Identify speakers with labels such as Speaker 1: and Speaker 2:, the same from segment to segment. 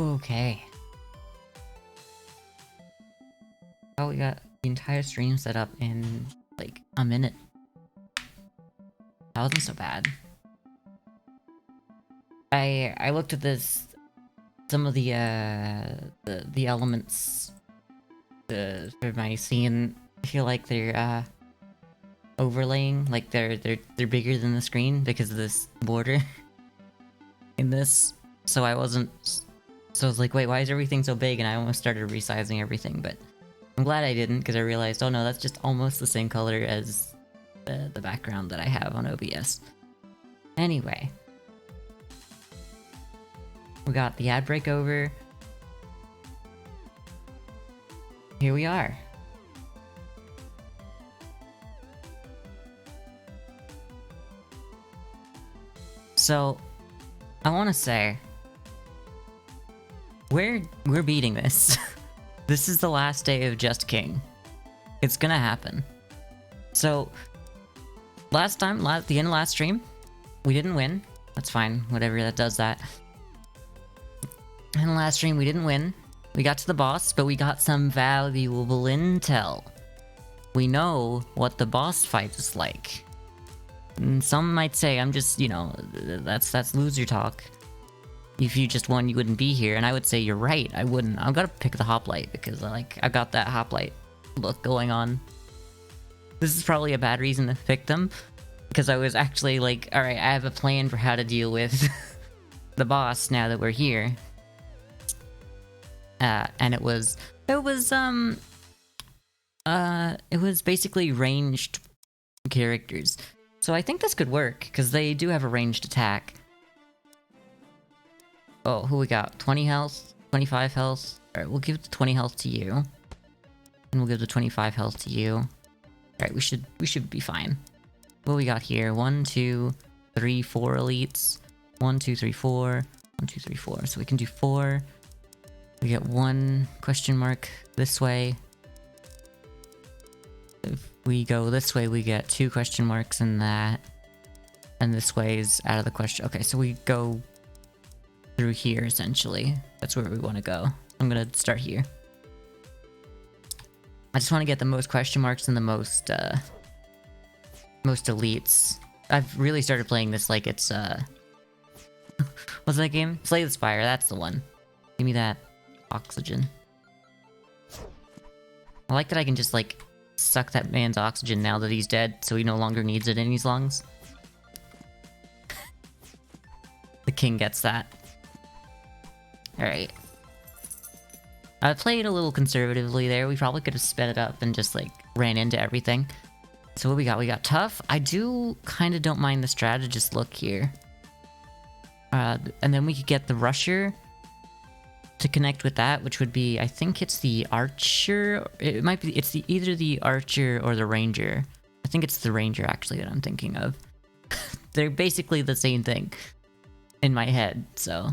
Speaker 1: Okay. Oh, we got the entire stream set up in, like, a minute. That wasn't so bad. I looked at this, some of the elements for my scene. I feel like they're, overlaying, like they're bigger than the screen because of this border in this. So I was like, wait, why is everything so big? And I almost started resizing everything, but I'm glad I didn't, because I realized, oh no, that's just almost the same color as the background that I have on OBS. Anyway. We got the ad break over. Here we are. So, I want to say, we're beating this. This is the last day of Just King. It's gonna happen. So, the end of last stream, we didn't win. That's fine, whatever that does that. In the last stream, we didn't win. We got to the boss, but we got some valuable intel. We know what the boss fight is like. And some might say I'm just, you know, that's loser talk. If you just won, you wouldn't be here. And I would say you're right, I wouldn't. I've got to pick the hoplite because I got that hoplite look going on. This is probably a bad reason to pick them, because I was actually like, alright, I have a plan for how to deal with the boss now that we're here. And it was basically ranged characters. So I think this could work, because they do have a ranged attack. Oh, who we got? 20 health? 25 health? Alright, we'll give the 20 health to you. And we'll give the 25 health to you. Alright, we should be fine. What we got here? 1, 2, 3, 4 elites. 1, 2, 3, 4. 1, 2, 3, 4. So we can do 4. We get 1 question mark this way. If we go this way, we get 2 question marks in that. And this way is out of the question. Okay, so we go through here, essentially. That's where we want to go. I'm gonna start here. I just want to get the most question marks and the most elites. I've really started playing this like it's, what's that game? Slay the Spire, that's the one. Give me that oxygen. I like that I can just, like, suck that man's oxygen now that he's dead, so he no longer needs it in his lungs. The king gets that. Alright. I played a little conservatively there. We probably could have sped it up and just, like, ran into everything. So what we got? We got tough. I do kind of don't mind the strategist look here. And then we could get the rusher to connect with that, which would be, I think it's the archer. It might be, it's either the archer or the ranger. I think it's the ranger, actually, that I'm thinking of. They're basically the same thing in my head, so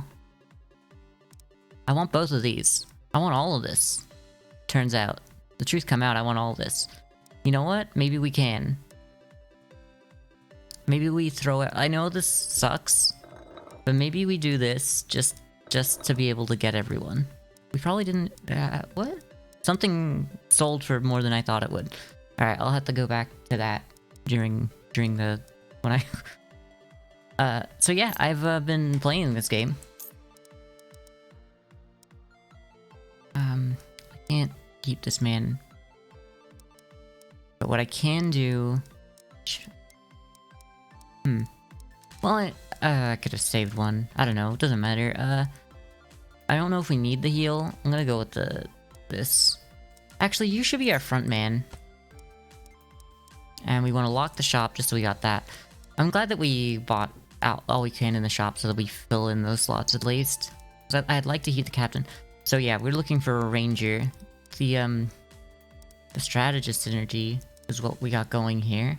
Speaker 1: I want both of these. I want all of this. Turns out, the truth come out, I want all of this. You know what? Maybe we can. Maybe we throw it. I know this sucks, but maybe we do this just to be able to get everyone. We probably didn't... what? Something sold for more than I thought it would. Alright, I'll have to go back to that during the... when I... so yeah, I've been playing this game. I can't keep this man. But what I can do... Well, I could have saved one. I don't know, it doesn't matter. I don't know if we need the heal. I'm gonna go with this. Actually, you should be our front man. And we want to lock the shop just so we got that. I'm glad that we bought out all we can in the shop so that we fill in those slots at least. So I'd like to heat the captain. So yeah, we're looking for a ranger. The strategist synergy is what we got going here.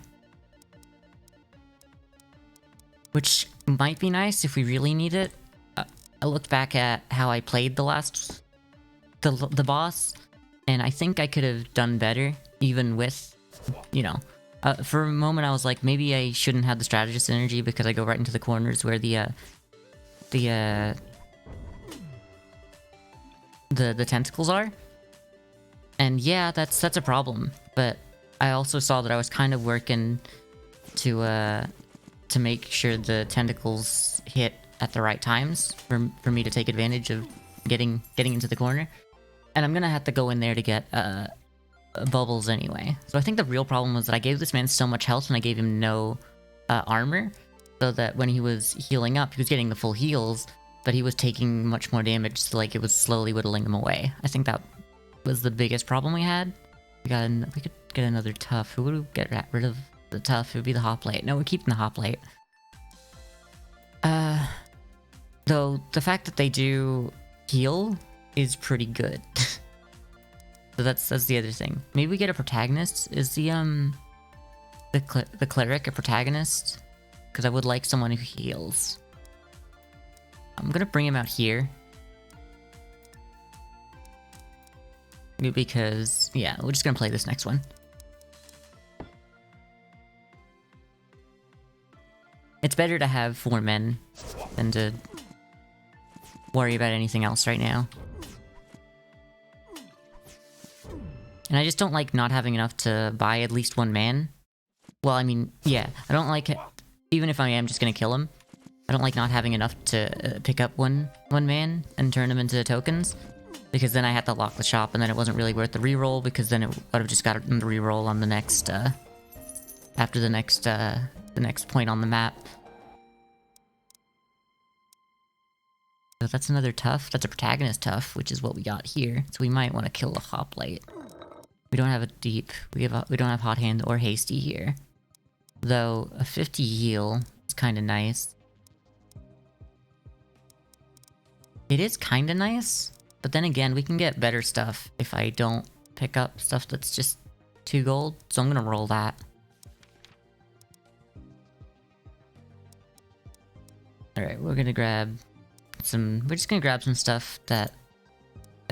Speaker 1: Which might be nice if we really need it. I looked back at how I played the boss, and I think I could have done better, even with, you know. For a moment I was like, maybe I shouldn't have the strategist synergy because I go right into the corners where the the tentacles are. And yeah, that's a problem. But I also saw that I was kind of working to make sure the tentacles hit at the right times for me to take advantage of getting into the corner. And I'm gonna have to go in there to get bubbles anyway. So I think the real problem was that I gave this man so much health and I gave him no armor, so that when he was healing up, he was getting the full heals, but he was taking much more damage, so like it was slowly whittling him away. I think that was the biggest problem we had. We could get another tough. Who would we get rid of the tough? It would be the hoplite. No, we're keeping the hoplite. Though the fact that they do heal is pretty good. So that's the other thing. Maybe we get a protagonist. Is the cleric a protagonist? Because I would like someone who heals. I'm gonna bring him out here. Because, yeah, we're just gonna play this next one. It's better to have 4 men than to worry about anything else right now. And I just don't like not having enough to buy at least 1 man. Well, I mean, yeah, I don't like it. Even if I am just gonna kill him, I don't like not having enough to pick up one man and turn him into tokens. Because then I had to lock the shop, and then it wasn't really worth the reroll, because then it would have just gotten the reroll on the next, after the next point on the map. So that's another tough. That's a protagonist tough, which is what we got here. So we might want to kill the hoplite. We don't have a deep. We don't have hot hand or hasty here. Though a 50 heal is kind of nice. It is kind of nice, but then again, we can get better stuff if I don't pick up stuff that's just 2 gold. So I'm gonna roll that. All right, we're gonna grab some. We're just gonna grab some stuff that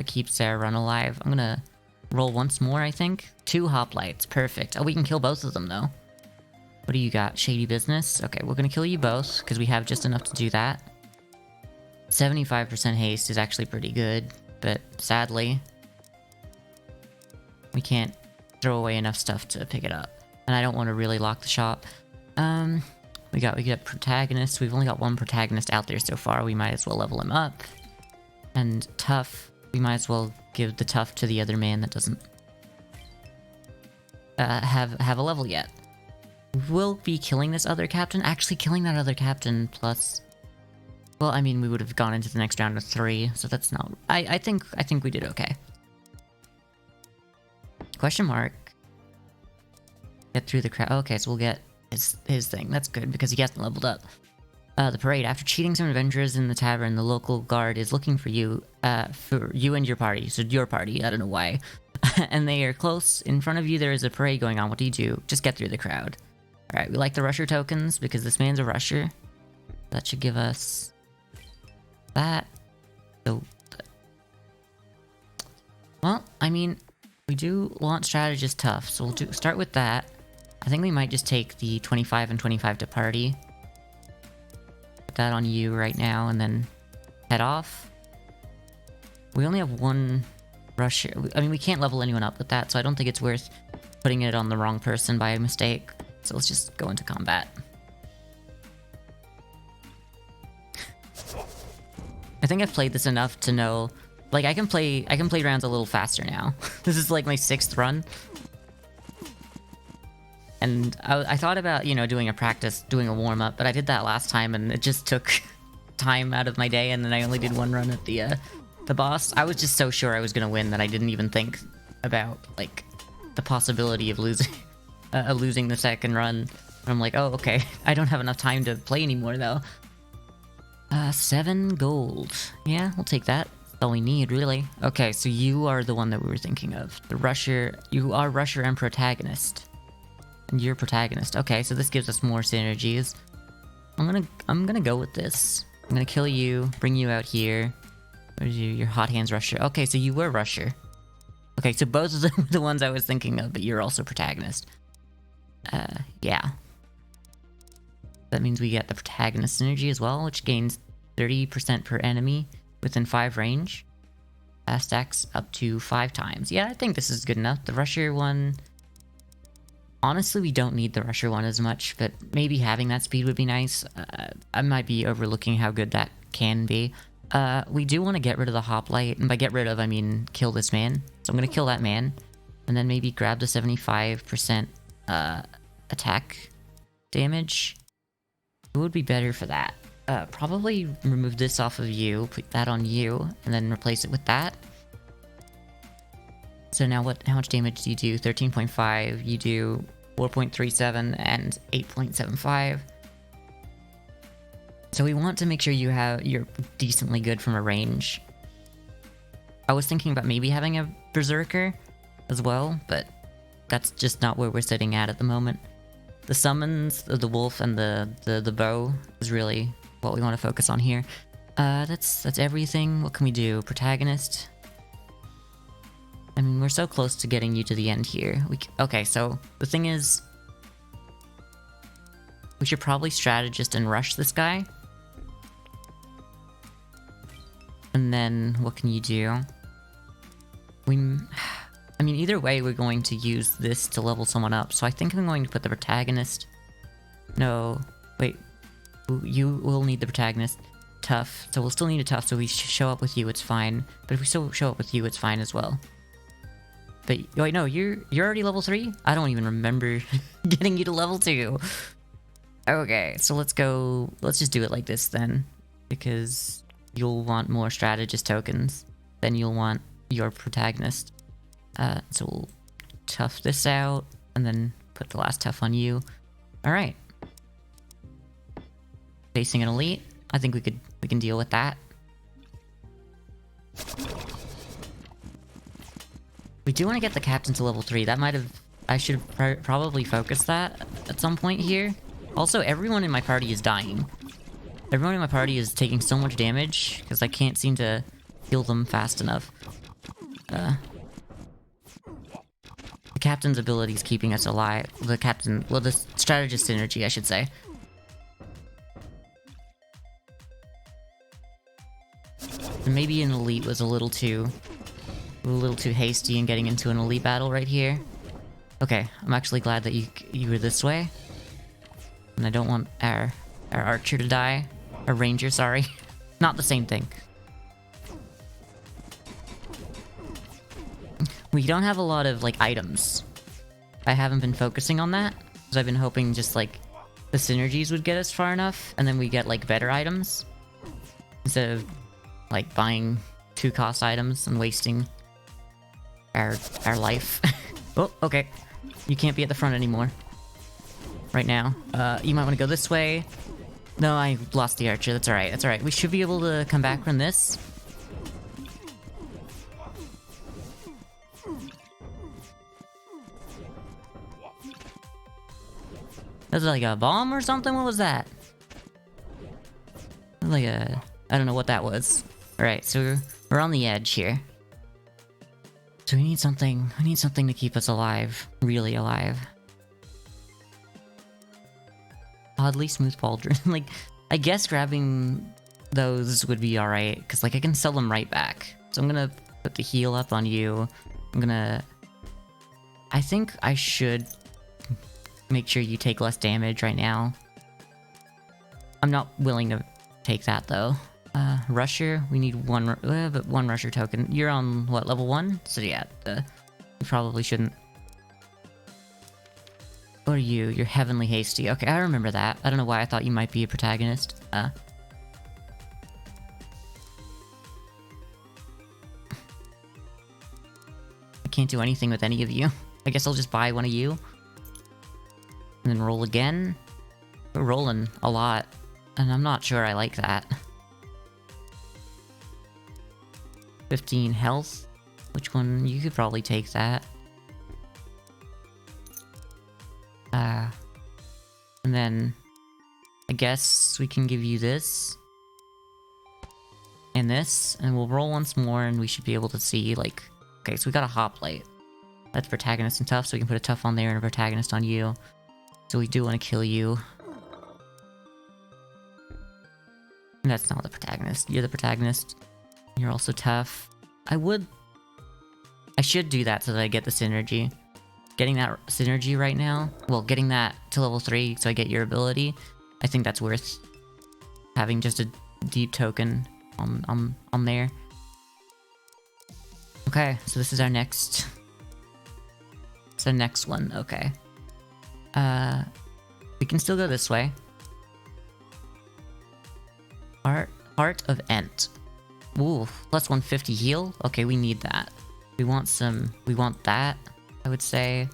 Speaker 1: keeps Sarah Run alive. I'm gonna roll once more, I think. 2 hoplites, perfect. Oh, we can kill both of them though. What do you got? Shady business? Okay, we're gonna kill you both, because we have just enough to do that. 75% haste is actually pretty good, but sadly, we can't throw away enough stuff to pick it up. And I don't want to really lock the shop. We got protagonists. We've only got 1 protagonist out there so far. We might as well level him up. And tough, we might as well give the tough to the other man that doesn't have a level yet. We'll be killing this other captain. Actually, killing that other captain plus... Well, I mean, we would have gone into the next round with 3, so that's not... I think we did okay. Question mark. Get through the crowd. Okay, so we'll get his thing. That's good, because he hasn't leveled up. The parade. After cheating some adventurers in the tavern, the local guard is looking for you and your party. So your party, I don't know why. And they are close. In front of you, there is a parade going on. What do? Just get through the crowd. Alright, we like the rusher tokens, because this man's a rusher. That should give us... that. So... well, I mean, we do launch strategist tough, so we'll start with that. I think we might just take the 25 and 25 to party. Put that on you right now, and then head off. We only have 1 rusher. I mean, we can't level anyone up with that, so I don't think it's worth putting it on the wrong person by mistake. So let's just go into combat. I think I've played this enough to know, like, I can play rounds a little faster now. This is like my 6th run. And I thought about, you know, doing a warm-up, but I did that last time and it just took time out of my day, and then I only did 1 run at the boss. I was just so sure I was gonna win that I didn't even think about, like, the possibility of losing the 2nd run. And I'm like, oh, okay, I don't have enough time to play anymore, though. 7 gold. Yeah, we'll take that. That's all we need, really. Okay, so you are the one that we were thinking of. The rusher. You are rusher and protagonist. And you're protagonist. Okay, so this gives us more synergies. I'm gonna go with this. I'm gonna kill you, bring you out here. Where's your hot hands rusher? Okay, so you were rusher. Okay, so both of them were the ones I was thinking of, but you're also protagonist. Yeah. That means we get the protagonist synergy as well, which gains 30% per enemy within 5 range. stacks up to 5 times. Yeah, I think this is good enough. The Rusher one... Honestly, we don't need the Rusher one as much, but maybe having that speed would be nice. I might be overlooking how good that can be. We do want to get rid of the Hoplite, and by get rid of, I mean kill this man. So I'm going to kill that man, and then maybe grab the 75% attack damage. It would be better for that. Probably remove this off of you, put that on you, and then replace it with that. So now how much damage do you do? 13.5, you do 4.37 and 8.75. So we want to make sure you're decently good from a range. I was thinking about maybe having a Berserker as well, but that's just not where we're sitting at the moment. The summons, the wolf, and the bow is really what we want to focus on here. That's everything. What can we do? Protagonist. I mean, we're so close to getting you to the end here. Okay, so the thing is, we should probably strategist and rush this guy. And then what can you do? I mean, either way, we're going to use this to level someone up. So I think I'm going to put the protagonist. No, wait. You will need the protagonist. Tough. So we'll still need a tough. So we show up with you, it's fine. But if we still show up with you, it's fine as well. But wait, no, you're already level 3? I don't even remember getting you to level 2. Okay, so let's just do it like this then. Because you'll want more strategist tokens than you'll want your protagonist. So we'll tough this out, and then put the last tough on you. Alright. Facing an elite. I think we can deal with that. We do want to get the captain to level 3. I should probably focus that at some point here. Also, everyone in my party is dying. Everyone in my party is taking so much damage, because I can't seem to heal them fast enough. The captain's ability is keeping us alive. The strategist synergy, I should say. And maybe an elite was a little too hasty in getting into an elite battle right here. Okay, I'm actually glad that you were this way. And I don't want our archer to die. Our ranger, sorry. Not the same thing. We don't have a lot of, like, items. I haven't been focusing on that, because I've been hoping just, like, the synergies would get us far enough, and then we get, like, better items. Instead of, like, buying 2-cost items and wasting our life. Oh, okay. You can't be at the front anymore. Right now. You might want to go this way. No, I lost the archer. That's alright, that's alright. We should be able to come back from this. That's like a bomb or something? What was that? Like a... I don't know what that was. Alright, so we're on the edge here. So we need something to keep us alive. Really alive. Oddly smooth pauldron. Like, I guess grabbing those would be alright, because, like, I can sell them right back. So I'm gonna put the heal up on you. I think I should make sure you take less damage right now. I'm not willing to take that, though. Rusher, we need one Rusher token. You're on, what, level 1? So yeah, you probably shouldn't. What are you? You're heavenly hasty. Okay, I remember that. I don't know why I thought you might be a protagonist. I can't do anything with any of you. I guess I'll just buy one of you. And then roll again. We're rolling a lot. And I'm not sure I like that. 15 health. Which one? You could probably take that. And then I guess we can give you this. And this. And we'll roll once more and we should be able to see, like... Okay, so we got a hoplite. That's protagonist and tough, so we can put a tough on there and a protagonist on you. So we do want to kill you. And that's not the protagonist. You're the protagonist. You're also tough. I should do that so that I get the synergy. Getting that synergy right now, well, getting that to level 3 so I get your ability, I think that's worth having just a deep token on there. Okay, so this is our next... It's the next one, okay. We can still go this way. Heart of Ent. Ooh, plus 150 heal? Okay, we need that. We want that, I would say.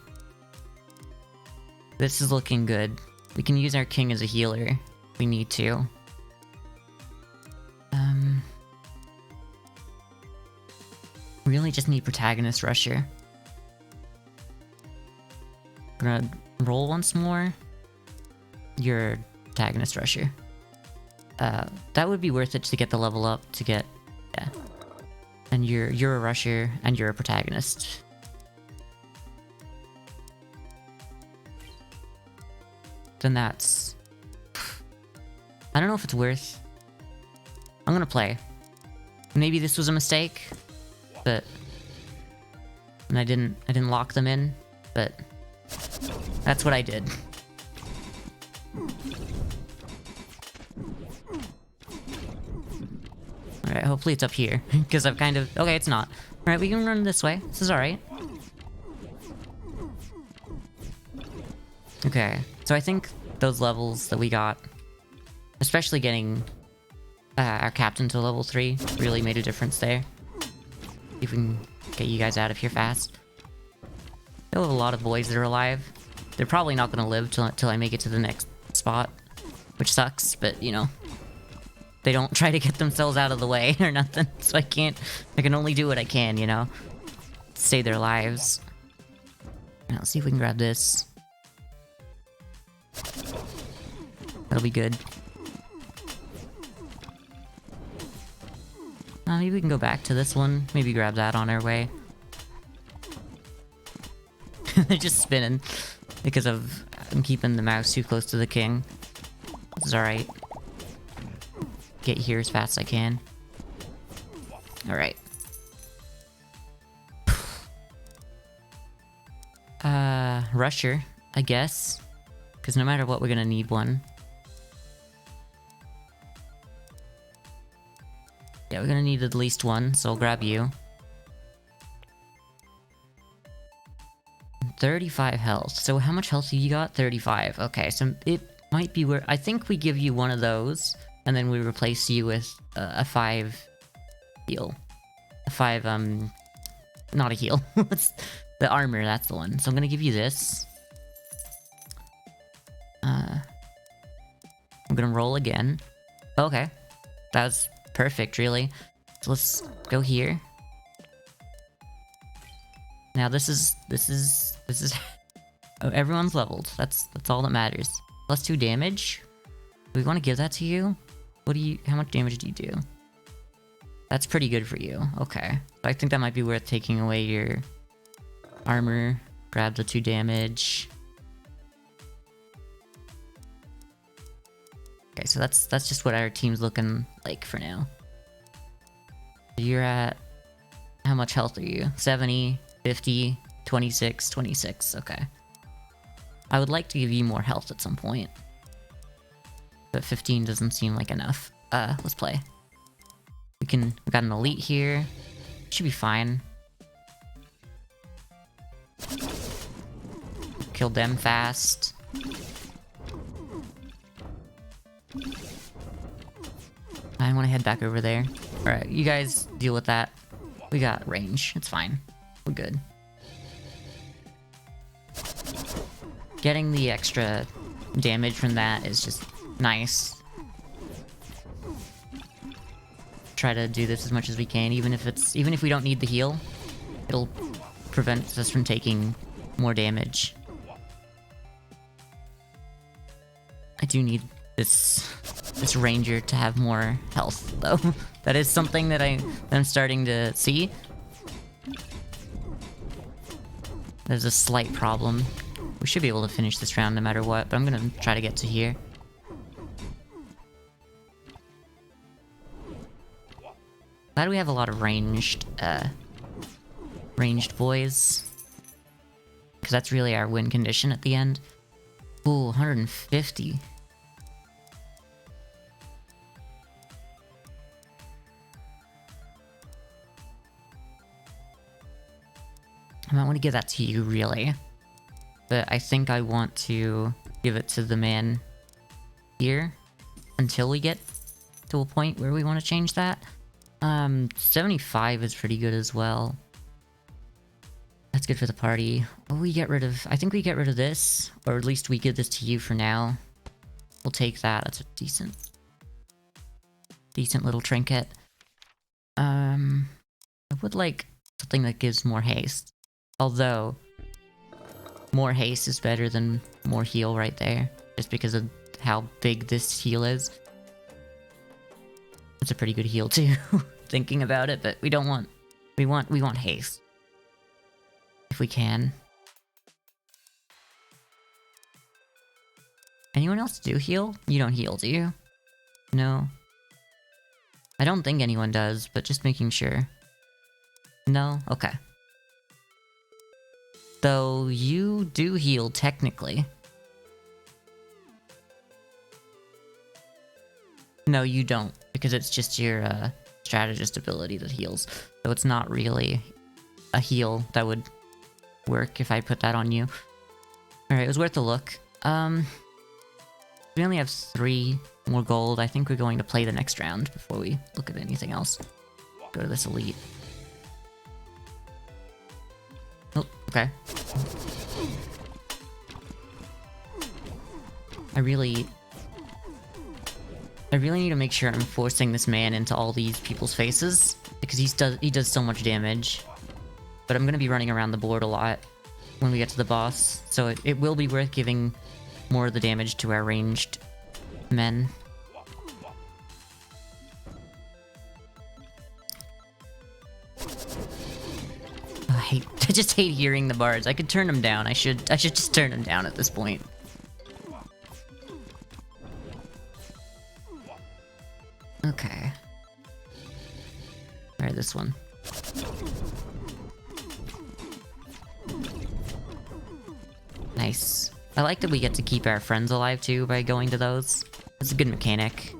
Speaker 1: This is looking good. We can use our king as a healer if we need to. Really just need Protagonist Rusher. Gonna roll once more. Your Protagonist Rusher. That would be worth it to get the level up to get... Yeah. And you're a Rusher, and you're a Protagonist. Then that's... I don't know if it's worth... I'm gonna play. Maybe this was a mistake, but... And I didn't lock them in, but... That's what I did. Alright, hopefully it's up here, because I've kind of... Okay, it's not. Alright, we can run this way. This is alright. Okay, so I think those levels that we got, especially getting our captain to level 3, really made a difference there. See if we can get you guys out of here fast. Still have a lot of boys that are alive. They're probably not gonna live till I make it to the next spot, which sucks, but you know, they don't try to get themselves out of the way or nothing, so I can only do what I can, you know? Save their lives. Now, let's see if we can grab this. That'll be good. Maybe we can go back to this one. Maybe grab that on our way. They're just spinning because I'm keeping the mouse too close to the king. This is alright. Get here as fast as I can. Alright. Rusher, I guess. Because no matter what, we're gonna need one. Yeah, we're gonna need at least one, so I'll grab you. 35 health. So how much health do you got? 35. Okay, so it might be where... I think we give you one of those, and then we replace you with a 5 heal. A 5, not a heal. What's the armor? That's the one. So I'm gonna give you this. I'm gonna roll again. Okay. That was perfect, really. So let's go here. Now this is oh, everyone's leveled. That's all that matters. Plus 2 damage. Do we want to give that to you? How much damage do you do? That's pretty good for you. Okay. I think that might be worth taking away your armor. Grab the 2 damage. Okay, so that's just what our team's looking like for now. You're at... How much health are you? 70, 50, 26, 26. Okay. I would like to give you more health at some point. But 15 doesn't seem like enough. Let's play. We got an elite here. Should be fine. Kill them fast. I want to head back over there. Alright, you guys deal with that. We got range. It's fine. We're good. Getting the extra damage from that is just nice. Try to do this as much as we can, even if we don't need the heal. It'll prevent us from taking more damage. I do need this ranger to have more health, though. That is something that I'm starting to see. There's a slight problem. We should be able to finish this round no matter what, but I'm gonna try to get to here. glad we have a lot of ranged boys. Because that's really our win condition at the end. Ooh, 150. I might want to give that to you, really. But I think I want to give it to the man here until we get to a point where we want to change that. 75 is pretty good as well. That's good for the party. Oh, we get rid of... I think we get rid of this. Or at least we give this to you for now. We'll take that. That's a decent little trinket. I would like something that gives more haste. Although, more haste is better than more heal right there. Just because of how big this heal is. It's a pretty good heal too, thinking about it, but we don't want... We want haste. If we can. Anyone else do heal? You don't heal, do you? No. I don't think anyone does, but just making sure. No? Okay. Though you do heal, technically. No, you don't, because it's just your strategist ability that heals. So it's not really a heal that would work if I put that on you. Alright, it was worth a look. We only have 3 more gold. I think we're going to play the next round before we look at anything else. Go to this elite. Oh, okay. I really need to make sure I'm forcing this man into all these people's faces, because he does so much damage. But I'm gonna be running around the board a lot when we get to the boss, so it will be worth giving more of the damage to our ranged men. I just hate hearing the bards. I could turn them down. I should just turn them down at this point. Okay. Alright, this one. Nice. I like that we get to keep our friends alive too by going to those. It's a good mechanic.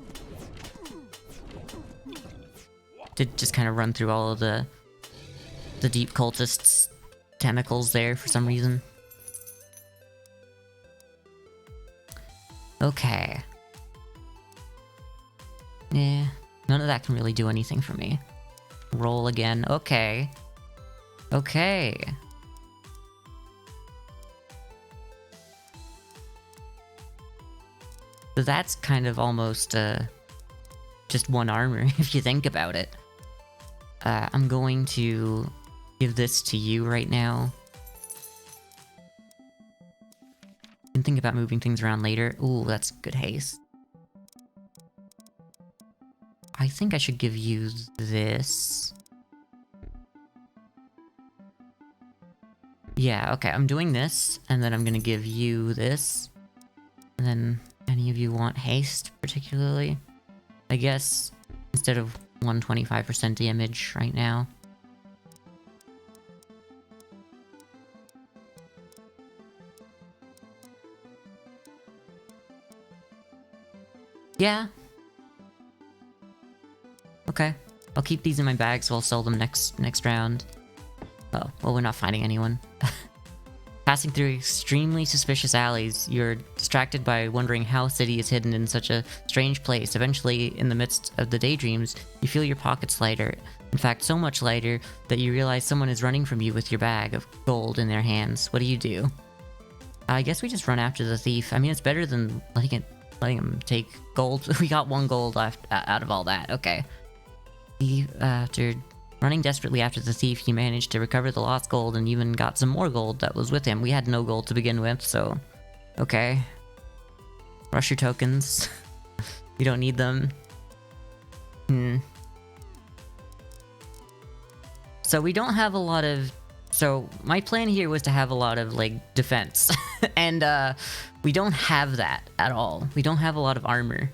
Speaker 1: To just kind of run through all of the deep cultists' tentacles there for some reason. Okay. Yeah, none of that can really do anything for me. Roll again. Okay. Okay. So that's kind of almost, just 1 armor, if you think about it. I'm going to give this to you right now. You can think about moving things around later. Ooh, that's good haste. I think I should give you this. Yeah, okay, I'm doing this, and then I'm gonna give you this. And then, any of you want haste, particularly? I guess, instead of 125% damage right now. Yeah. Okay. I'll keep these in my bag, so I'll sell them next round. Oh, well, we're not finding anyone. Passing through extremely suspicious alleys, you're distracted by wondering how City is hidden in such a strange place. Eventually, in the midst of the daydreams, you feel your pockets lighter. In fact, so much lighter that you realize someone is running from you with your bag of gold in their hands. What do? I guess we just run after the thief. I mean, it's better than letting him take gold. We got 1 gold left out of all that. Okay. After running desperately after the thief, he managed to recover the lost gold and even got some more gold that was with him. We had no gold to begin with, so... Okay. Rush your tokens. We don't need them. So we don't have a lot of... So, my plan here was to have a lot of, like, defense. And, we don't have that at all. We don't have a lot of armor.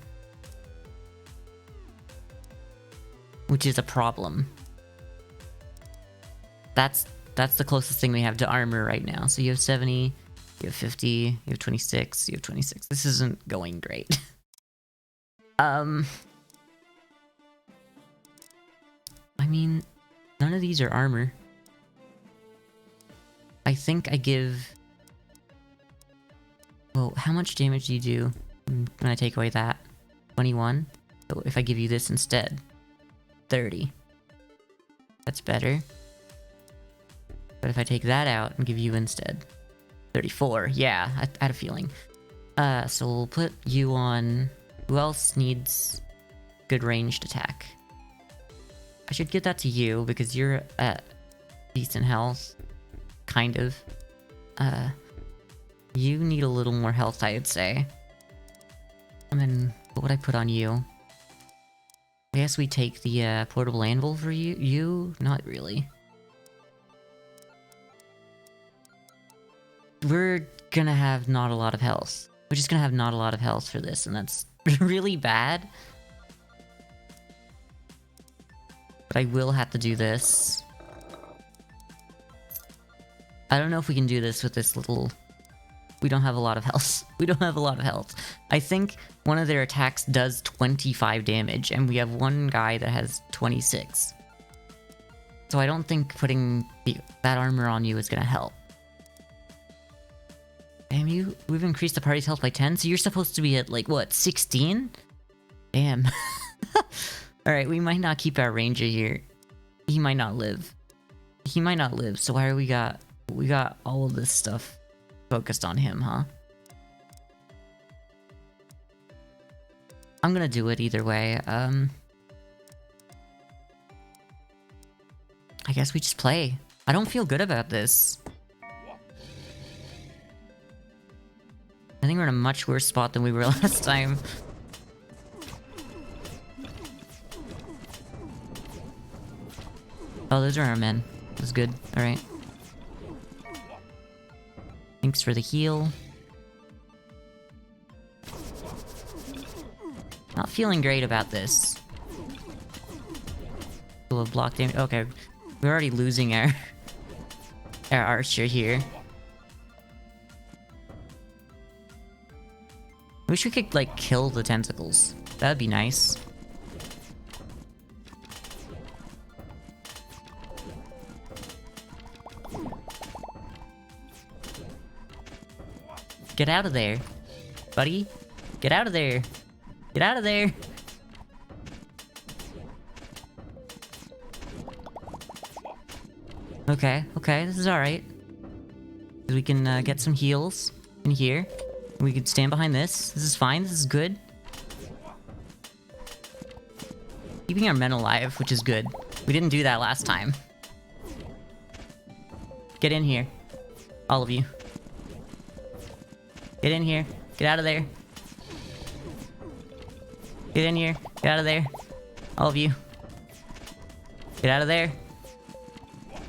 Speaker 1: which is a problem. That's the closest thing we have to armor right now. So you have 70, you have 50, you have 26, you have 26. This isn't going great. I mean, none of these are armor. I think I give... Well, how much damage do you do when I take away that? 21? So if I give you this instead, 30. That's better. But if I take that out and give you instead, 34. Yeah, I had a feeling. So we'll put you on... Who else needs good ranged attack? I should give that to you because you're at decent health. Kind of. You need a little more health, I'd say. And then, what would I put on you? I guess we take the portable anvil for you. You? Not really. We're gonna have not a lot of health. We're just gonna have not a lot of health for this, and that's really bad. But I will have to do this. I don't know if we can do this with this little... We don't have a lot of health. We don't have a lot of health. I think one of their attacks does 25 damage, and we have one guy that has 26. So I don't think putting that armor on you is gonna help. Damn you, we've increased the party's health by 10, so you're supposed to be at, like, what, 16? Damn. Alright, we might not keep our ranger here. He might not live. He might not live, so why are we got all of this stuff focused on him, huh? I'm gonna do it either way. I guess we just play. I don't feel good about this. I think we're in a much worse spot than we were last time. Oh, those are our men. That's good. Alright. Thanks for the heal. Not feeling great about this. We'll have block damage. Okay. We're already losing our archer here. Wish we could, like, kill the tentacles. That'd be nice. Get out of there, buddy. Get out of there. Get out of there. Okay, okay, this is alright. We can get some heals in here. We could stand behind this. This is fine, this is good. Keeping our men alive, which is good. We didn't do that last time. Get in here. All of you. Get in here. Get out of there. Get in here. Get out of there. All of you. Get out of there.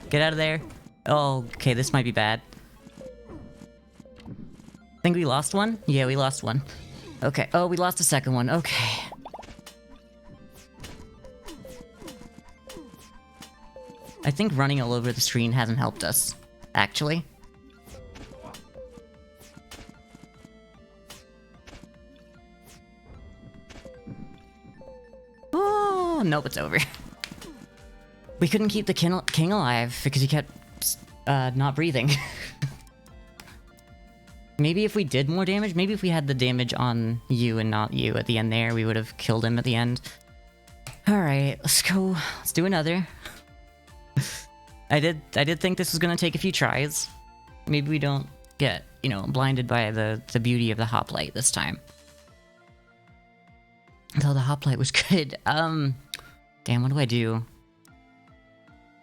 Speaker 1: Get out of there. Oh, okay, this might be bad. Think we lost one? Yeah, we lost one. Okay. Oh, we lost a second one. Okay. I think running all over the screen hasn't helped us, actually. Oh, nope, it's over. We couldn't keep the king alive because he kept not breathing. Maybe if we did more damage, maybe if we had the damage on you and not you at the end there, we would have killed him at the end. Alright, let's go. Let's do another. I did think this was gonna take a few tries. Maybe we don't get, you know, blinded by the beauty of the hoplite this time. Though the hoplite was good. Damn, what do I do?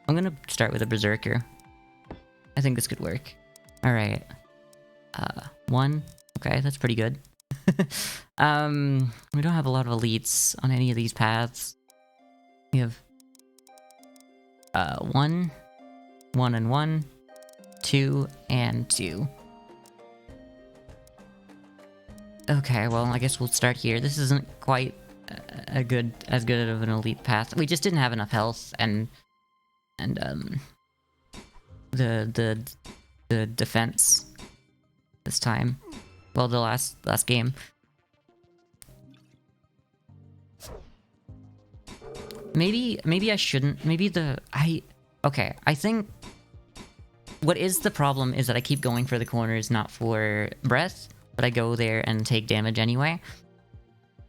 Speaker 1: I'm gonna start with a berserker. I think this could work. Alright. 1. Okay, that's pretty good. We don't have a lot of elites on any of these paths. We have 1, 1 and 1, 2 and 2. Okay, well, I guess we'll start here. This isn't quite as good of an elite path. We just didn't have enough health and the defense this time. Well, the last game. Maybe I shouldn't. Okay, I think what is the problem is that I keep going for the corners, not for breath, but I go there and take damage anyway.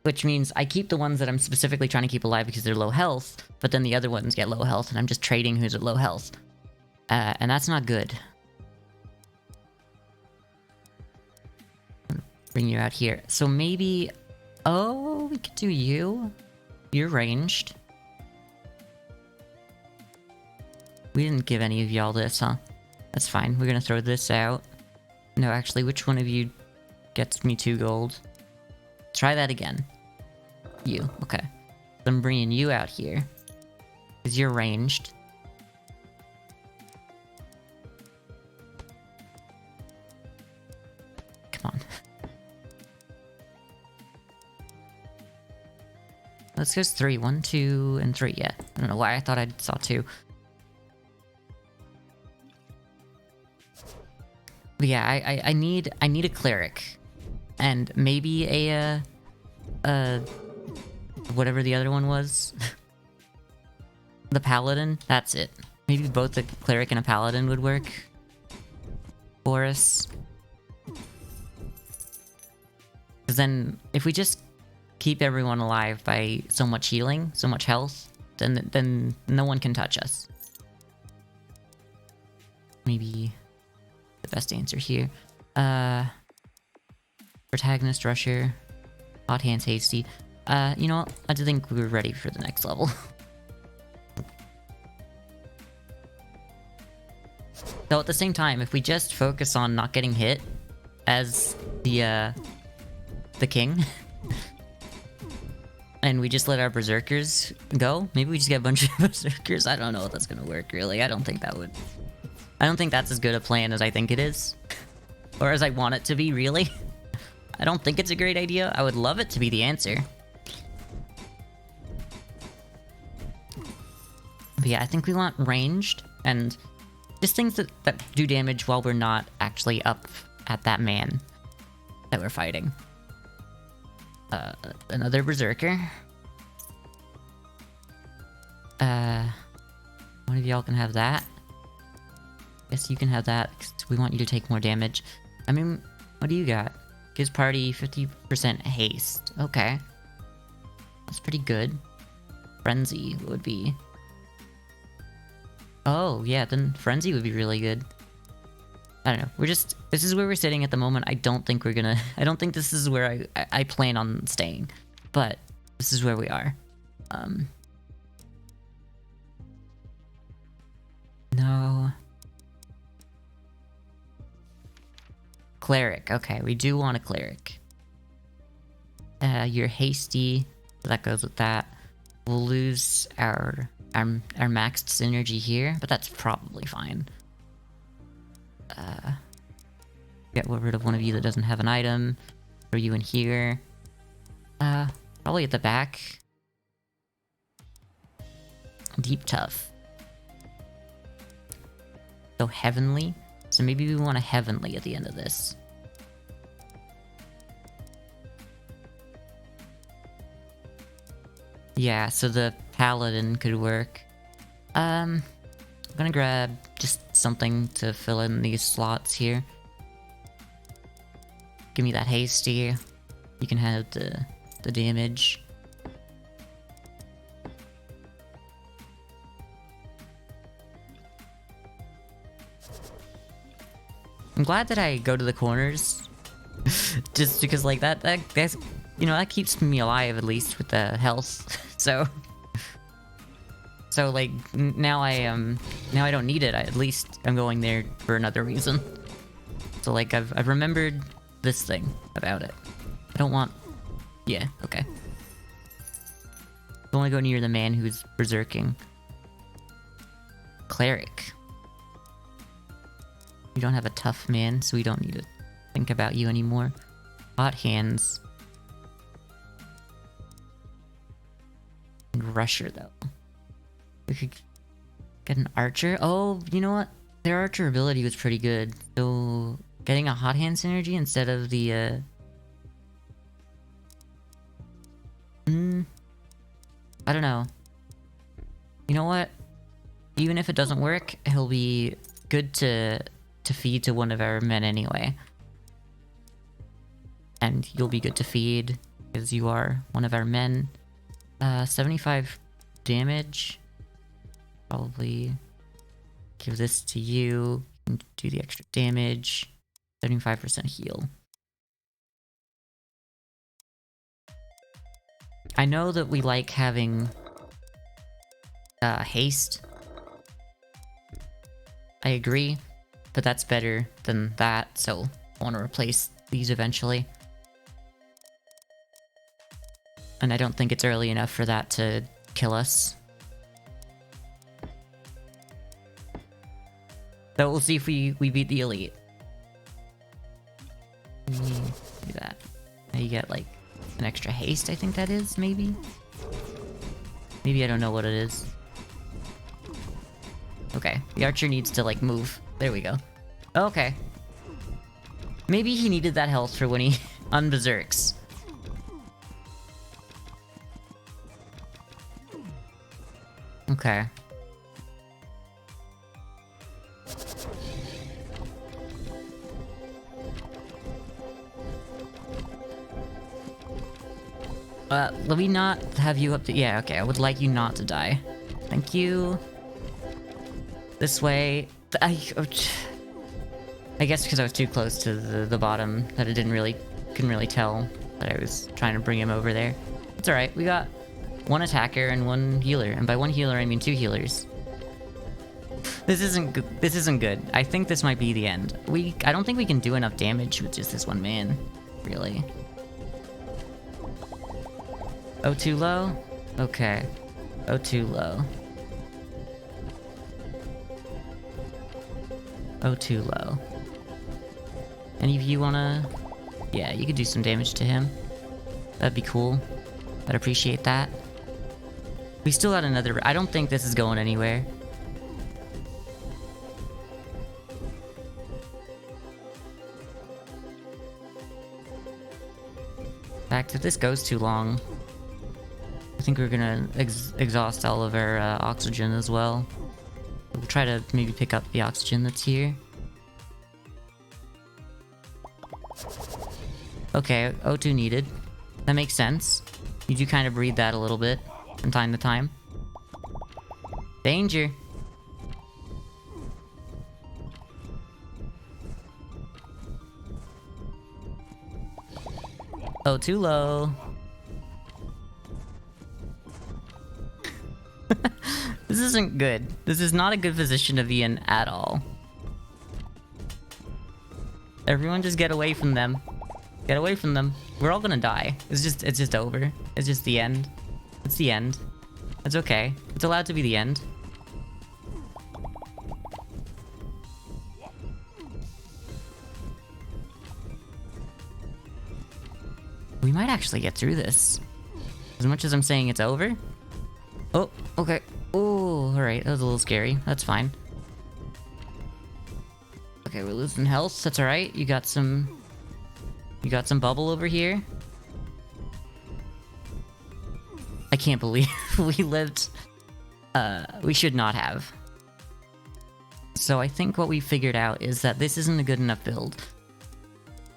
Speaker 1: Which means I keep the ones that I'm specifically trying to keep alive because they're low health, but then the other ones get low health, and I'm just trading who's at low health. And that's not good. Bring you out here. So maybe... Oh, we could do you. You're ranged. We didn't give any of y'all this, huh? That's fine. We're gonna throw this out. No, actually, which one of you gets me 2 gold? Try that again. You. Okay. I'm bringing you out here. Because you're ranged. Come on. Let's go 3. 1, 2, and 3. Yeah. I don't know why I thought I saw 2. But yeah, I need a cleric. And maybe a whatever the other one was. The paladin. That's it. Maybe both a cleric and a paladin would work for us. Because then, if we just keep everyone alive by so much healing, so much health, then no one can touch us. Maybe the best answer here. Protagonist, Rusher, Hot Hands, Hasty. You know what? I think we're ready for the next level. Though at the same time, if we just focus on not getting hit as the king, and we just let our berserkers go, maybe we just get a bunch of berserkers. I don't know if that's gonna work, really. I don't think that's as good a plan as I think it is. Or as I want it to be, really. I don't think it's a great idea. I would love it to be the answer. But yeah, I think we want ranged, and just things that do damage while we're not actually up at that man that we're fighting. Another berserker. One of y'all can have that. Guess you can have that, because we want you to take more damage. I mean, what do you got? Gives party 50% haste. Okay. That's pretty good. Frenzy would be... Oh, yeah, then Frenzy would be really good. I don't know. This is where we're sitting at the moment. I don't think we're gonna... I don't think this is where I plan on staying. But this is where we are. No. Cleric. Okay, we do want a cleric. You're hasty. So that goes with that. We'll lose our maxed synergy here, but that's probably fine. Get rid of one of you that doesn't have an item. Throw you in here. Probably at the back. Deep tough. So heavenly. So maybe we want a heavenly at the end of this. Yeah, so the paladin could work. I'm gonna grab just something to fill in these slots here. Give me that hasty. You can have the damage. I'm glad that I go to the corners. Just because like that's, you know, that keeps me alive at least with the health. So like now I don't need it. At least I'm going there for another reason. So like I've remembered this thing about it. I don't want... Yeah, okay. Don't want to go near the man who's berserking. Cleric. We don't have a tough man, so we don't need to think about you anymore. Hot hands. Rusher, though. We could get an Archer. Oh, you know what? Their Archer ability was pretty good. So, getting a Hot Hand synergy instead of the, I don't know. You know what? Even if it doesn't work, he'll be good to feed to one of our men anyway. And you'll be good to feed, because you are one of our men. 75 damage. Probably give this to you. And do the extra damage. 75% heal. I know that we like having haste. I agree, but that's better than that, so I want to replace these eventually. And I don't think it's early enough for that to kill us. So we'll see if we beat the elite. Do that. Now you get like an extra haste, I think that is, maybe? Maybe I don't know what it is. Okay, the archer needs to like move. There we go. Okay. Maybe he needed that health for when he unberserks. Okay. Let me not have you up to— yeah, okay, I would like you not to die. Thank you. This way. I guess because I was too close to the bottom that I couldn't really tell that I was trying to bring him over there. It's alright, we got one attacker and one healer, and by one healer I mean two healers. This isn't good. I think this might be the end. I don't think we can do enough damage with just this one man, really. Oh, too low? Okay. Oh, too low. Oh, too low. Any of you wanna— yeah, you could do some damage to him. That'd be cool. I'd appreciate that. We still got another— I don't think this is going anywhere. In fact, if this goes too long, I think we're gonna exhaust all of our oxygen as well. We'll try to maybe pick up the oxygen that's here. Okay, O2 needed. That makes sense. You do kind of breathe that a little bit from time to time. Danger! Oh, too low. This isn't good. This is not a good position to be in at all. Everyone just get away from them. Get away from them. We're all gonna die. It's just over. It's just the end. It's the end. It's okay. It's allowed to be the end. We might actually get through this. As much as I'm saying it's over. Oh, okay. Oh, alright. That was a little scary. That's fine. Okay, we're losing health. That's alright. You got some bubble over here. I can't believe we lived. We should not have. So I think what we figured out is that this isn't a good enough build.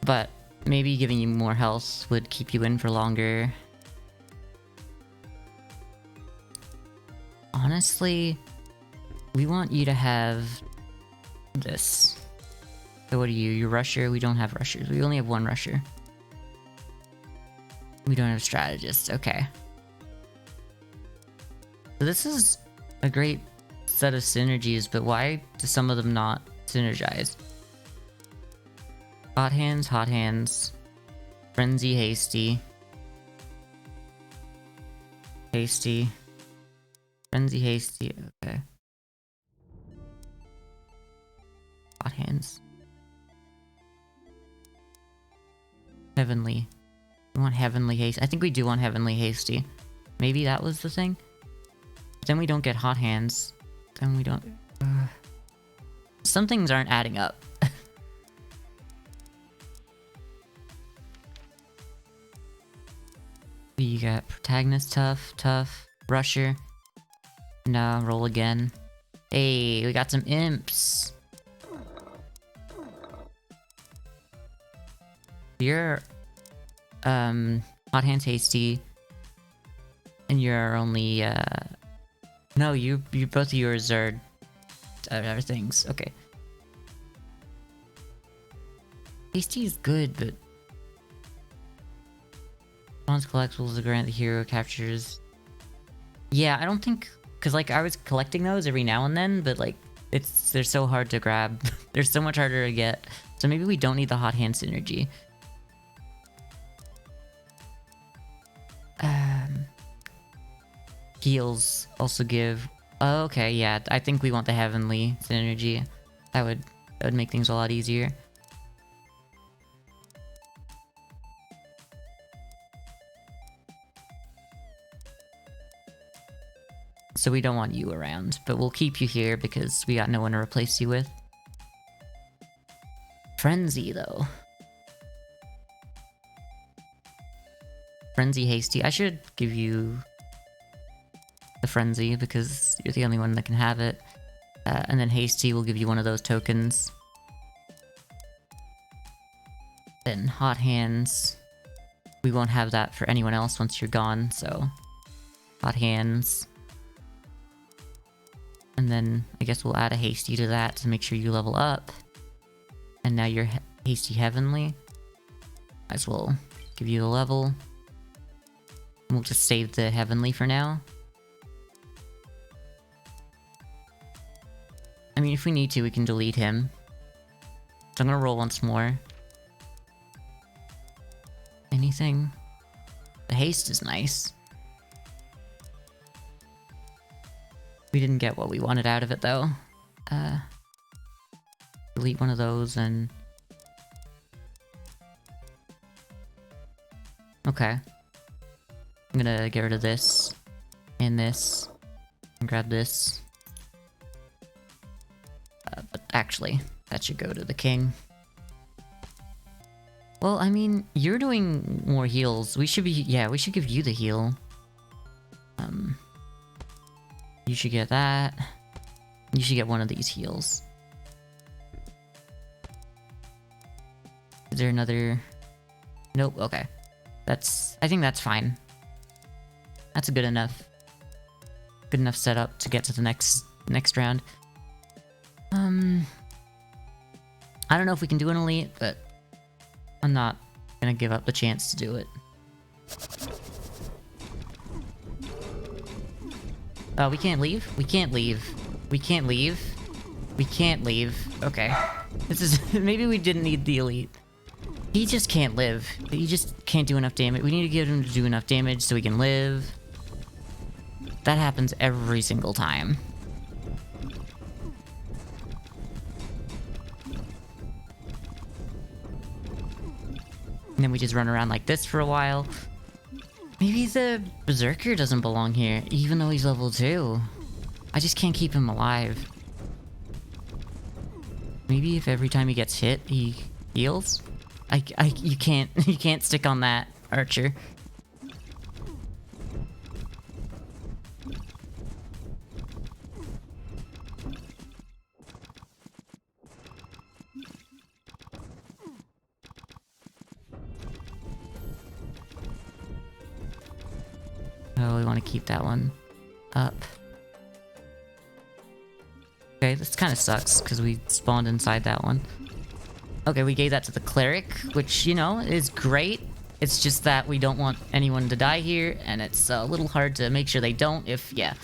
Speaker 1: But maybe giving you more health would keep you in for longer. Honestly, we want you to have this. So what are you? You're rusher? We don't have rushers. We only have one rusher. We don't have strategists. Okay. So this is a great set of synergies, but why do some of them not synergize? Hot hands, frenzy, hasty, frenzy, hasty, okay. Hot hands. Heavenly. We want heavenly hasty. I think we do want heavenly hasty. Maybe that was the thing? Then we don't get hot hands. Then we don't... Some things aren't adding up. We got protagonist tough, rusher. No, roll again. Hey, we got some imps. You're hot hands hasty. And you're only no, you both of yours are other things. Okay. Hasty is good, but spawns collectibles to grant the hero captures. Yeah, I don't think, cause like I was collecting those every now and then, but like they're so hard to grab. They're so much harder to get. So maybe we don't need the hot hand synergy. Heals also give. Oh, okay, yeah. I think we want the heavenly synergy. That would make things a lot easier. So we don't want you around, but we'll keep you here because we got no one to replace you with. Frenzy, though. Frenzy hasty. I should give you the frenzy because you're the only one that can have it. And then hasty will give you one of those tokens. Then hot hands. We won't have that for anyone else once you're gone, so hot hands. And then I guess we'll add a hasty to that to make sure you level up. And now you're hasty heavenly. Might as well give you the level. We'll just save the heavenly for now. I mean, if we need to, we can delete him. So I'm gonna roll once more. Anything? The haste is nice. We didn't get what we wanted out of it, though. Delete one of those and... Okay. I'm gonna get rid of this. And this. And grab this. But actually, that should go to the king. Well, I mean, you're doing more heals. We should be... Yeah, we should give you the heal. You should get that. You should get one of these heals. Is there another... Nope, okay. I think that's fine. That's a good enough setup to get to the next round. I don't know if we can do an elite, but I'm not gonna give up the chance to do it. Oh, we can't leave? We can't leave. We can't leave. We can't leave. Okay. This is... Maybe we didn't need the elite. He just can't live. He just can't do enough damage. We need to get him to do enough damage so he can live. That happens every single time. And then we just run around like this for a while. Maybe the Berserker doesn't belong here, even though he's level 2. I just can't keep him alive. Maybe if every time he gets hit, he heals? You can't stick on that, Archer. Oh, we want to keep that one up. Okay, this kind of sucks, because we spawned inside that one. Okay, we gave that to the Cleric, which, you know, is great. It's just that we don't want anyone to die here, and it's a little hard to make sure they don't if that.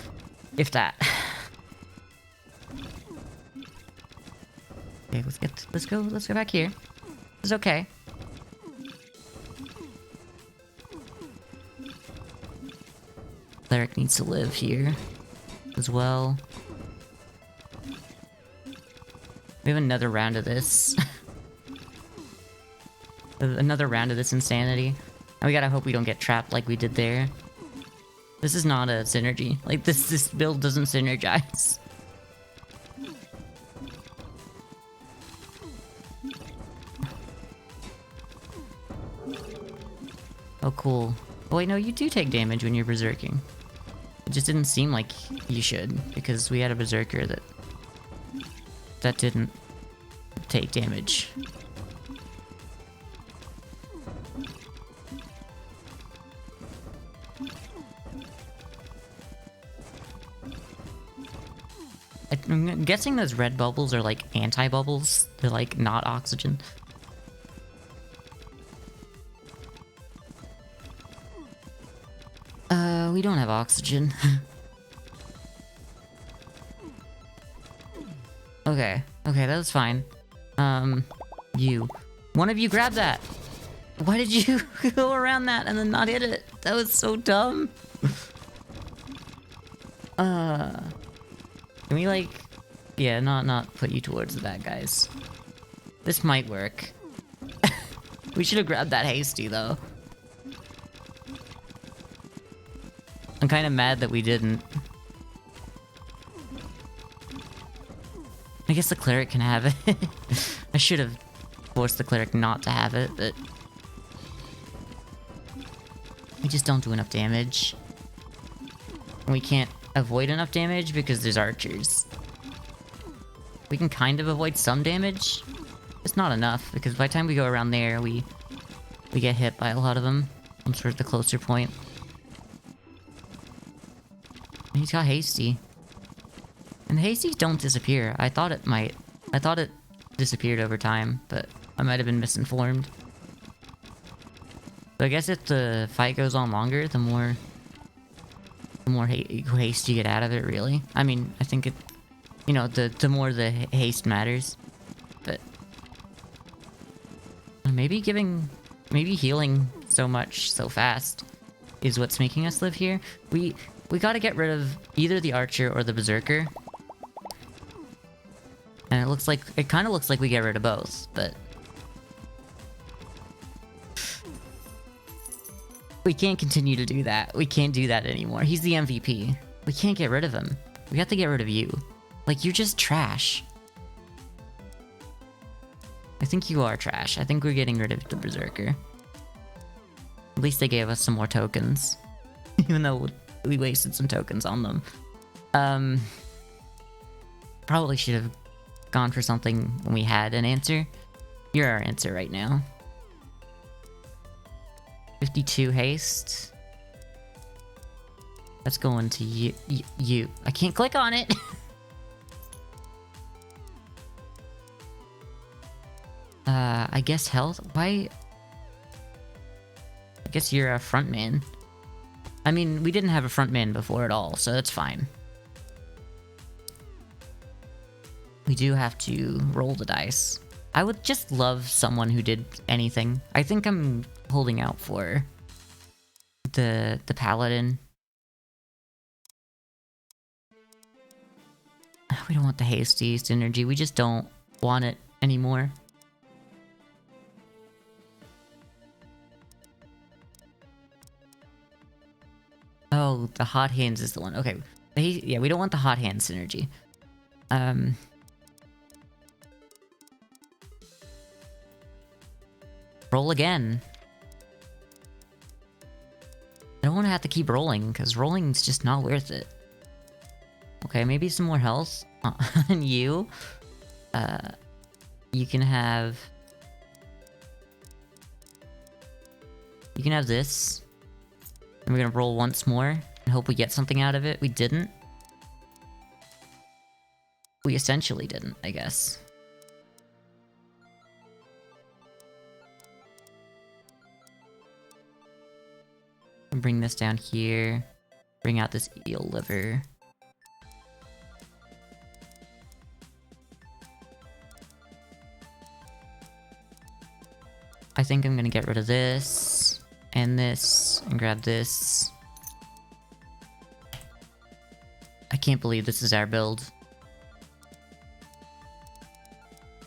Speaker 1: Okay, let's go back here. It's okay. Cleric needs to live here as well. We have another round of this. Another round of this insanity. And we gotta hope we don't get trapped like we did there. This is not a synergy. Like, this build doesn't synergize. Oh, cool. Oh, wait, no, you do take damage when you're berserking. It just didn't seem like you should, because we had a berserker that didn't take damage. I'm guessing those red bubbles are like anti-bubbles. They're like not oxygen. We don't have oxygen. Okay, that was fine. You. One of you grab that! Why did you go around that and then not hit it? That was so dumb. Can we like... Yeah, not put you towards the bad guys. This might work. We should have grabbed that hasty though. I'm kind of mad that we didn't. I guess the cleric can have it. I should have forced the cleric not to have it, but... We just don't do enough damage. And we can't avoid enough damage because there's archers. We can kind of avoid some damage. It's not enough, because by the time we go around there, we get hit by a lot of them. I'm sort of the closer point. He's got hasty. And the hasties don't disappear. I thought it might. I thought it disappeared over time, but I might have been misinformed. So I guess if the fight goes on longer, the more haste you get out of it, really. I mean, I think it... You know, the more the haste matters. But... Maybe healing so much so fast is what's making us live here. We gotta get rid of either the archer or the berserker. And it kind of looks like we get rid of both, but... We can't continue to do that. We can't do that anymore. He's the MVP. We can't get rid of him. We have to get rid of you. Like, you're just trash. I think you are trash. I think we're getting rid of the berserker. At least they gave us some more tokens. Even though we wasted some tokens on them. Probably should have gone for something when we had an answer. You're our answer right now. 52 haste. That's going to you. I can't click on it! I guess health? Why? I guess you're a frontman. I mean, we didn't have a frontman before at all, so that's fine. We do have to roll the dice. I would just love someone who did anything. I think I'm holding out for the paladin. We don't want the hasty synergy. We just don't want it anymore. Oh, the hot hands is the one. Okay. Yeah, we don't want the hot hand synergy. Roll again. I don't want to have to keep rolling, because rolling's just not worth it. Okay, maybe some more health. And you. You can have... You can have this. And we're gonna roll once more and hope we get something out of it. We didn't. We essentially didn't, I guess. Bring this down here. Bring out this eel liver. I think I'm gonna get rid of this. And this, and grab this. I can't believe this is our build.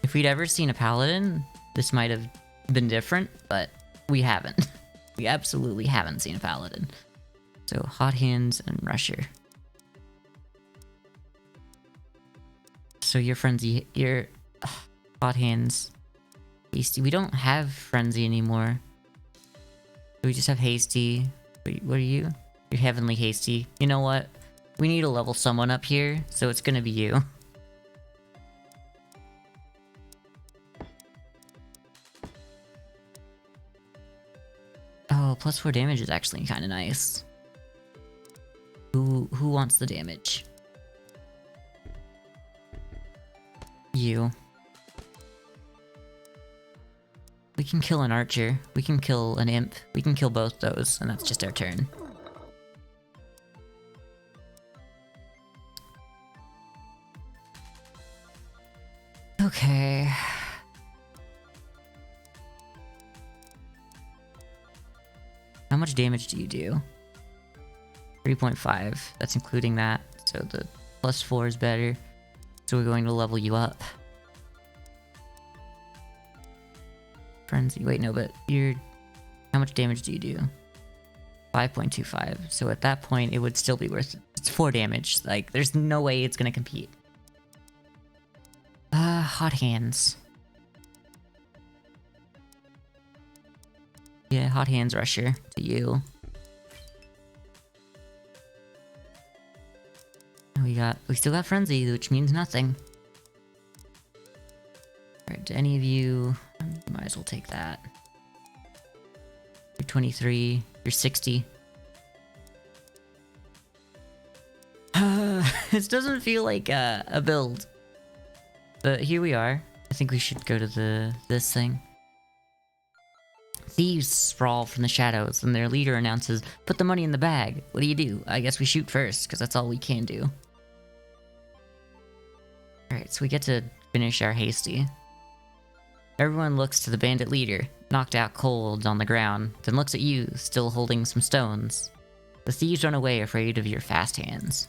Speaker 1: If we'd ever seen a paladin, this might have been different, but we haven't. We absolutely haven't seen a paladin. So Hot Hands and Rusher. So your Frenzy, your Hot Hands, Hasty. We don't have Frenzy anymore. We just have Hasty. Wait, what are you? You're Heavenly Hasty. You know what? We need to level someone up here, so it's gonna be you. Oh, +4 damage is actually kind of nice. Who wants the damage? You. We can kill an archer. We can kill an imp. We can kill both those, and that's just our turn. Okay. How much damage do you do? 3.5. That's including that. So the +4 is better. So we're going to level you up. Frenzy. Wait, no, but you're... How much damage do you do? 5.25. So at that point, it would still be worth it. It's 4 damage. Like, there's no way it's gonna compete. Hot Hands. Yeah, Hot Hands Rusher to you. We still got Frenzy, which means nothing. Alright, to any of you, might as well take that. You're 23, you're 60. This doesn't feel like a build. But here we are. I think we should go to this thing. Thieves sprawl from the shadows, and their leader announces, "Put the money in the bag." What do? I guess we shoot first, because that's all we can do. Alright, so we get to finish our Hasty. Everyone looks to the bandit leader, knocked out cold on the ground, then looks at you, still holding some stones. The thieves run away, afraid of your fast hands.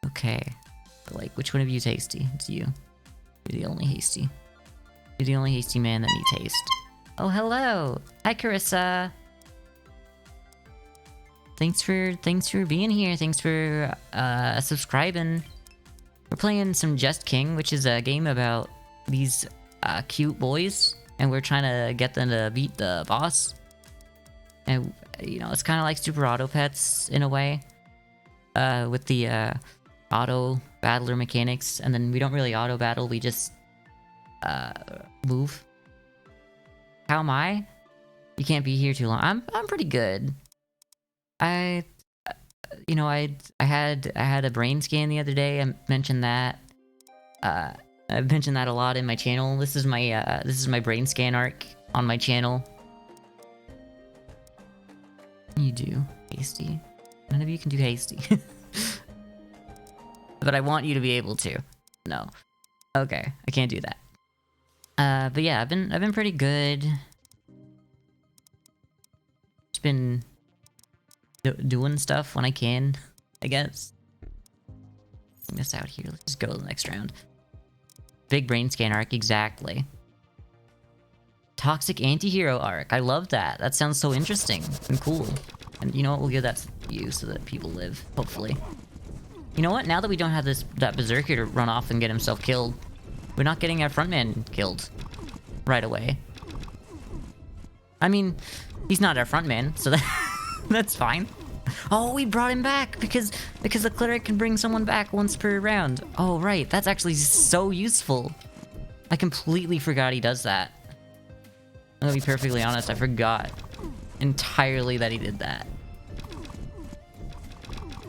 Speaker 1: Okay. But like, which one of you is hasty? It's you. You're the only hasty. You're the only hasty man that needs haste. Oh, hello! Hi, Carissa! Thanks for being here. Thanks for subscribing. We're playing some Just King, which is a game about these cute boys, and we're trying to get them to beat the boss. And you know, it's kind of like Super Auto Pets in a way, with the auto battler mechanics, and then we don't really auto battle, we just move. How am I? You can't be here too long. I'm pretty good. I had a brain scan the other day. I mentioned that. I've mentioned that a lot in my channel. This is my brain scan arc on my channel. You do hasty. None of you can do hasty. But I want you to be able to. No. Okay, I can't do that. But yeah, I've been pretty good. Just been doing stuff when I can, I guess. Bring this out here. Let's just go to the next round. Big brain scan arc, exactly. Toxic anti-hero arc. I love that. That sounds so interesting and cool. And you know what? We'll give that to you so that people live, hopefully. You know what? Now that we don't have that berserker to run off and get himself killed, we're not getting our frontman killed right away. I mean, he's not our frontman, so that's fine. Oh, we brought him back because the cleric can bring someone back once per round. Oh, right. That's actually so useful. I completely forgot he does that. I'm gonna be perfectly honest, I forgot entirely that he did that.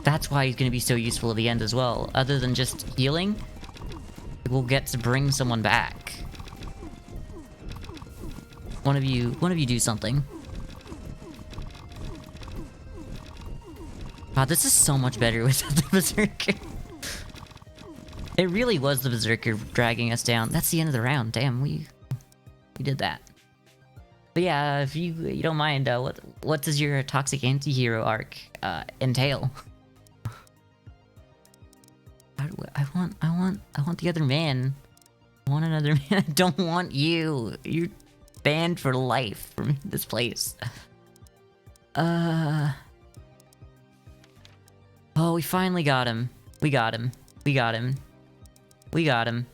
Speaker 1: That's why he's gonna be so useful at the end as well. Other than just healing, we'll get to bring someone back. One of you do something. Wow, this is so much better without the berserker. It really was the berserker dragging us down. That's the end of the round. Damn, we did that. But yeah, if you don't mind, what does your toxic anti-hero arc entail? I want the other man. I want another man. I don't want you. You're banned for life from this place. Oh, we finally got him. We got him. We got him. We got him.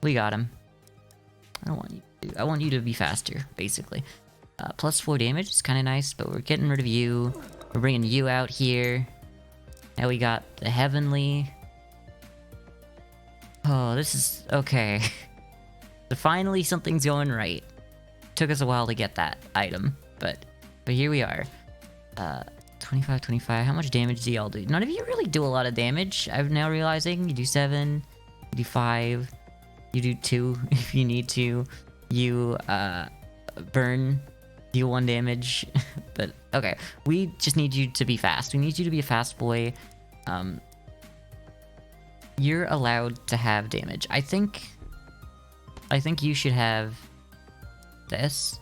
Speaker 1: We got him. I want you to be faster, basically. +4 damage is kind of nice, but we're getting rid of you. We're bringing you out here. Now we got the Heavenly. Oh, this is... okay. So finally something's going right. Took us a while to get that item, but here we are. 25, 25. How much damage do y'all do? None of you really do a lot of damage. I'm now realizing you do 7, you do 5, you do 2 if you need to. You burn, deal 1 damage. But okay, we just need you to be fast. We need you to be a fast boy. You're allowed to have damage. I think you should have this.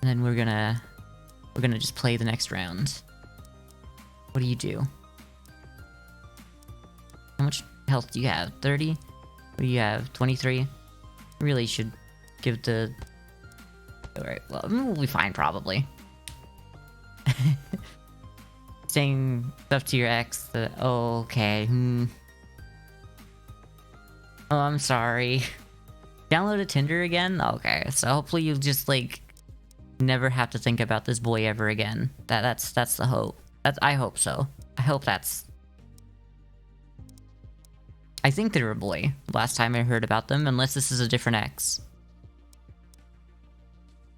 Speaker 1: And then we're gonna just play the next round. What do you do? How much health do you have? 30? What do you have? 23? Really should give the... Alright, well, we'll be fine probably. Saying stuff to your ex that... Oh, okay, Oh, I'm sorry. Downloaded Tinder again? Okay, so hopefully you'll just, like... never have to think about this boy ever again. That's the hope. I hope so. I hope that's... I think they were a boy last time I heard about them, unless this is a different ex.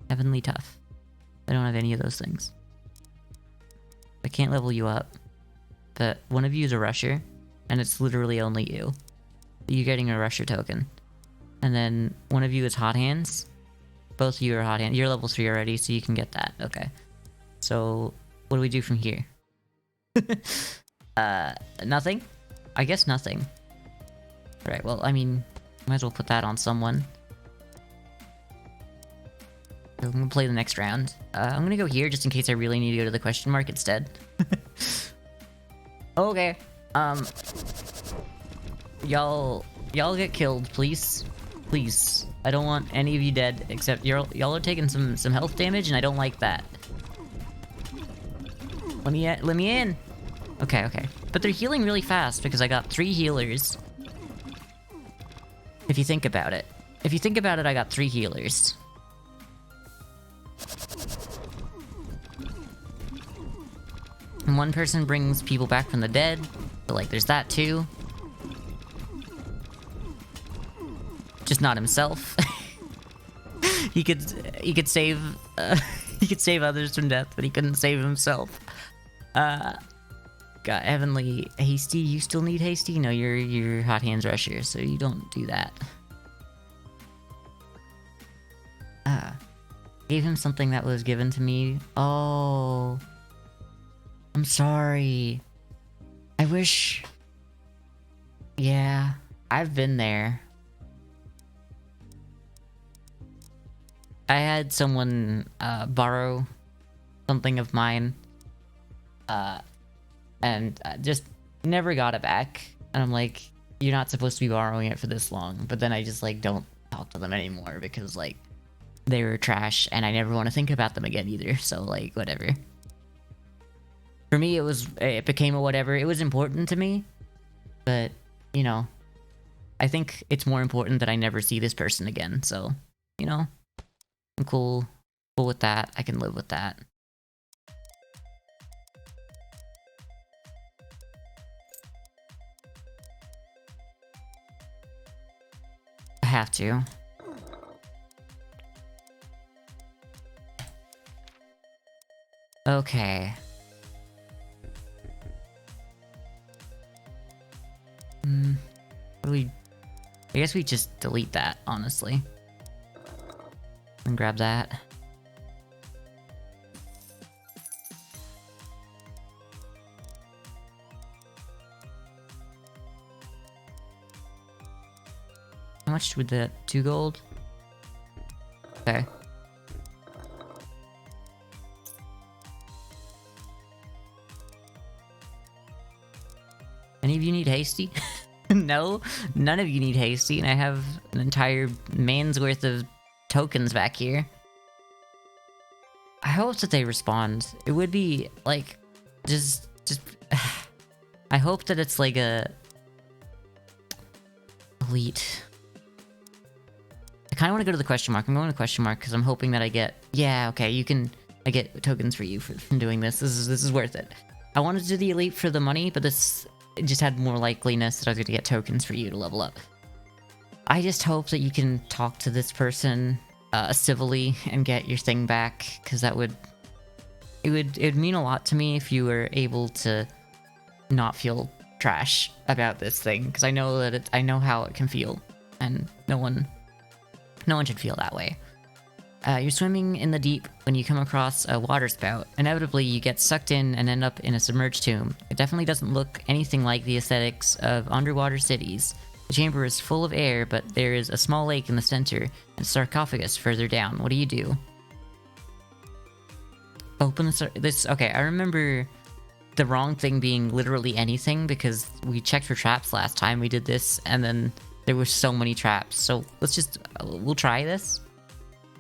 Speaker 1: Heavenly Tough. I don't have any of those things. I can't level you up. But one of you is a rusher, and it's literally only you. You're getting a rusher token. And then one of you is hot hands. Both of you are hot hands. You're level 3 already, so you can get that. Okay. So, what do we do from here? Nothing? I guess nothing. Right, well, I mean, might as well put that on someone. So I'm gonna play the next round. I'm gonna go here just in case I really need to go to the question mark instead. Okay. Y'all get killed, please. Please. I don't want any of you dead, except y'all are taking some health damage, and I don't like that. Let me in. Okay, okay. But they're healing really fast because I got 3 healers. If you think about it. If you think about it, I got 3 healers. And one person brings people back from the dead. So, like, there's that too. Just not himself. he could save he could save others from death, but he couldn't save himself. Got Heavenly Hasty. You still need Hasty? No, you're Hot Hands Rusher, so you don't do that. Gave him something that was given to me. Oh, I'm sorry. I wish. Yeah, I've been there. I had someone borrow something of mine, and just never got it back. And I'm like, you're not supposed to be borrowing it for this long. But then I just like don't talk to them anymore because like they were trash, and I never want to think about them again either. So like whatever. For me, it became a whatever. It was important to me, but you know, I think it's more important that I never see this person again. So you know. I'm cool with that. I can live with that. I have to. Okay. I guess we just delete that, honestly. And grab that. How much would that? 2 gold? Okay. Any of you need Hasty? No, none of you need Hasty, and I have an entire man's worth of tokens back here. hope that they respond. It would be like just I hope that it's like a elite. I kind of want to go to the question mark. I'm going to question mark because I'm hoping that I get. Yeah, okay. I get tokens for you from doing this. This is worth it. I wanted to do the elite for the money, but this just had more likeliness that I was going to get tokens for you to level up. I just hope that you can talk to this person civilly and get your thing back, because it would mean a lot to me if you were able to not feel trash about this thing, because I know how it can feel, and no one should feel that way. You're swimming in the deep when you come across a water spout. Inevitably, you get sucked in and end up in a submerged tomb. It definitely doesn't look anything like the aesthetics of underwater cities. The chamber is full of air, but there is a small lake in the center and a sarcophagus further down. What do you do? Open this. Okay, I remember the wrong thing being literally anything, because we checked for traps last time we did this, and then there were so many traps. So let's just, we'll try this.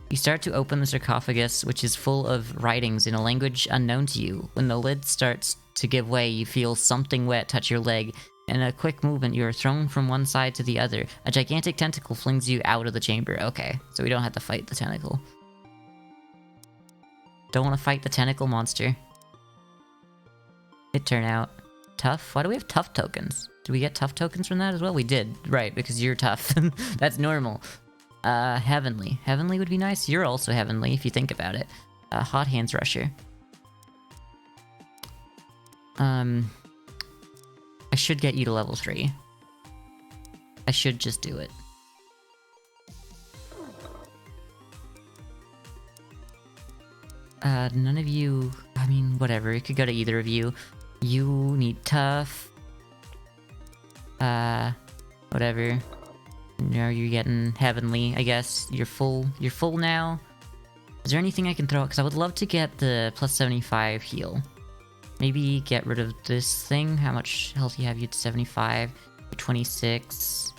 Speaker 1: You start to open the sarcophagus, which is full of writings in a language unknown to you. When the lid starts to give way, you feel something wet touch your leg. In a quick movement, you are thrown from one side to the other. A gigantic tentacle flings you out of the chamber. Okay, so we don't have to fight the tentacle. Don't want to fight the tentacle monster. It turned out tough. Why do we have tough tokens? Did we get tough tokens from that as well? We did, right, because you're tough. That's normal. Heavenly. Heavenly would be nice. You're also heavenly if you think about it. Hot Hands Rusher. I should get you to level 3. I should just do it. None of you... I mean, whatever. It could go to either of you. You need tough. Whatever. Now you're getting heavenly, I guess. You're full now. Is there anything I can throw? Because I would love to get the plus 75 heal. Maybe get rid of this thing. How much health do you have? You had 75. You're 26.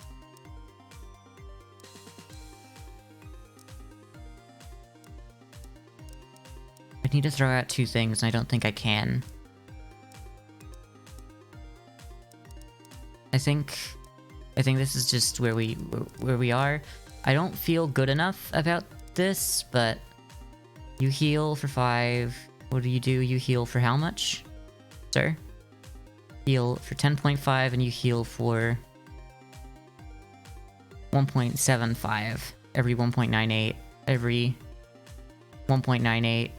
Speaker 1: I need to throw out 2 things, and I don't think I can. I think this is just where we are. I don't feel good enough about this, but you heal for 5. What do? You heal for how much, sir? Heal for 10.5, and you heal for 1.75 every 1.98 every 1.98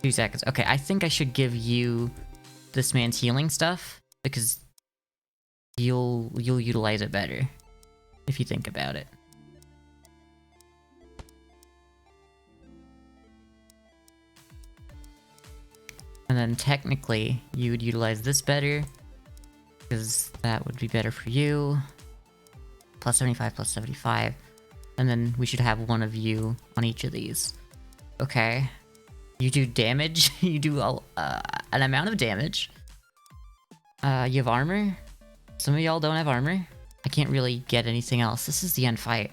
Speaker 1: 2 seconds. Okay, I think I should give you this man's healing stuff, because you'll utilize it better if you think about it. And then technically you would utilize this better, because that would be better for you. Plus 75, plus 75. And then we should have one of you on each of these. Okay. You do damage. You do an amount of damage. You have armor. Some of y'all don't have armor. I can't really get anything else. This is the end fight.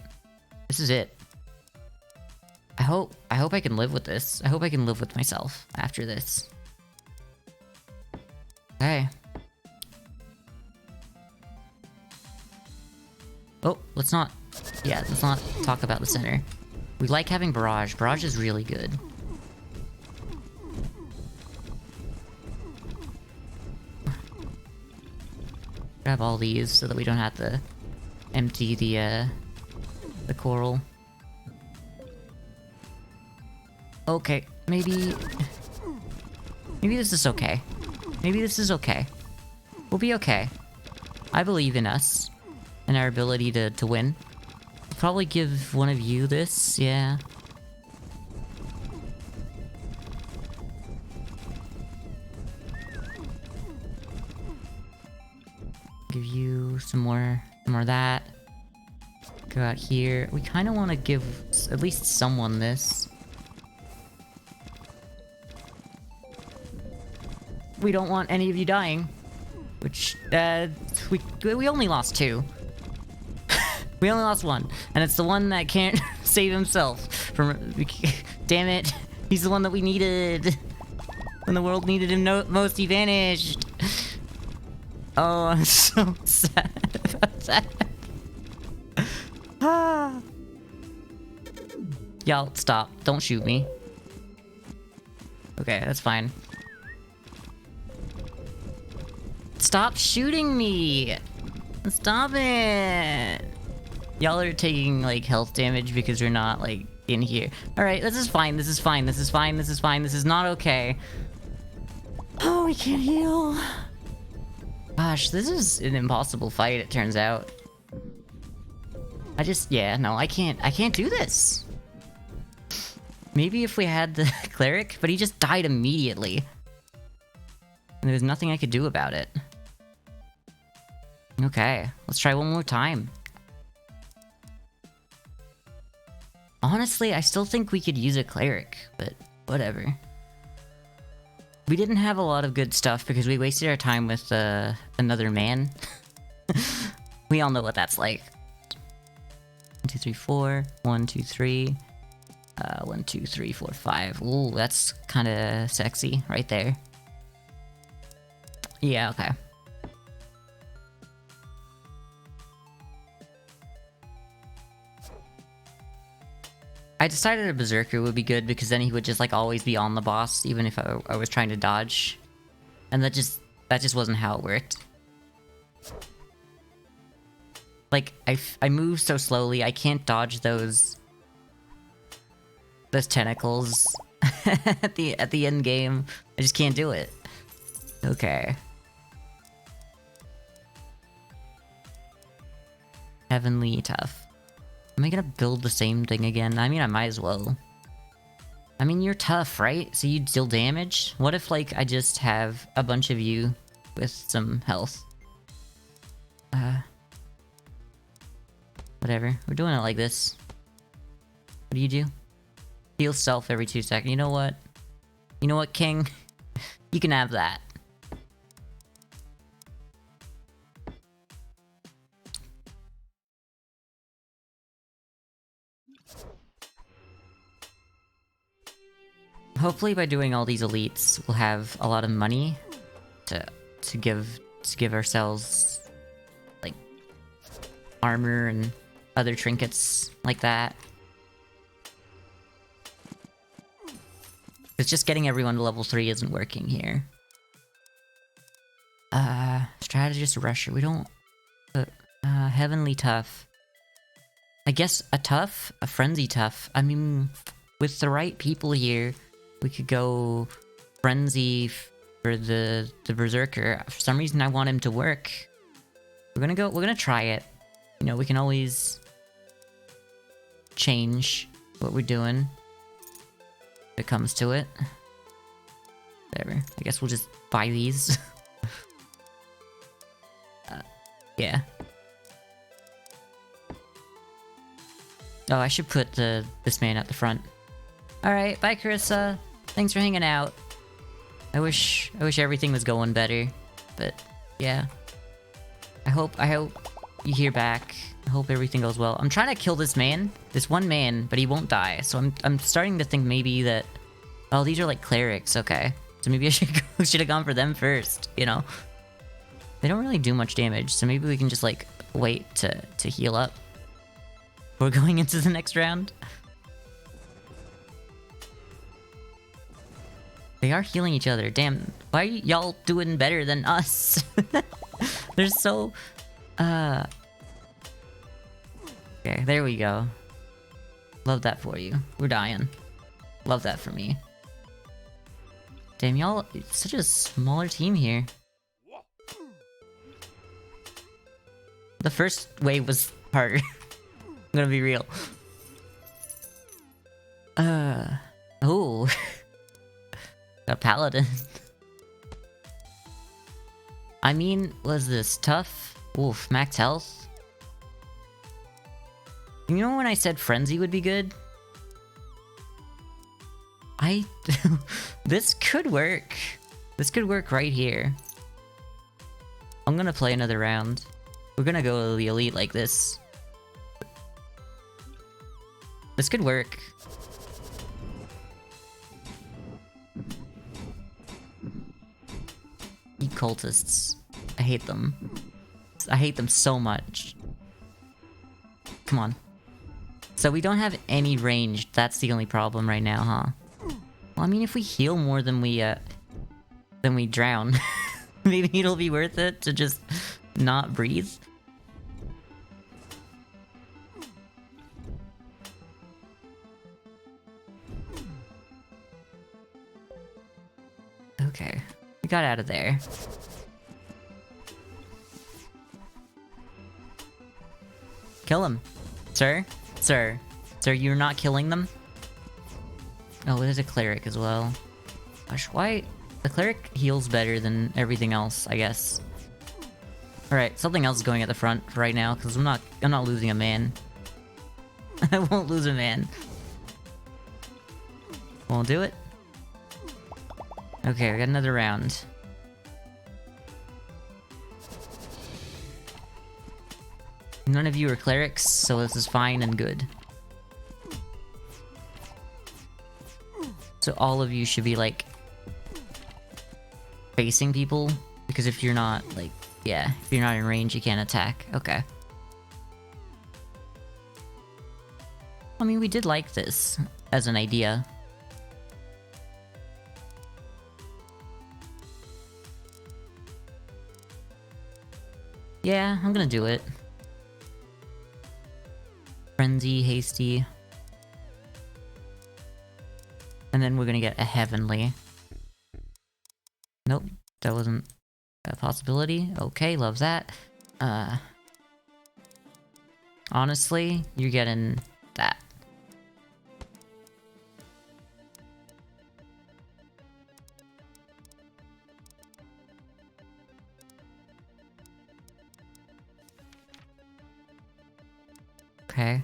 Speaker 1: This is it. I hope I can live with this. I hope I can live with myself after this. Okay. Oh, let's not talk about the center. We like having Barrage. Barrage is really good. Grab all these so that we don't have to empty the coral. Okay, maybe this is okay. Maybe this is okay. We'll be okay. I believe in us and our ability to win. I'll probably give one of you this, yeah. Give you some more of that. Go out here. We kind of want to give at least someone this. We don't want any of you dying. Which, we only lost 2. We only lost 1. And it's the one that can't save himself from... Damn it. He's the one that we needed. When the world needed him most, he vanished. Oh, I'm so sad about that. Ah. Y'all, stop. Don't shoot me. Okay, that's fine. Stop shooting me! Stop it! Y'all are taking, like, health damage because you're not, like, in here. Alright, this is fine, this is fine, this is fine, this is fine, this is not okay. Oh, we can't heal. Gosh, this is an impossible fight, it turns out. Yeah, no, I can't do this. Maybe if we had the cleric, but he just died immediately. And there was nothing I could do about it. Okay, let's try one more time. Honestly, I still think we could use a cleric, but whatever. We didn't have a lot of good stuff because we wasted our time with another man. We all know what that's like. 1, 2, 3, 4. 1, 2, 3. 1, 2, 3, 4, 5. Ooh, that's kind of sexy right there. Yeah, okay. I decided a Berserker would be good because then he would just like always be on the boss even if I was trying to dodge. And that just wasn't how it worked. Like, I move so slowly, I can't dodge those tentacles at the end game. I just can't do it. Okay. Heavenly Tough. Am I gonna build the same thing again? I mean, I might as well. I mean, you're tough, right? So you deal damage? What if, like, I just have a bunch of you with some health? Whatever. We're doing it like this. What do you do? Heal self every 2 seconds. You know what? You know what, King? You can have that. Hopefully by doing all these elites, we'll have a lot of money to give ourselves, like, armor and other trinkets like that. It's just getting everyone to level 3 isn't working here. Strategist Rusher. We don't... Heavenly Tough. I guess a Frenzy Tough. I mean, with the right people here, we could go Frenzy for the Berserker. For some reason, I want him to work. We're gonna try it. You know, we can always change what we're doing if it comes to it. Whatever. I guess we'll just buy these. Yeah. Oh, I should put this man at the front. Alright, bye Carissa. Thanks for hanging out. I wish everything was going better. But, yeah. I hope you hear back. I hope everything goes well. I'm trying to kill this man. This one man, but he won't die. So I'm starting to think maybe that... Oh, these are like clerics, okay. So maybe I should have gone for them first, you know? They don't really do much damage, so maybe we can just, like, wait to heal up. We're going into the next round. They are healing each other. Damn, why are y'all doing better than us? They're so... Okay, there we go. Love that for you. We're dying. Love that for me. Damn, y'all... It's such a smaller team here. The first wave was harder. I'm gonna be real. Oh. A paladin. I mean, was this tough? Oof, max health. You know when I said frenzy would be good? This could work. This could work right here. I'm gonna play another round. We're gonna go to the elite like this. This could work. cultists. I hate them. I hate them so much. Come on. So we don't have any range. That's the only problem right now, huh? Well, I mean, if we heal more than we drown, maybe it'll be worth it to just not breathe. Okay, we got out of there. Kill him. Sir? Sir. Sir, you're not killing them? Oh, there's a cleric as well. Gosh, why? The cleric heals better than everything else, I guess. Alright, something else is going at the front right now, because I'm not losing a man. I won't lose a man. Won't do it. Okay, we got another round. None of you are clerics, so this is fine and good. So all of you should be, like, facing people, because if you're not, like, yeah, if you're not in range, you can't attack. Okay. I mean, we did like this as an idea. Yeah, I'm gonna do it. Frenzy, hasty. And then we're gonna get a heavenly. Nope, that wasn't a possibility. Okay, love that. Honestly, you're getting that. Okay.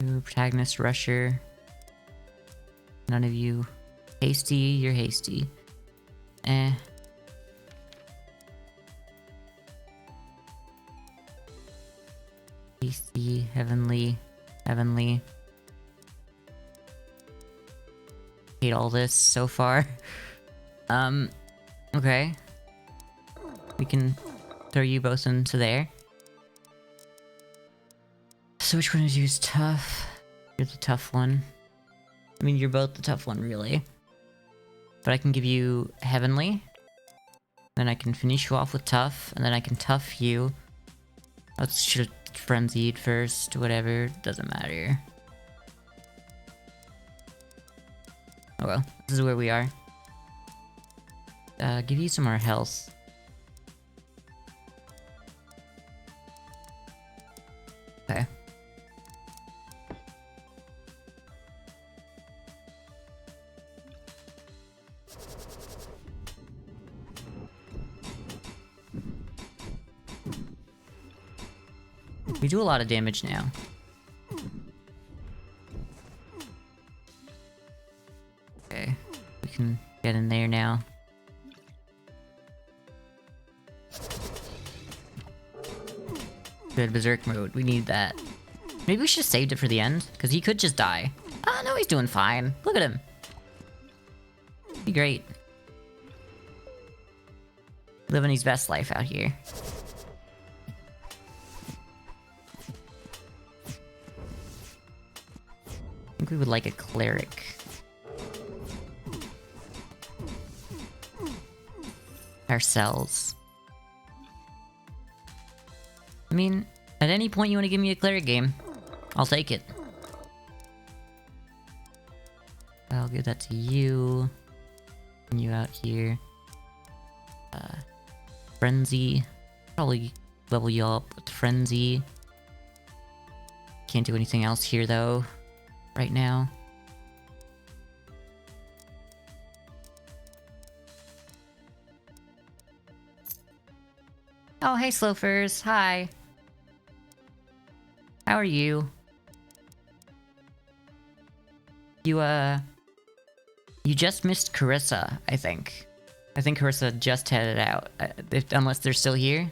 Speaker 1: You protagonist rusher. None of you. Hasty, you're hasty. Eh. Hasty, heavenly, heavenly. Hate all this so far. Okay. We can throw you both into there. So which one is you tough? You're the tough one. I mean, you're both the tough one, really. But I can give you heavenly. Then I can finish you off with tough, and then I can tough you. Let's should have frenzied first, whatever, doesn't matter. Oh well, this is where we are. Give you some more health. Okay. We do a lot of damage now. Okay, we can get in there now. Good, berserk mode, we need that. Maybe we should have saved it for the end, because he could just die. Oh no, he's doing fine. Look at him. Be great. Living his best life out here. I think we would like a cleric. Ourselves. I mean, at any point you want to give me a cleric game, I'll take it. I'll give that to you. And you out here. Frenzy. Probably level you up with Frenzy. Can't do anything else here though. Right now. Oh, hey Slowfers. Hi. How are you? You just missed Carissa, I think. I think Carissa just headed out, unless they're still here.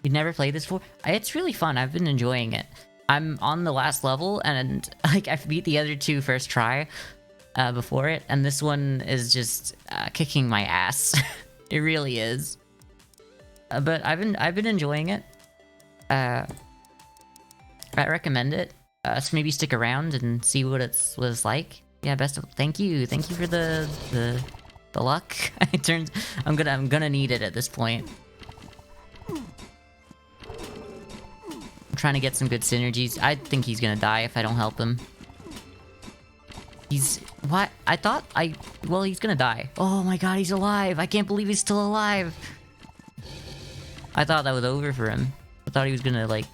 Speaker 1: You've never played this before? It's really fun. I've been enjoying it. I'm on the last level, and like I beat the other two first try. before it, and this one is just kicking my ass. It really is. But I've been enjoying it. I recommend it. So maybe stick around and see what it's like. Yeah, thank you for the luck. It turns I'm gonna need it at this point. I'm trying to get some good synergies. I think he's gonna die if I don't help him. What? Well, he's gonna die. Oh my god, he's alive! I can't believe he's still alive! I thought that was over for him. I thought he was gonna, like...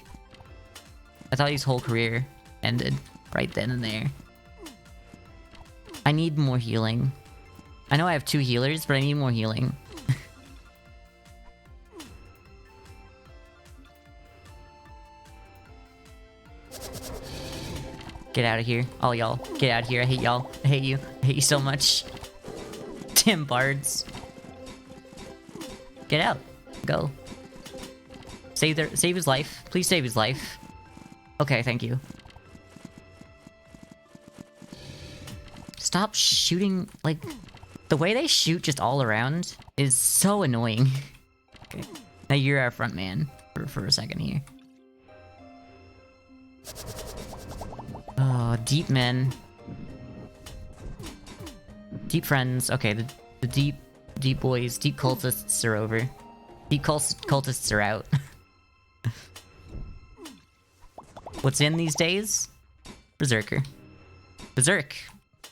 Speaker 1: I thought his whole career ended right then and there. I need more healing. I know I have 2 healers, but I need more healing. Get out of here. All y'all. Get out of here. I hate y'all. I hate you. I hate you so much. Damn bards. Get out. Go. Save his life. Please save his life. Okay, thank you. Stop shooting, like... The way they shoot just all around is so annoying. Okay. Now you're our front man for a second here. Oh, deep men. Deep friends. Okay, the deep boys, deep cultists are over. Deep cultists are out. What's in these days? Berserker. Berserk.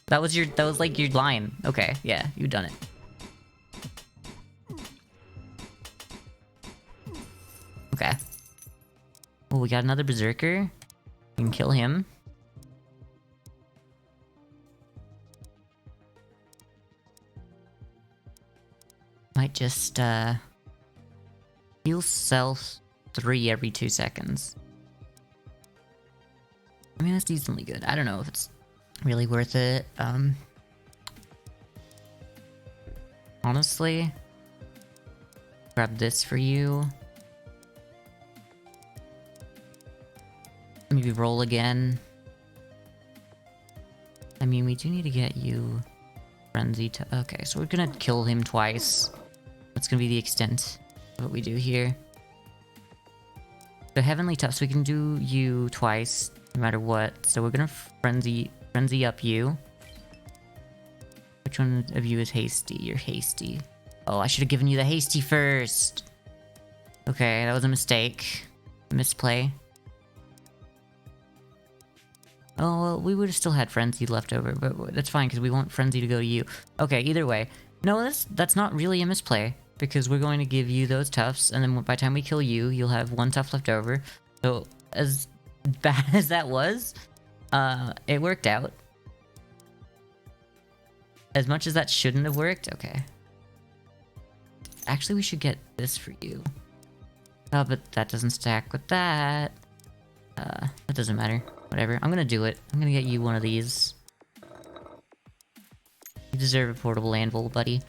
Speaker 1: That was like your line. Okay, yeah, you've done it. Okay. Oh, we got another berserker. We can kill him. Might just heal self 3 every 2 seconds. I mean, that's decently good. I don't know if it's really worth it. Honestly, grab this for you. Maybe roll again. I mean, we do need to get you frenzy to... Okay, so we're gonna kill him twice. That's gonna be the extent of what we do here. So heavenly tough, so we can do you twice, no matter what. So we're gonna frenzy up you. Which one of you is hasty? You're hasty. Oh, I should have given you the hasty first. Okay, that was a mistake. Misplay. Oh, well, we would have still had frenzy left over, but that's fine because we want frenzy to go to you. Okay, either way. No, that's not really a misplay because we're going to give you those toughs, and then by the time we kill you, you'll have 1 tough left over. So, as bad as that was, it worked out. As much as that shouldn't have worked, okay. Actually, we should get this for you. Oh, but that doesn't stack with that. That doesn't matter. Whatever. I'm gonna do it. I'm gonna get you one of these. You deserve a portable anvil, buddy.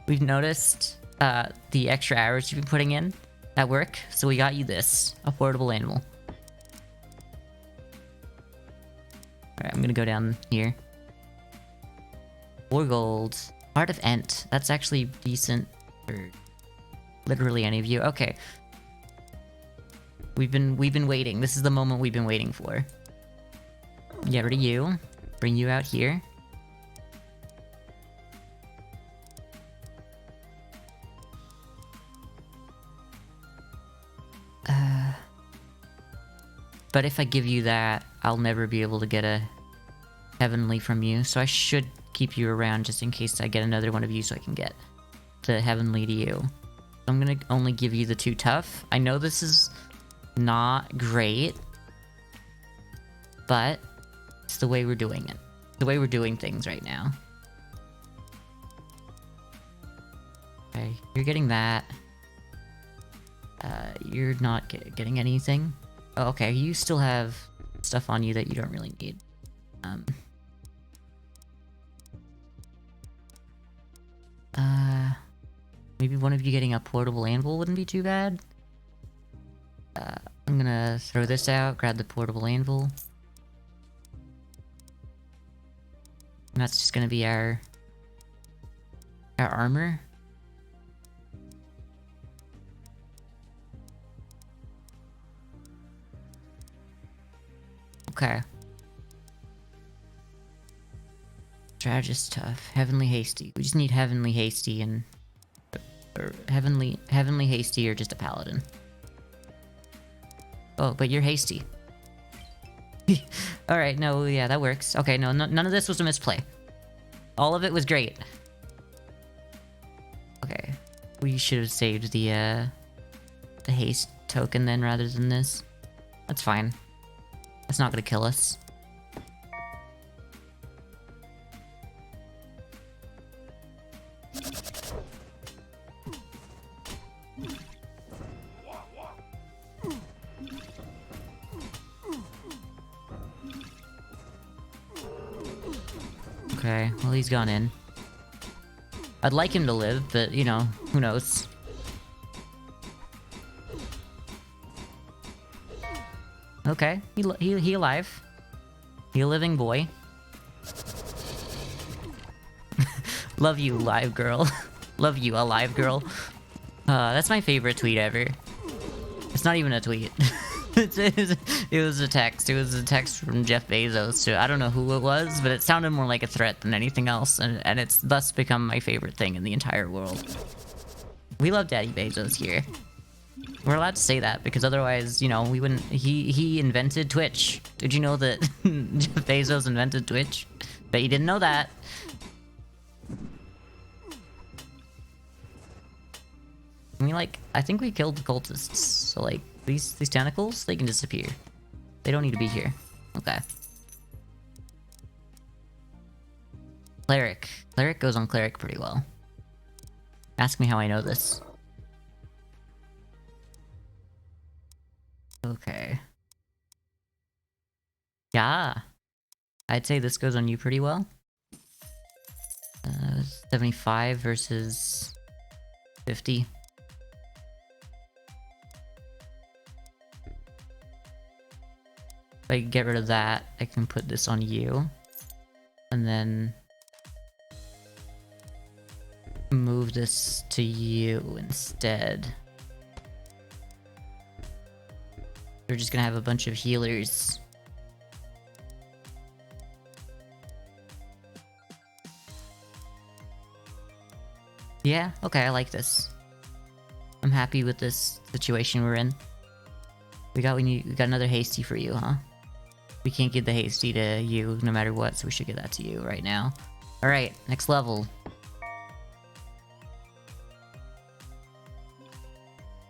Speaker 1: We've noticed the extra hours you've been putting in at work, so we got you this. A portable anvil. Alright, I'm gonna go down here. 4 gold. Heart of Ent. That's actually decent for literally any of you. Okay. We've been waiting. This is the moment we've been waiting for. Get rid of you. Bring you out here. But if I give you that, I'll never be able to get a heavenly from you. So I should keep you around just in case I get another one of you so I can get the heavenly to you. I'm gonna only give you the 2 tough. I know this is not great, but it's the way we're doing it. The way we're doing things right now. Okay, you're getting that. You're not getting anything. Oh, okay, you still have stuff on you that you don't really need. Maybe one of you getting a portable anvil wouldn't be too bad. I'm gonna throw this out, grab the portable anvil. And that's just gonna be our armor. Okay. Strategist tough. Heavenly hasty. We just need heavenly hasty and or heavenly hasty or just a paladin. Oh, but you're hasty. Alright, no, yeah, that works. Okay, no, none of this was a misplay. All of it was great. Okay. We should have saved the haste token then rather than this. That's fine. That's not gonna kill us. Okay, well he's gone in. I'd like him to live, but you know, who knows. Okay, he alive. He a living boy. Love you, live girl. Love you, alive girl. That's my favorite tweet ever. It's not even a tweet. It was a text. It was a text from Jeff Bezos to I don't know who it was, but it sounded more like a threat than anything else, and it's thus become my favorite thing in the entire world. We love Daddy Bezos here. We're allowed to say that because otherwise, you know, we wouldn't. He invented Twitch. Did you know that Jeff Bezos invented Twitch? Bet you didn't know that. I mean, like, I think we killed the cultists, so like these tentacles, they can disappear. They don't need to be here. Okay. Cleric. Cleric goes on cleric pretty well. Ask me how I know this. Okay. Yeah. I'd say this goes on you pretty well. 75 versus 50. If I get rid of that, I can put this on you. And then move this to you instead. We're just gonna have a bunch of healers. Yeah, okay, I like this. I'm happy with this situation we're in. We got another hasty for you, huh? We can't give the hasty to you no matter what, so we should give that to you right now. Alright, next level.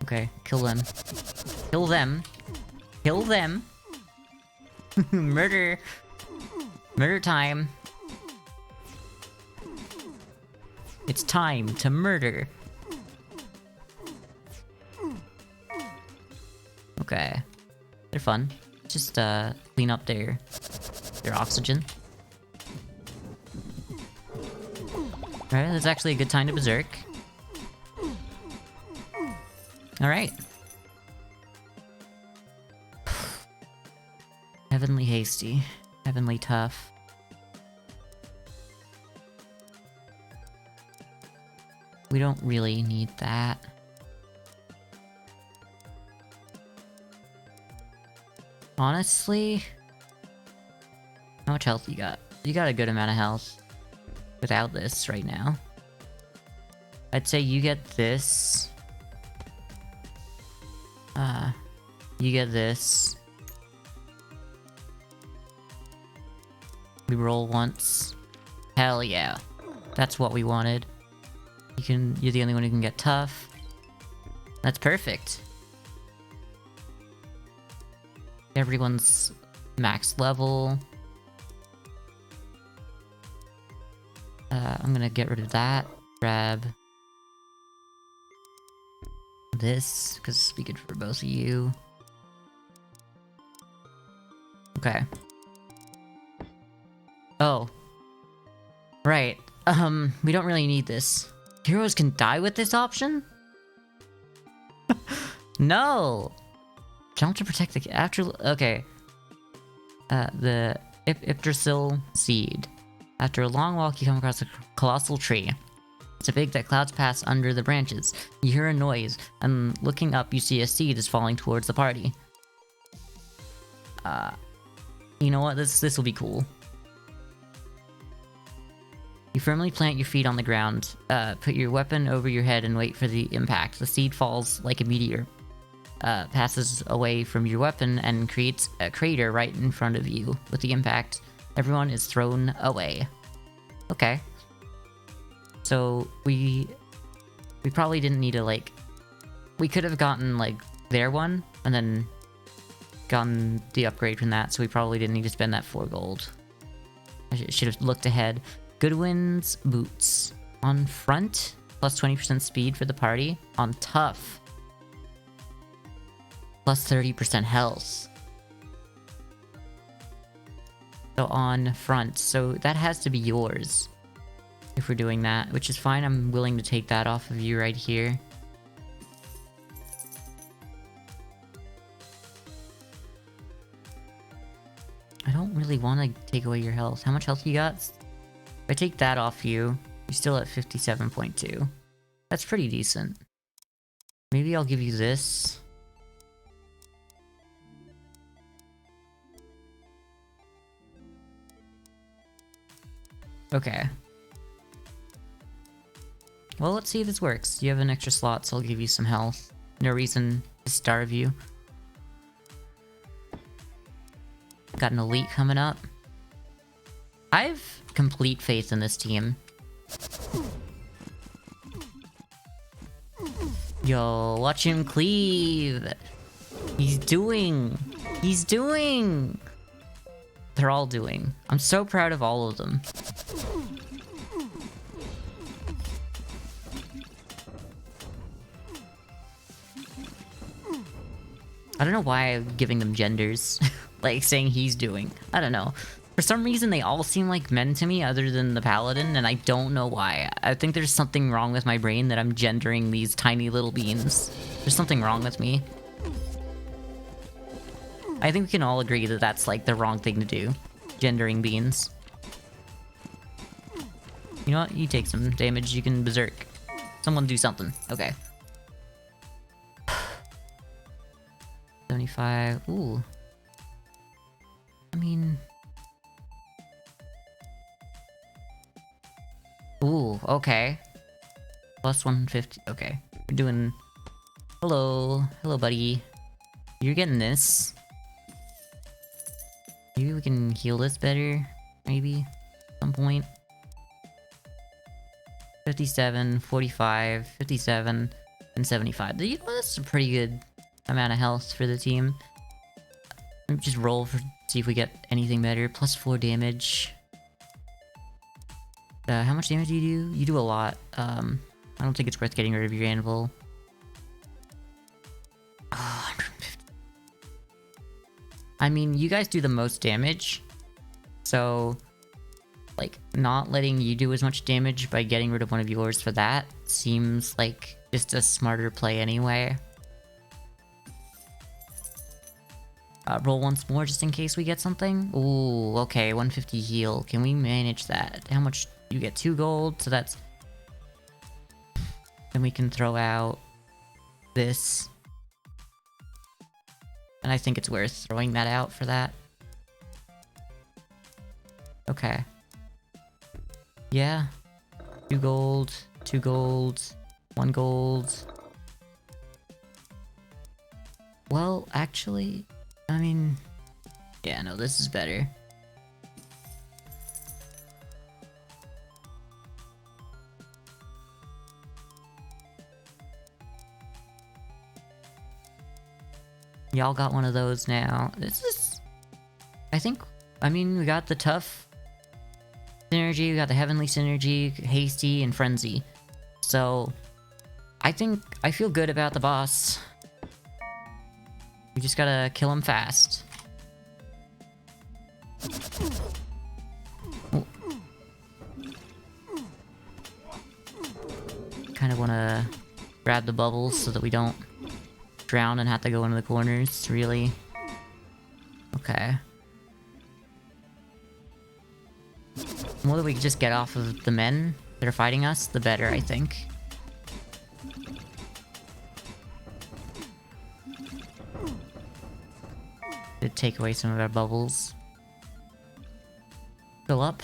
Speaker 1: Okay, kill them. Kill them. Kill them! Murder! Murder time! It's time to murder! Okay. They're fun. Just, clean up their oxygen. Alright, that's actually a good time to berserk. Alright. Heavenly hasty. Heavenly tough. We don't really need that. Honestly... How much health you got? You got a good amount of health. Without this right now. I'd say you get this. You get this. We roll once. Hell yeah. That's what we wanted. You're the only one who can get tough. That's perfect. Everyone's max level. I'm gonna get rid of that. Grab this, because it's be good for both of you. Okay. Oh. Right. We don't really need this. Heroes can die with this option? No! Jump to protect the... Okay. The Yggdrasil Seed. After a long walk, you come across a colossal tree. It's so big that clouds pass under the branches. You hear a noise, and looking up, you see a seed is falling towards the party. You know what? This will be cool. You firmly plant your feet on the ground, put your weapon over your head and wait for the impact. The seed falls like a meteor, passes away from your weapon and creates a crater right in front of you. With the impact, everyone is thrown away. Okay. So we probably didn't need to, like... We could have gotten, like, their one, and then gotten the upgrade from that, so we probably didn't need to spend that 4 gold. I should have looked ahead. Goodwin's Boots. On front, plus 20% speed for the party. On tough, plus 30% health. So on front, so that has to be yours. If we're doing that, which is fine, I'm willing to take that off of you right here. I don't really want to take away your health. How much health you got? If I take that off you, you're still at 57.2. That's pretty decent. Maybe I'll give you this. Okay. Well, let's see if this works. You have an extra slot, so I'll give you some health. No reason to starve you. Got an elite coming up. I have complete faith in this team. Yo, watch him cleave. He's doing. They're all doing. I'm so proud of all of them. I don't know why I'm giving them genders. Like, saying he's doing. I don't know. For some reason, they all seem like men to me, other than the paladin, and I don't know why. I think there's something wrong with my brain that I'm gendering these tiny little beings. There's something wrong with me. I think we can all agree that that's, like, the wrong thing to do. Gendering beans. You know what? You take some damage, you can berserk. Someone do something. Okay. 75. Ooh. I mean... Ooh, okay. Plus 150. Okay. We're doing... Hello. Hello, buddy. You're getting this. Maybe we can heal this better. Maybe. At some point. 57, 45, 57, and 75. You know, that's a pretty good amount of health for the team. Let me just roll for... See if we get anything better. Plus 4 damage. How much damage do you do? You do a lot. I don't think it's worth getting rid of your anvil. Oh, 150. I mean, you guys do the most damage. So, like, not letting you do as much damage by getting rid of one of yours for that seems like just a smarter play anyway. Roll once more just in case we get something. Ooh, okay, 150 heal. Can we manage that? How much? You get 2 gold, so that's... Then we can throw out this. And I think it's worth throwing that out for that. Okay. Yeah. 2 gold, 2 gold, 1 gold. Well, actually... I mean... Yeah, no, this is better. Y'all got one of those now. This is... I think... I mean, we got the tough synergy, we got the heavenly synergy, hasty, and frenzy. So... I think... I feel good about the boss. We just gotta kill him fast. Oh. Kind of wanna grab the bubbles so that we don't drown and have to go into the corners, really. Okay. The more that we just get off of the men that are fighting us, the better, I think. To take away some of our bubbles. Fill up.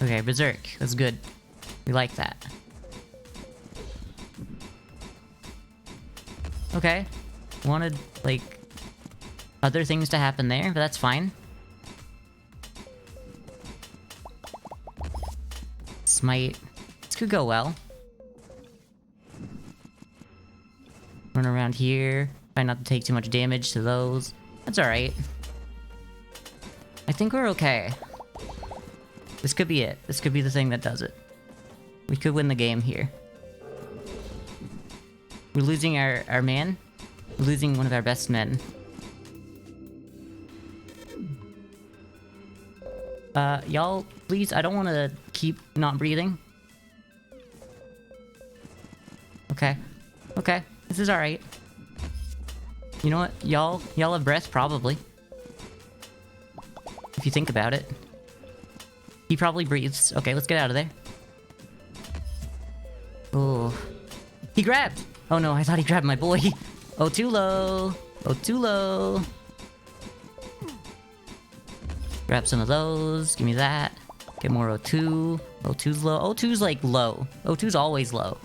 Speaker 1: Okay, Berserk. That's good. We like that. Okay. Wanted, like, other things to happen there, but that's fine. Smite. This could go well. Run around here. Try not to take too much damage to those. That's alright. I think we're okay. This could be it. This could be the thing that does it. We could win the game here. We're losing our man. We're losing one of our best men. Y'all, please, I don't want to keep not breathing. Okay. Okay. This is alright. You know what? Y'all have breath, probably. If you think about it. He probably breathes. Okay, let's get out of there. Oh. He grabbed! Oh no, I thought he grabbed my boy. Oh, too low. Oh, too low. Grab some of those. Give me that. Get more O2. O2's low. O2's like low. O2's always low.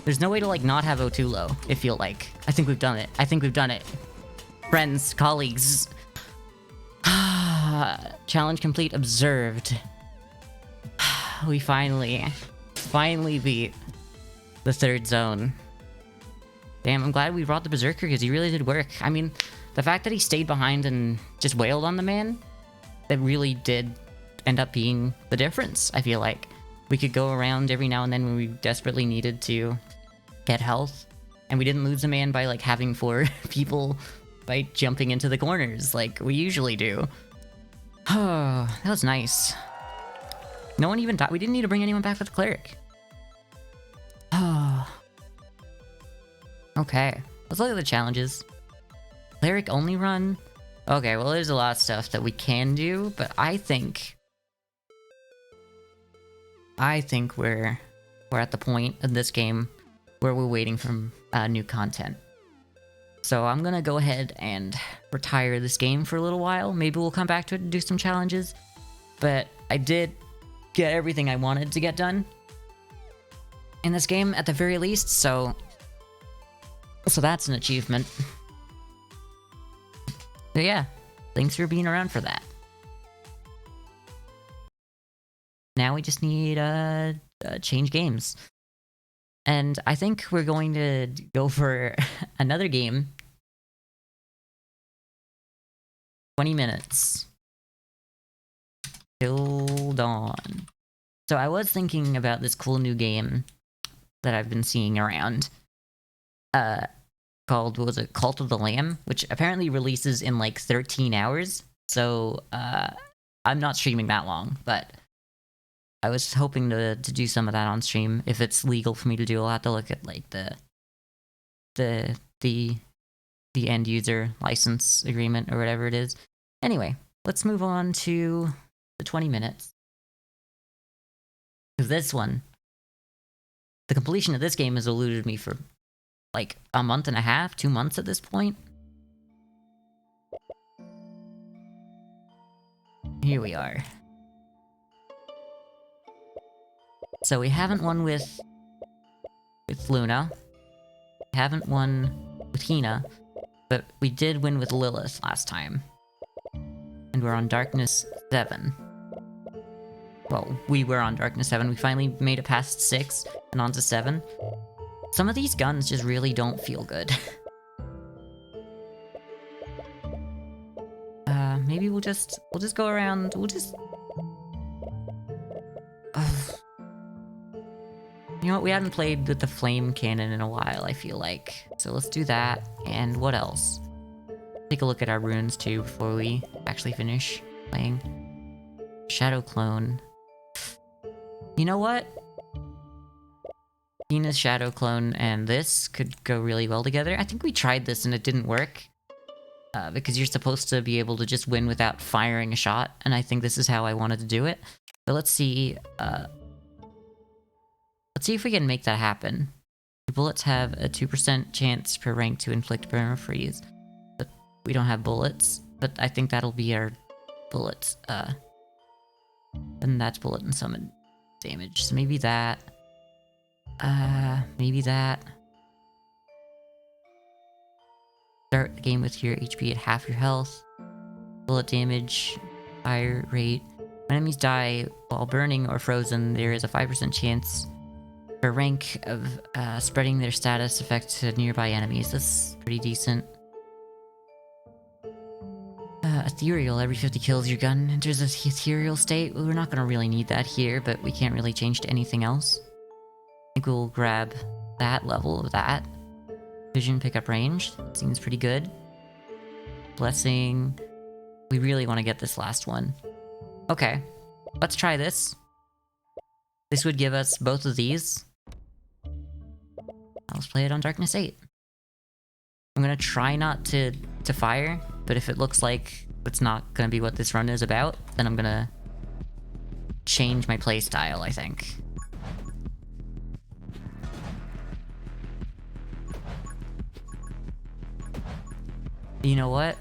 Speaker 1: There's no way to like not have O2 low, I feel like. I think we've done it. I think we've done it. Friends, colleagues. Challenge complete, observed. We finally beat the third zone. Damn, I'm glad we brought the Berserker because he really did work. I mean, the fact that he stayed behind and just wailed on the man, that really did end up being the difference, I feel like. We could go around every now and then when we desperately needed to get health, and we didn't lose the man by like having 4 people by jumping into the corners like we usually do. Oh, that was nice. No one even died. We didn't need to bring anyone back with the cleric. Oh. Okay, let's look at the challenges. Cleric only run? Okay, well there's a lot of stuff that we can do, but I think we're at the point in this game where we're waiting for new content. So I'm gonna go ahead and retire this game for a little while. Maybe we'll come back to it and do some challenges. But I did get everything I wanted to get done in this game at the very least, so that's an achievement. So yeah, thanks for being around for that. Now we just need change games. And I think we're going to go for another game. 20 minutes. Till dawn. So I was thinking about this cool new game that I've been seeing around. Called, what was it? Cult of the Lamb? Which apparently releases in like 13 hours. So, I'm not streaming that long, but I was hoping to do some of that on stream. If it's legal for me to do, I'll have to look at like the end user license agreement or whatever it is. Anyway, let's move on to the 20 minutes. Because this one, the completion of this game has eluded me for like a month and a half, 2 months at this point. Here we are. So we haven't won with Luna. We haven't won with Hina, but we did win with Lilith last time. And we're on Darkness 7. Well, we were on Darkness 7. We finally made it past 6 and on to 7. Some of these guns just really don't feel good. Maybe we'll just go around. You know what? We haven't played with the flame cannon in a while, I feel like. So let's do that. And what else? Take a look at our runes too before we actually finish playing. Shadow Clone. You know what? Hina's Shadow Clone and this could go really well together. I think we tried this and it didn't work. because you're supposed to be able to just win without firing a shot, and I think this is how I wanted to do it. But let's see if we can make that happen. The bullets have a 2% chance per rank to inflict permafreeze, but we don't have bullets, but I think that'll be our bullets. And that's bullet and summon damage, so maybe that. Maybe that. Start the game with your HP at half your health. Bullet damage, fire rate. When enemies die while burning or frozen, there is a 5% chance per rank of spreading their status effect to nearby enemies. That's pretty decent. Ethereal. Every 50 kills, your gun enters a ethereal state. We're not gonna really need that here, but we can't really change to anything else. I think we'll grab that level of that. Vision pickup range. Seems pretty good. Blessing. We really want to get this last one. Okay. Let's try this. This would give us both of these. Let's play it on Darkness 8. I'm gonna try not to fire, but if it looks like it's not gonna be what this run is about, then I'm gonna change my playstyle, I think. You know what?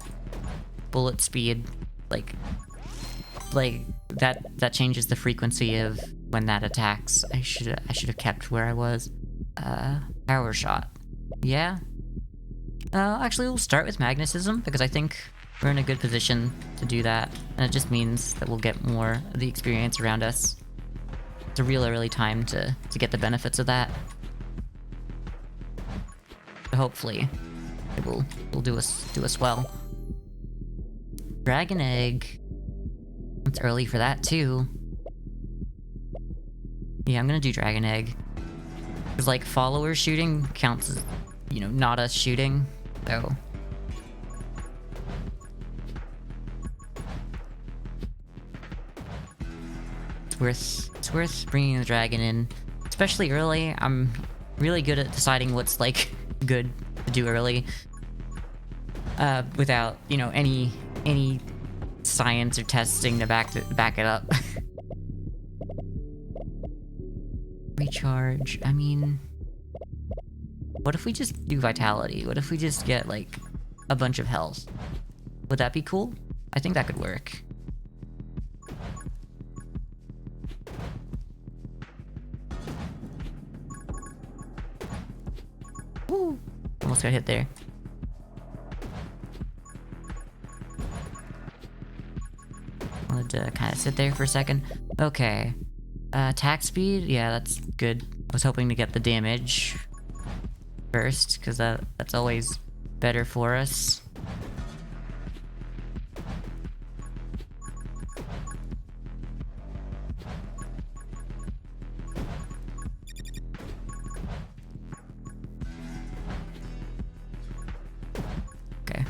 Speaker 1: Bullet speed, like that changes the frequency of when that attacks. I should have kept where I was. Power shot. Yeah. Actually, we'll start with magnetism because I think we're in a good position to do that, and it just means that we'll get more of the experience around us. It's a real early time to get the benefits of that. So hopefully, it will do us well. Dragon Egg. It's early for that too. Yeah, I'm gonna do Dragon Egg. Cause like follower shooting counts as, you know, not us shooting, so. It's worth bringing the dragon in, especially early. I'm really good at deciding what's like good to do early, without, you know, any science or testing to back it up. Recharge. I mean, what if we just do vitality? What if we just get like a bunch of health? Would that be cool? I think that could work. Woo! Almost got hit there. Wanted to kind of sit there for a second. Okay. Attack speed? Yeah, that's good. I was hoping to get the damage first, because that's always better for us. Okay.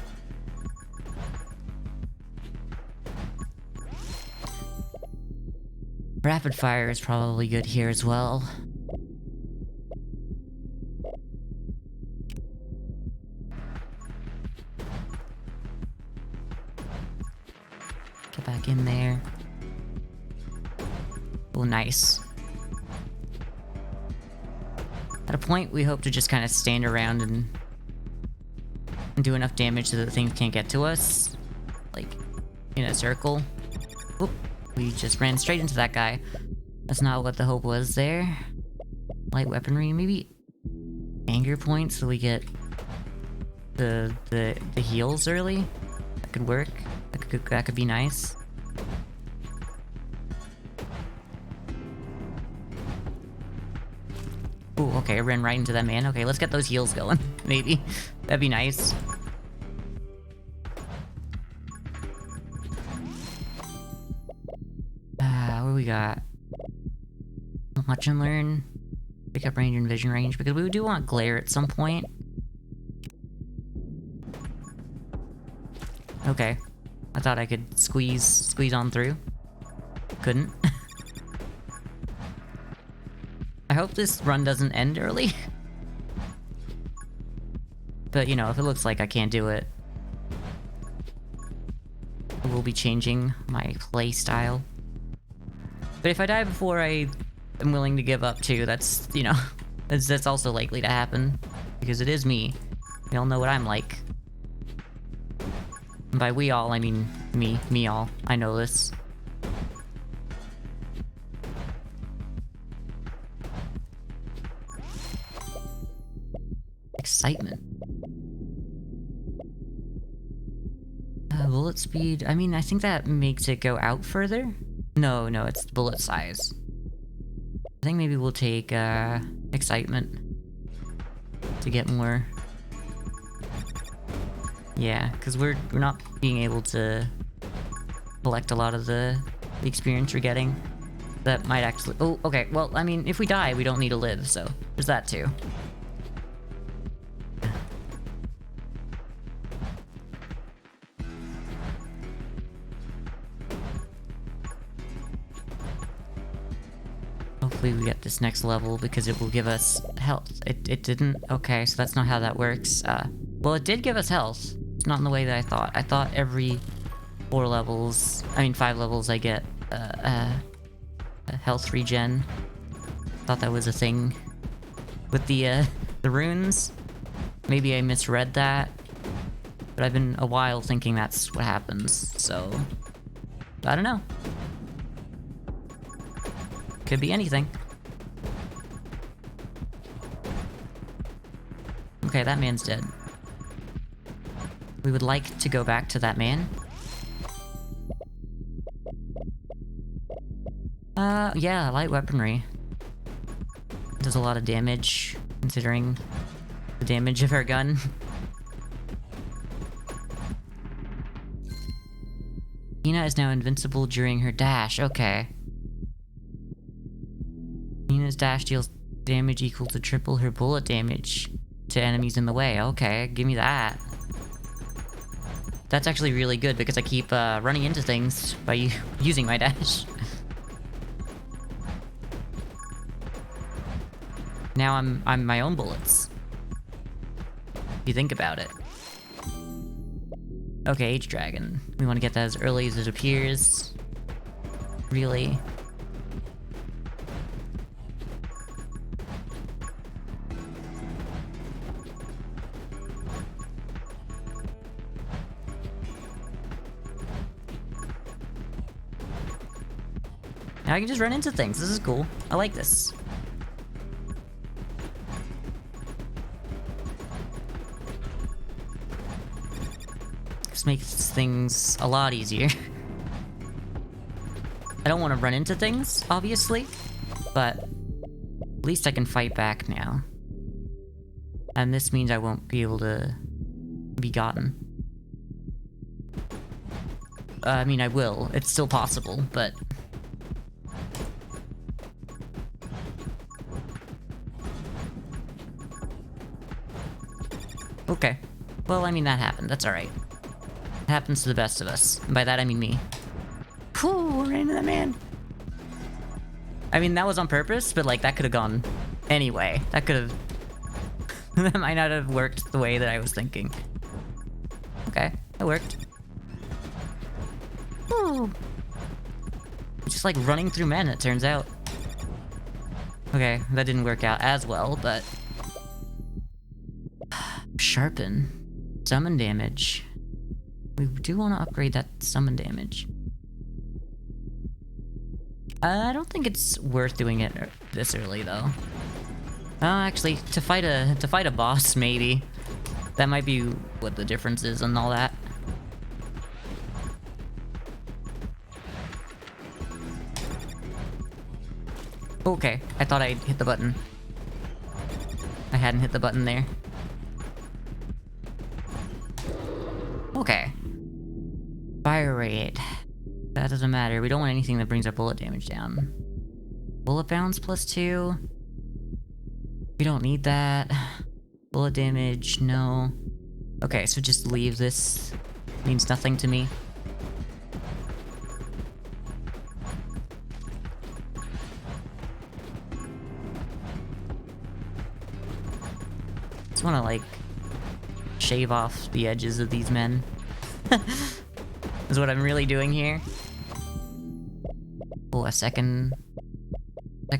Speaker 1: Rapid fire is probably good here as well. Get back in there. Oh, nice. At a point, we hope to just kind of stand around and do enough damage so that things can't get to us. Like, in a circle. Oop. We just ran straight into that guy. That's not what the hope was there. Light weaponry, maybe anger points so we get the heals early. That could work. That could be nice. Ooh, okay, I ran right into that man. Okay, let's get those heals going. Maybe. That'd be nice. What do we got? Watch and learn. Pick up range and vision range, because we do want glare at some point. Okay. I thought I could squeeze on through. Couldn't. I hope this run doesn't end early. But, you know, if it looks like I can't do it, will be changing my play style. But if I die before I am willing to give up too, that's, you know, that's also likely to happen. Because it is me. We all know what I'm like. And by we all, I mean me all. I know this. Excitement. Bullet speed. I mean, I think that makes it go out further. No, it's bullet size. I think maybe we'll take excitement to get more. Yeah, because we're not being able to collect a lot of the experience we're getting. That might actually. Oh, okay. Well, I mean, if we die, we don't need to live, so there's that too. Hopefully we get this next level because it will give us health. It didn't? Okay, so that's not how that works. Well, it did give us health. It's not in the way that I thought. I thought every 5 levels I get a health regen. Thought that was a thing with the runes. Maybe I misread that. But I've been a while thinking that's what happens, so I don't know. Could be anything. Okay, that man's dead. We would like to go back to that man. Yeah, light weaponry. Does a lot of damage, considering the damage of our gun. Nina is now invincible during her dash, okay. Nina's dash deals damage equal to triple her bullet damage to enemies in the way. Okay, give me that. That's actually really good because I keep running into things by using my dash. Now I'm my own bullets. If you think about it. Okay, H-Dragon. We want to get that as early as it appears. Really. Now I can just run into things. This is cool. I like this. This makes things a lot easier. I don't want to run into things, obviously, but at least I can fight back now. And this means I won't be able to be gotten. I mean, I will. It's still possible, but... Okay. Well, I mean, that happened. That's alright. It happens to the best of us. And by that, I mean me. Whew, ran into that man. I mean, that was on purpose, but, like, that could have gone anyway. That could have... that might not have worked the way that I was thinking. Okay, that worked. Whew. Just, like, running through men, it turns out. Okay, that didn't work out as well, but... Sharpen. Summon damage. We do want to upgrade that summon damage. I don't think it's worth doing it this early, though. Actually, to fight a boss, maybe. That might be what the difference is and all that. Okay, I thought I'd hit the button. I hadn't hit the button there. Okay. Fire rate. That doesn't matter. We don't want anything that brings our bullet damage down. Bullet bounce +2. We don't need that. Bullet damage, no. Okay, so just leave this. Means nothing to me. Just wanna, like, shave off the edges of these men. is what I'm really doing here. Oh, a second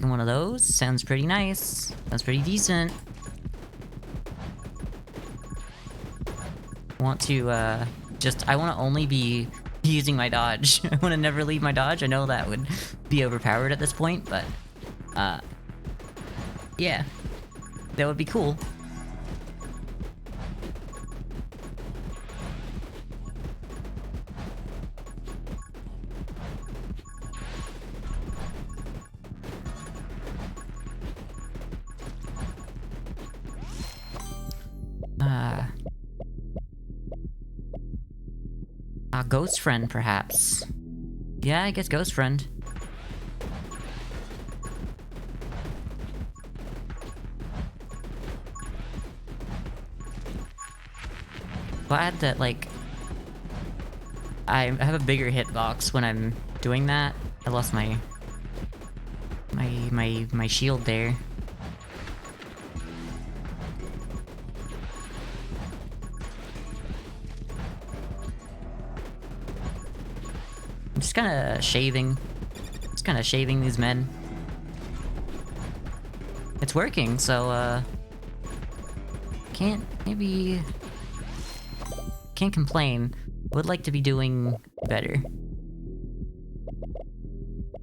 Speaker 1: one of those. Sounds pretty nice. Sounds pretty decent. Want to, I want to only be using my dodge. I want to never leave my dodge. I know that would be overpowered at this point, but, yeah. That would be cool. Ghost Friend, perhaps. Yeah, I guess Ghost Friend. Glad that, like, I have a bigger hitbox when I'm doing that. I lost my shield there. I'm just kinda shaving. Just kinda shaving these men. It's working, so, can't complain. Would like to be doing better.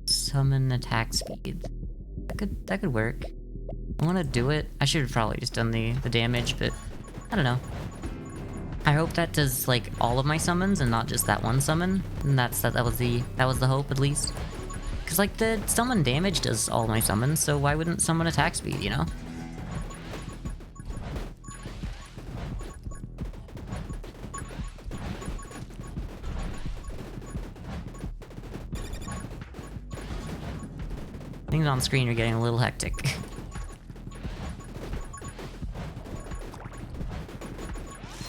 Speaker 1: Summon attack speed. That could work. I wanna do it. I should have probably just done the damage, but I don't know. I hope that does, like, all of my summons and not just that one summon. And that was the hope, at least. Cause, like, the summon damage does all my summons, so why wouldn't summon attack speed, you know? Things on screen are getting a little hectic.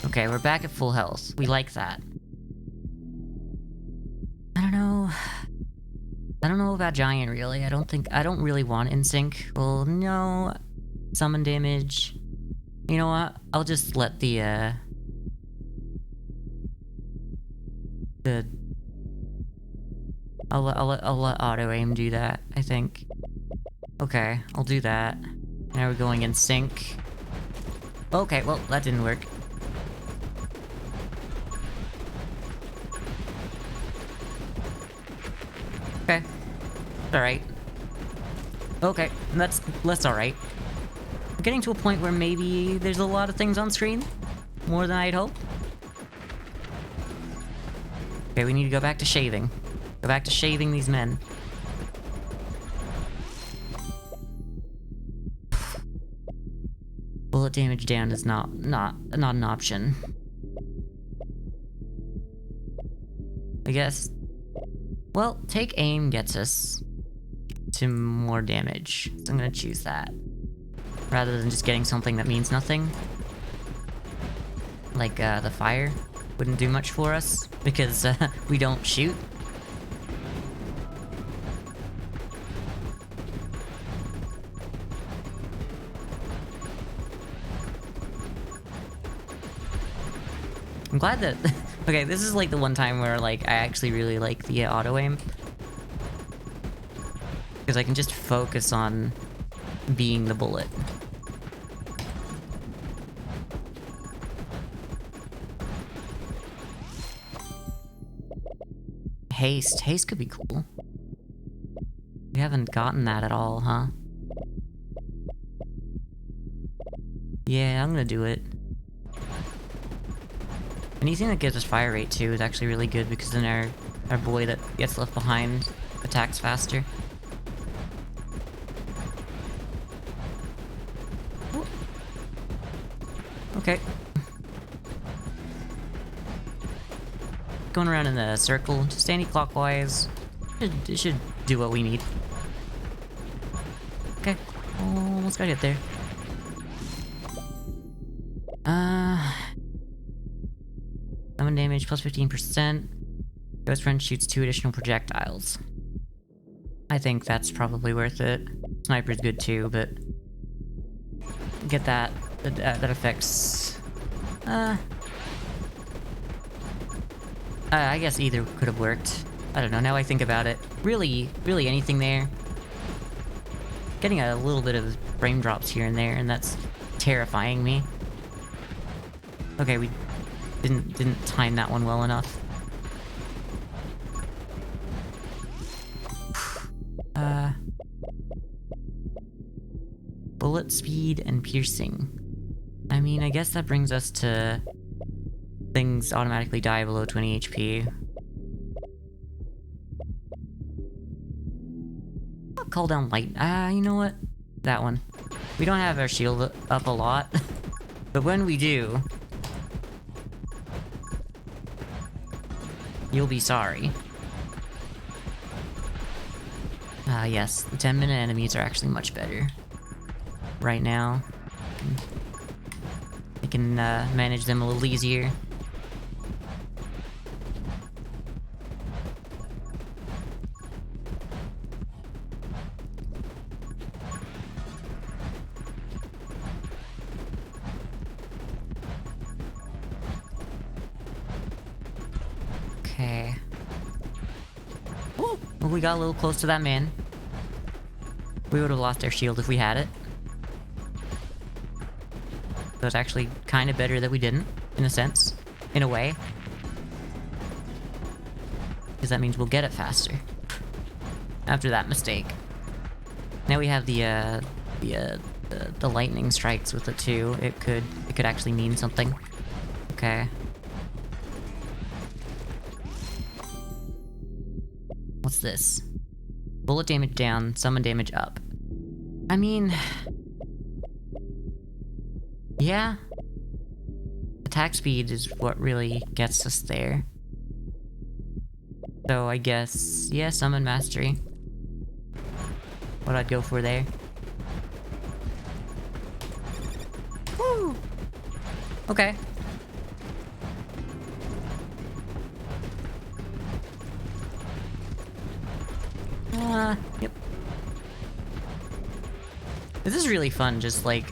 Speaker 1: Okay, we're back at full health. We like that. I don't know about Giant, really. I don't really want InSync. Well, no. Summon damage. You know what? I'll just let I'll let auto-aim do that, I think. Okay, I'll do that. Now we're going in sync. Okay, well, that didn't work. Okay. Alright. Okay, that's alright. We're getting to a point where maybe there's a lot of things on screen. More than I'd hoped. Okay, we need to go back to shaving. Go back to shaving these men. Bullet damage down is not an option. I guess. Well, take aim gets us to more damage, so I'm gonna choose that. Rather than just getting something that means nothing. Like, the fire wouldn't do much for us, because, we don't shoot. I'm glad that... Okay, this is like the one time where, like, I actually really like the auto-aim. Because I can just focus on being the bullet. Haste. Haste could be cool. We haven't gotten that at all, huh? Yeah, I'm gonna do it. Anything that gives us fire rate too is actually really good because then our boy that gets left behind attacks faster. Ooh. Okay. Going around in the circle, just anti-clockwise. It should do what we need. Okay, almost got it there. Summon damage plus 15%. Ghost Friend shoots 2 additional projectiles. I think that's probably worth it. Sniper's good too, but get that. That affects. I guess either could have worked. I don't know, now I think about it. Really anything there. Getting a little bit of frame drops here and there, and that's terrifying me. Okay, we didn't time that one well enough. Bullet speed and piercing. I mean, I guess that brings us to things automatically die below 20 HP. I'll call down light. You know what? That one. We don't have our shield up a lot, but when we do, you'll be sorry. Yes, the 10-minute enemies are actually much better. Right now. I can manage them a little easier. Okay. Oh, well, we got a little close to that man. We would have lost our shield if we had it. So it's actually kind of better that we didn't, in a sense. In a way. Because that means we'll get it faster. After that mistake. Now we have the lightning strikes with it too. It could actually mean something. Okay. What's this? Bullet damage down, summon damage up. I mean... yeah. Attack speed is what really gets us there. So I guess... yeah, summon mastery. What I'd go for there. Woo! Okay. Yep. This is really fun, just like...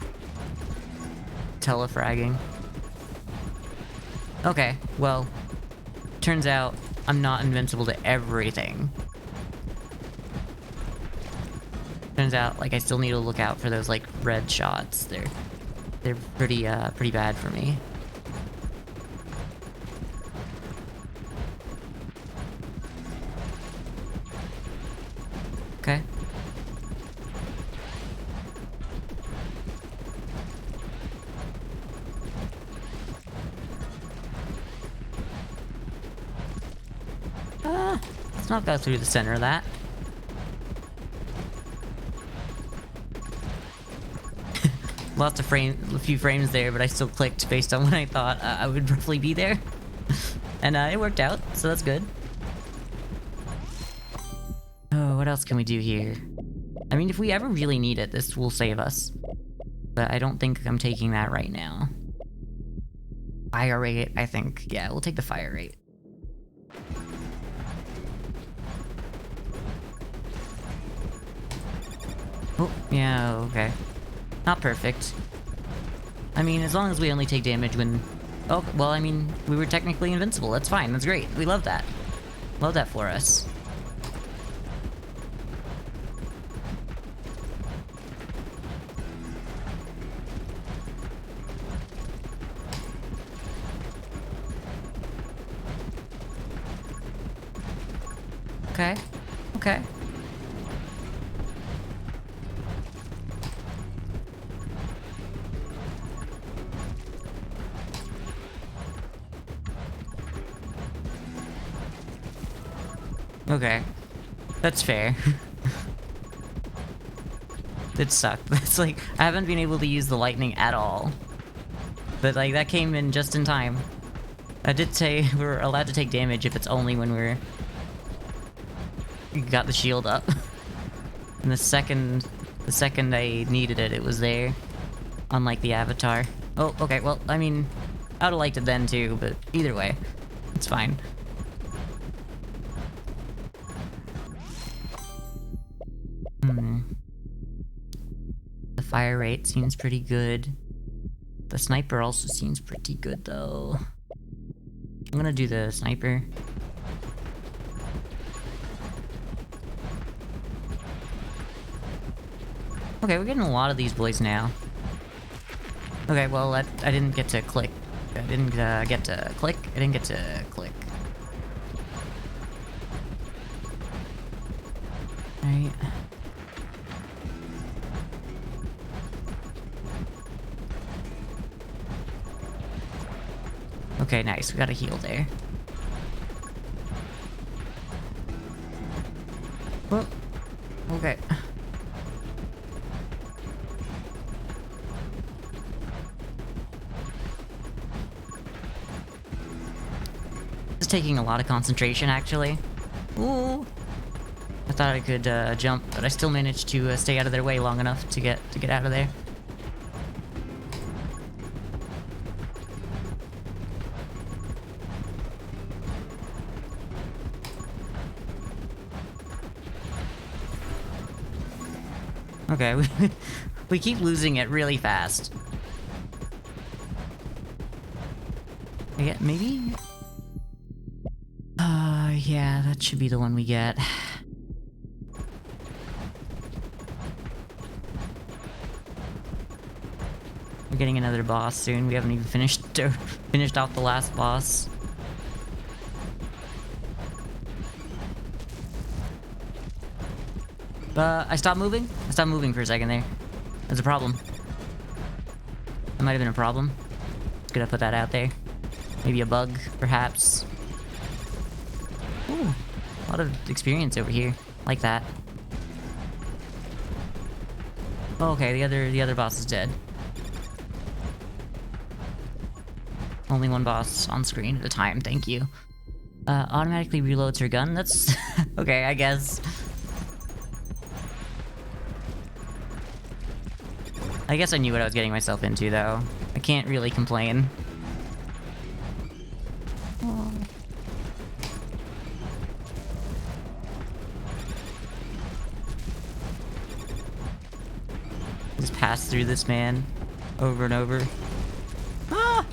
Speaker 1: telefragging. Okay, well... turns out I'm not invincible to everything. Turns out, like, I still need to look out for those, like, red shots. They're pretty bad for me. Okay. Let's not go through the center of that. Lost a few frames there, but I still clicked based on when I thought I would roughly be there. And it worked out, so that's good. Oh, what else can we do here? I mean, if we ever really need it, this will save us. But I don't think I'm taking that right now. Fire rate, I think. Yeah, we'll take the fire rate. Oh, yeah, okay. Not perfect. I mean, as long as we only take damage when... oh, well, I mean, we were technically invincible. That's fine. That's great. We love that. Love that for us. Okay. Okay. Okay. That's fair. It sucked. That's like, I haven't been able to use the lightning at all. But like, that came in just in time. I did say we're allowed to take damage if it's only when we got the shield up. And the second I needed it, it was there. Unlike the avatar. Oh, okay, well, I mean, I would've liked it then too, but either way, it's fine. The fire rate seems pretty good. The sniper also seems pretty good, though. I'm gonna do the sniper. Okay, we're getting a lot of these boys now. Okay, well, I didn't get to click. I didn't get to click. I didn't get to click. Right. Okay, nice. We got a heal there. Whoa. Okay. This is taking a lot of concentration, actually. Ooh. I thought I could jump, but I still managed to stay out of their way long enough to get out of there. Okay, we keep losing it really fast. Yeah, maybe? Yeah, that should be the one we get. We're getting another boss soon. We haven't even finished off the last boss. I stopped moving? I stopped moving for a second there. There's a problem. That might have been a problem. Just gonna put that out there. Maybe a bug, perhaps. Ooh, a lot of experience over here. Like that. Oh, okay, the other boss is dead. Only one boss on screen at a time, thank you. Automatically reloads her gun? That's... okay, I guess. I guess I knew what I was getting myself into, though. I can't really complain. Oh. Just pass through this man over and over. Ah!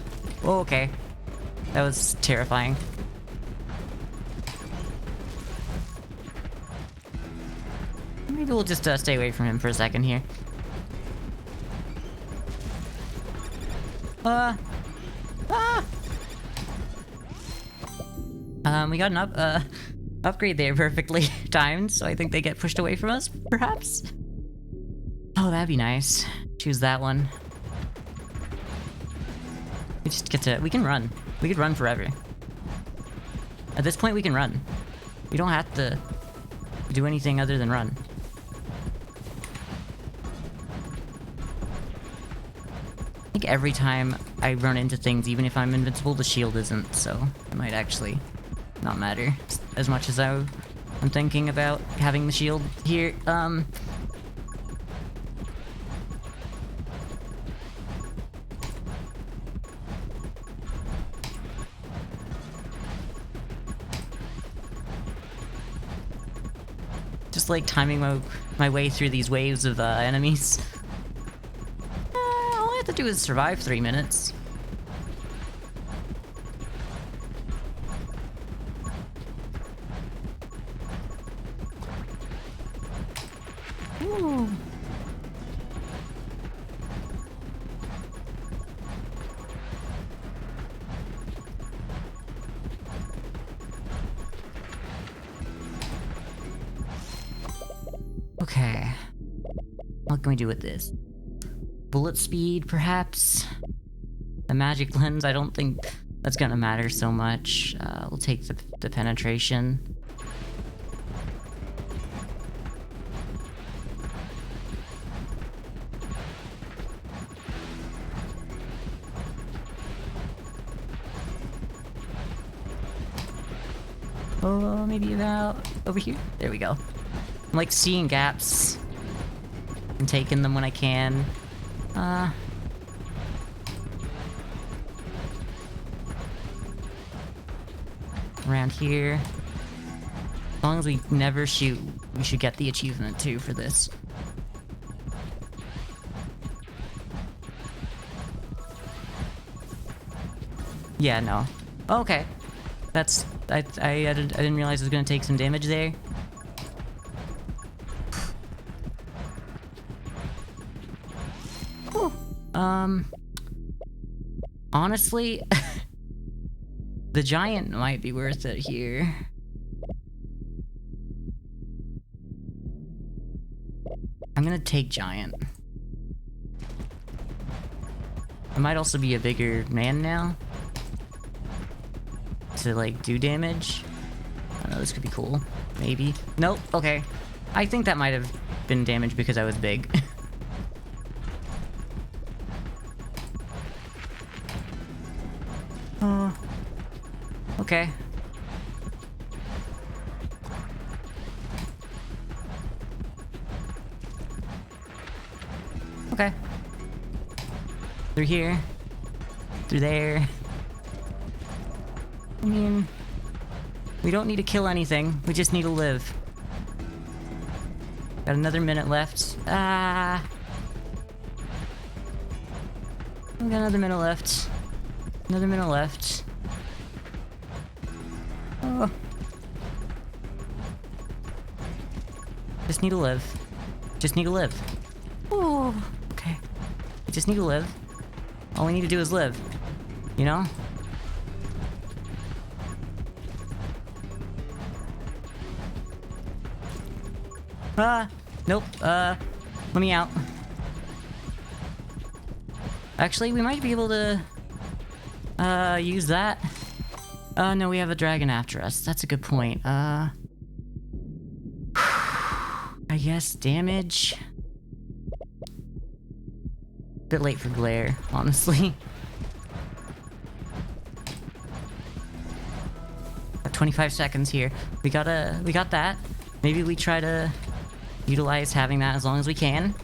Speaker 1: Oh, okay. That was terrifying. Maybe we'll just stay away from him for a second here. We got an upgrade there perfectly timed, so I think they get pushed away from us, perhaps? Oh, that'd be nice. Choose that one. We just get to... we can run. We could run forever. At this point, we can run. We don't have to do anything other than run. I think every time I run into things, even if I'm invincible, the shield isn't, so it might actually not matter as much as I'm thinking about having the shield here. Just like timing my way through these waves of enemies. All I have to do is survive 3 minutes. Ooh. Okay. What can we do with this? Bullet speed, perhaps? The magic lens, I don't think that's gonna matter so much. We'll take the penetration. Oh, maybe about over here? There we go. I'm like seeing gaps and taking them when I can. Around here. As long as we never shoot, we should get the achievement too for this. Yeah, no. Oh, okay. That's... I didn't realize it was gonna take some damage there. Honestly, the giant might be worth it here. I'm gonna take giant. I might also be a bigger man now to like do damage. I don't know, this could be cool. Maybe. Nope, okay. I think that might have been damage because I was big. Okay. Okay. Through here. Through there. I mean, we don't need to kill anything. We just need to live. Got another minute left. Ah. We got another minute left. Another minute left. Oh. Just need to live. Just need to live. Oh, okay. We just need to live. All we need to do is live. You know? Nope. Let me out. Actually, we might be able to, use that. No, we have a dragon after us. That's a good point. I guess damage. Bit late for glare, honestly. Got 25 seconds here. We got that. Maybe we try to utilize having that as long as we can.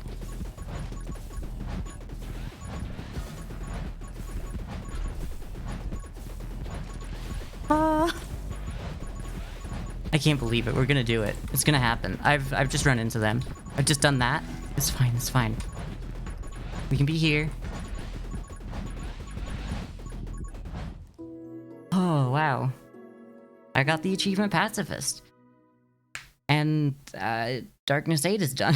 Speaker 1: I can't believe it. We're gonna do it. It's gonna happen. I've just run into them. I've just done that. It's fine. It's fine. We can be here. Oh, wow. I got the achievement Pacifist. And, Darkness 8 is done.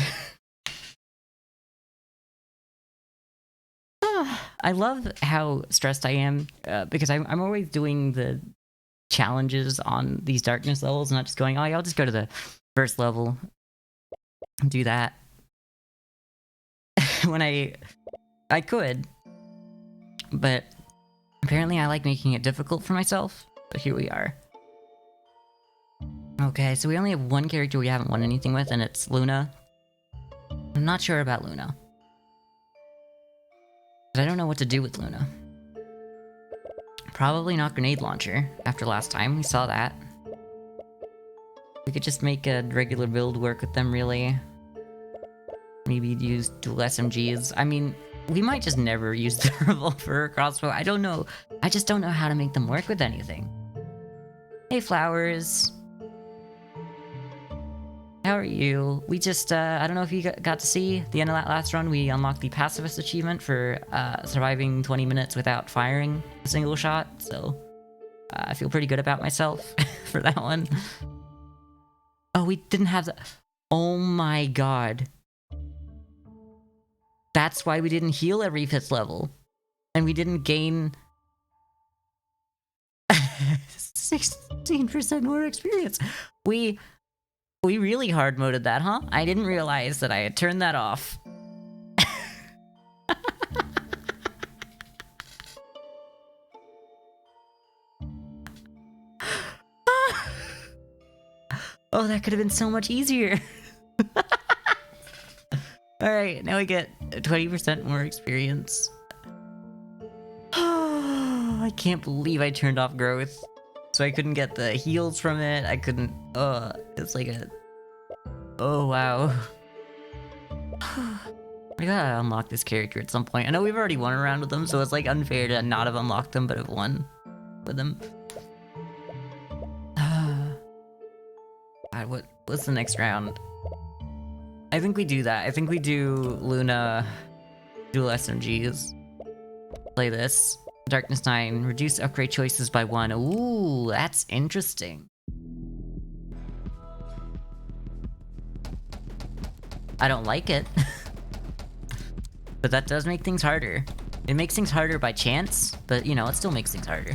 Speaker 1: I love how stressed I am, because I'm always doing the challenges on these darkness levels, and not just going, oh, yeah, I'll just go to the first level and do that. When I could, but apparently I like making it difficult for myself, but here we are. Okay, so we only have one character we haven't won anything with, and it's Luna. I'm not sure about Luna. But I don't know what to do with Luna. Probably not grenade launcher, after last time, we saw that. We could just make a regular build work with them, really. Maybe use dual SMGs. I mean, we might just never use the revolver or crossbow. I don't know. I just don't know how to make them work with anything. Hey, Flowers. How are you? We just, I don't know if you got to see the end of that last run, we unlocked the Pacifist achievement for surviving 20 minutes without firing a single shot, so I feel pretty good about myself for that one. Oh, we didn't have that. Oh my god. That's why we didn't heal every 5th level. And we didn't gain 16% more experience. We really hard moded that, huh? I didn't realize that I had turned that off. Oh, that could have been so much easier. Alright, now we get 20% more experience. I can't believe I turned off growth. So I couldn't get the heals from it. I couldn't... it's like a... Oh, wow. I gotta unlock this character at some point. I know we've already won a round with them, so it's like unfair to not have unlocked them, but have won with them. God, what's the next round? I think we do that. I think we do Luna, dual SMGs. Play this. Darkness 9, reduce upgrade choices by 1. Ooh, that's interesting. I don't like it. But that does make things harder. It makes things harder by chance, but you know, it still makes things harder.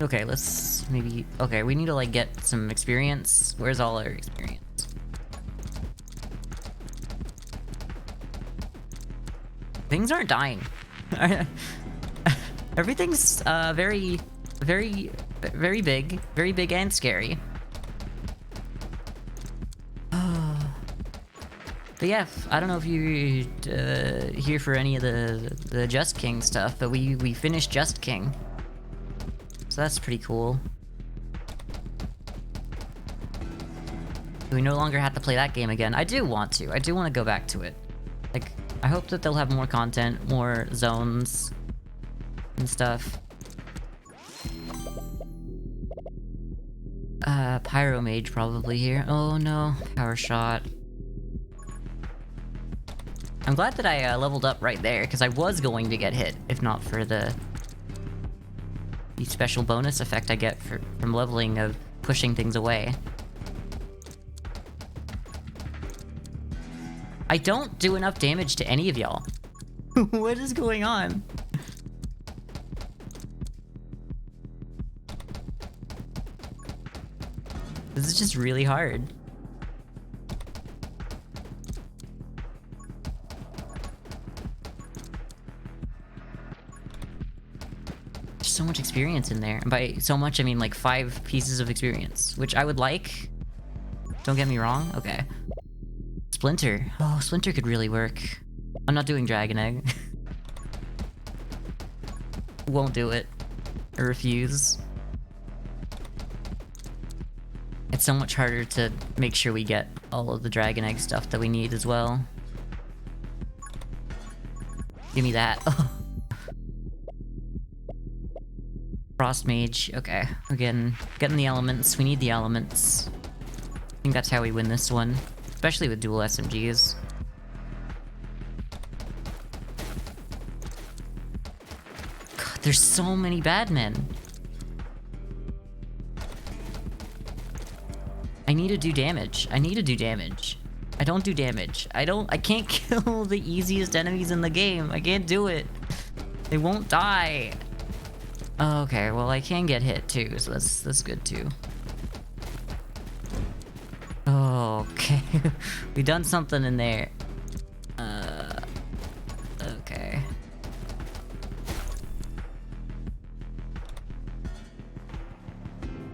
Speaker 1: Okay, let's maybe... Okay, we need to, like, get some experience. Where's all our experience? Things aren't dying. Everything's, very big. Very big and scary. But yeah, I don't know if you here for any of the Just King stuff, but we finished Just King. So that's pretty cool. We no longer have to play that game again. I do want to. I do want to go back to it. Like, I hope that they'll have more content, more zones, and stuff. Pyro Mage probably here. Oh no, Power Shot. I'm glad that I leveled up right there, because I was going to get hit, if not for the special bonus effect I get from leveling of pushing things away. I don't do enough damage to any of y'all. What is going on? This is just really hard. There's so much experience in there. And by so much, I mean like 5 pieces of experience, which I would like. Don't get me wrong. Okay. Splinter. Oh, Splinter could really work. I'm not doing Dragon Egg. Won't do it. I refuse. It's so much harder to make sure we get all of the Dragon Egg stuff that we need as well. Give me that. Frost Mage. Okay, we're getting the elements. We need the elements. I think that's how we win this one. Especially with dual SMGs. God, there's so many bad men. I need to do damage. I need to do damage. I don't do damage. I can't kill the easiest enemies in the game. I can't do it. They won't die. Okay, well I can get hit too, so that's good too. Okay. We've done something in there. Okay.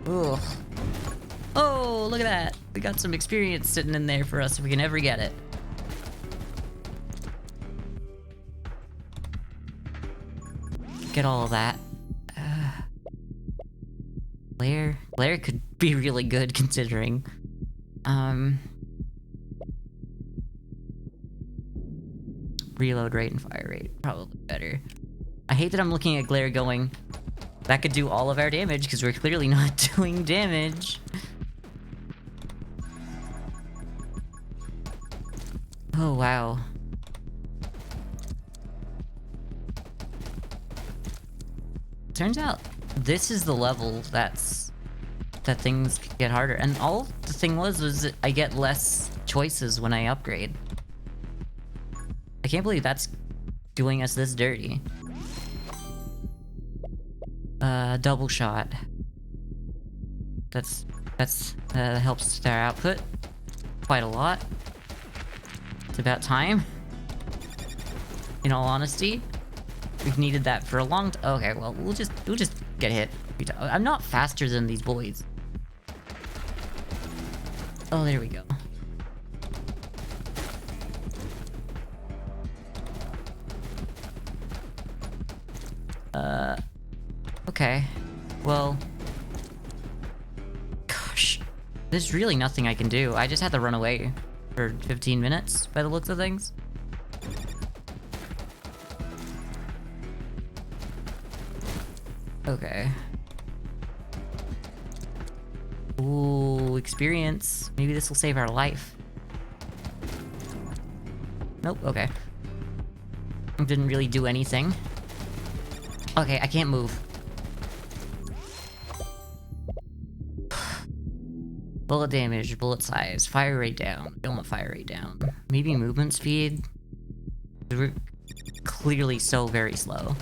Speaker 1: Ugh. Oh, look at that. We got some experience sitting in there for us if we can ever get it. Get all of that. Glare could be really good considering. Reload rate and fire rate, probably better. I hate that I'm looking at Glare going, that could do all of our damage, because we're clearly not doing damage. Oh, wow. Turns out, this is the level that things get harder. And all the thing was that I get less choices when I upgrade. I can't believe that's doing us this dirty. Double shot. That helps our output quite a lot. It's about time. In all honesty, we've needed that for a long time. Okay, well, we'll just get hit. I'm not faster than these boys. Oh, there we go. Okay. Well... Gosh. There's really nothing I can do. I just had to run away for 15 minutes, by the looks of things. Okay. Ooh, experience. Maybe this will save our life. Nope, okay. Didn't really do anything. Okay, I can't move. Bullet damage, bullet size, fire rate down. Don't want fire rate down. Maybe movement speed? We're clearly so very slow.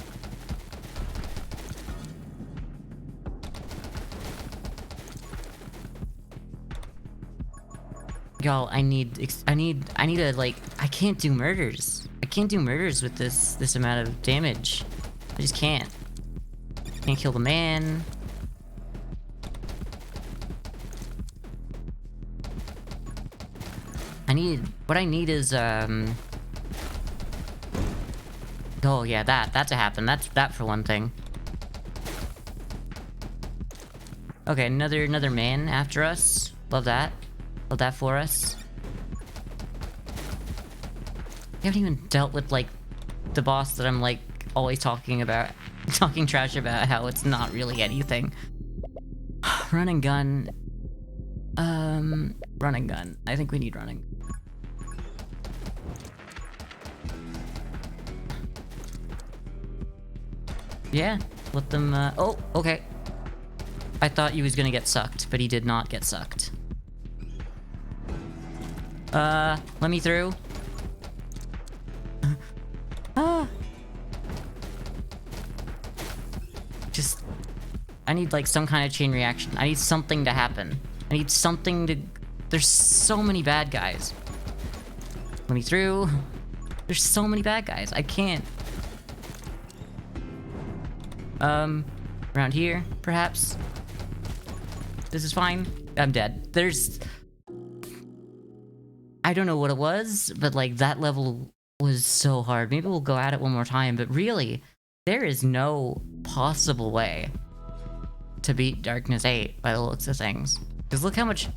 Speaker 1: Y'all, I need to, like, I can't do murders. I can't do murders with this amount of damage. I just can't. Can't kill the man. What I need is, oh yeah, that to happen. That for one thing. Okay, another man after us. Love that. Love that for us. We haven't even dealt with, like, the boss that I'm, like, always talking about. Talking trash about how it's not really anything. Run and gun. Run and gun. I think we need running. Yeah, let them, oh, okay. I thought he was gonna get sucked, but he did not get sucked. Let me through. Just... I need, like, some kind of chain reaction. I need something to happen. I need something to... There's so many bad guys. Let me through. There's so many bad guys. I can't. Around here, perhaps? This is fine. I'm dead. There's... I don't know what it was, but, like, that level was so hard. Maybe we'll go at it one more time, but really, there is no possible way to beat Darkness 8 by the looks of things. Because look how much...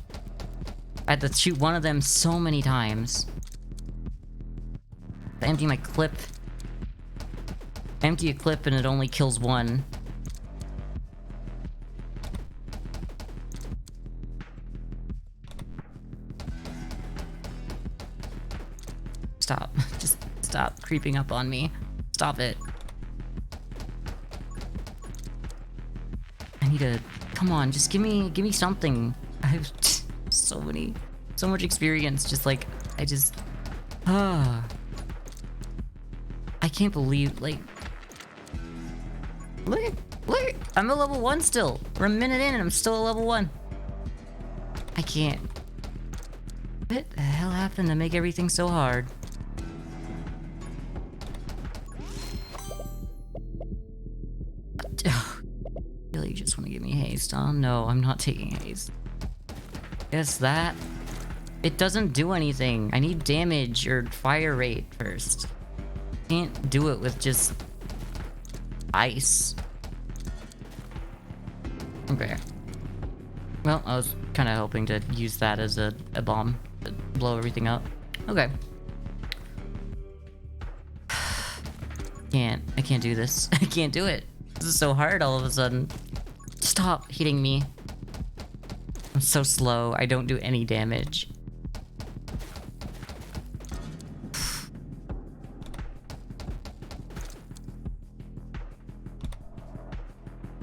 Speaker 1: I had to shoot one of them so many times. I empty my clip. Empty a clip and it only kills one. Stop. Just stop creeping up on me. Stop it. I need to... Come on, just give me something. I have so much experience, just like, I just... I can't believe, like... Look, I'm a level 1 still. We're a minute in and I'm still a level 1. I can't. What the hell happened to make everything so hard? Really, you just want to give me haste, huh? No, I'm not taking haste. Guess that... It doesn't do anything. I need damage or fire rate first. Can't do it with just... ice. Okay. Well, I was kind of hoping to use that as a bomb to blow everything up. Okay. I can't do this. I can't do it. This is so hard all of a sudden. Stop hitting me. I'm so slow. I don't do any damage.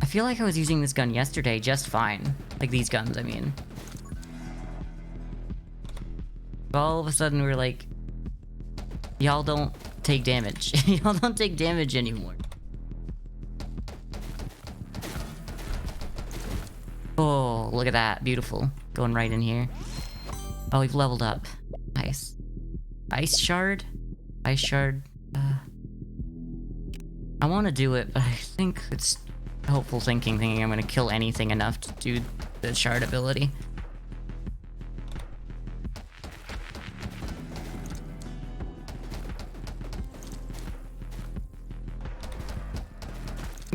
Speaker 1: I feel like I was using this gun yesterday just fine. Like these guns, I mean. But all of a sudden we're like... Y'all don't take damage. Y'all don't take damage anymore. Oh, look at that. Beautiful. Going right in here. Oh, we've leveled up. Nice. Ice shard? Ice shard. I want to do it, but I think it's hopeful thinking I'm gonna kill anything enough to do the shard ability.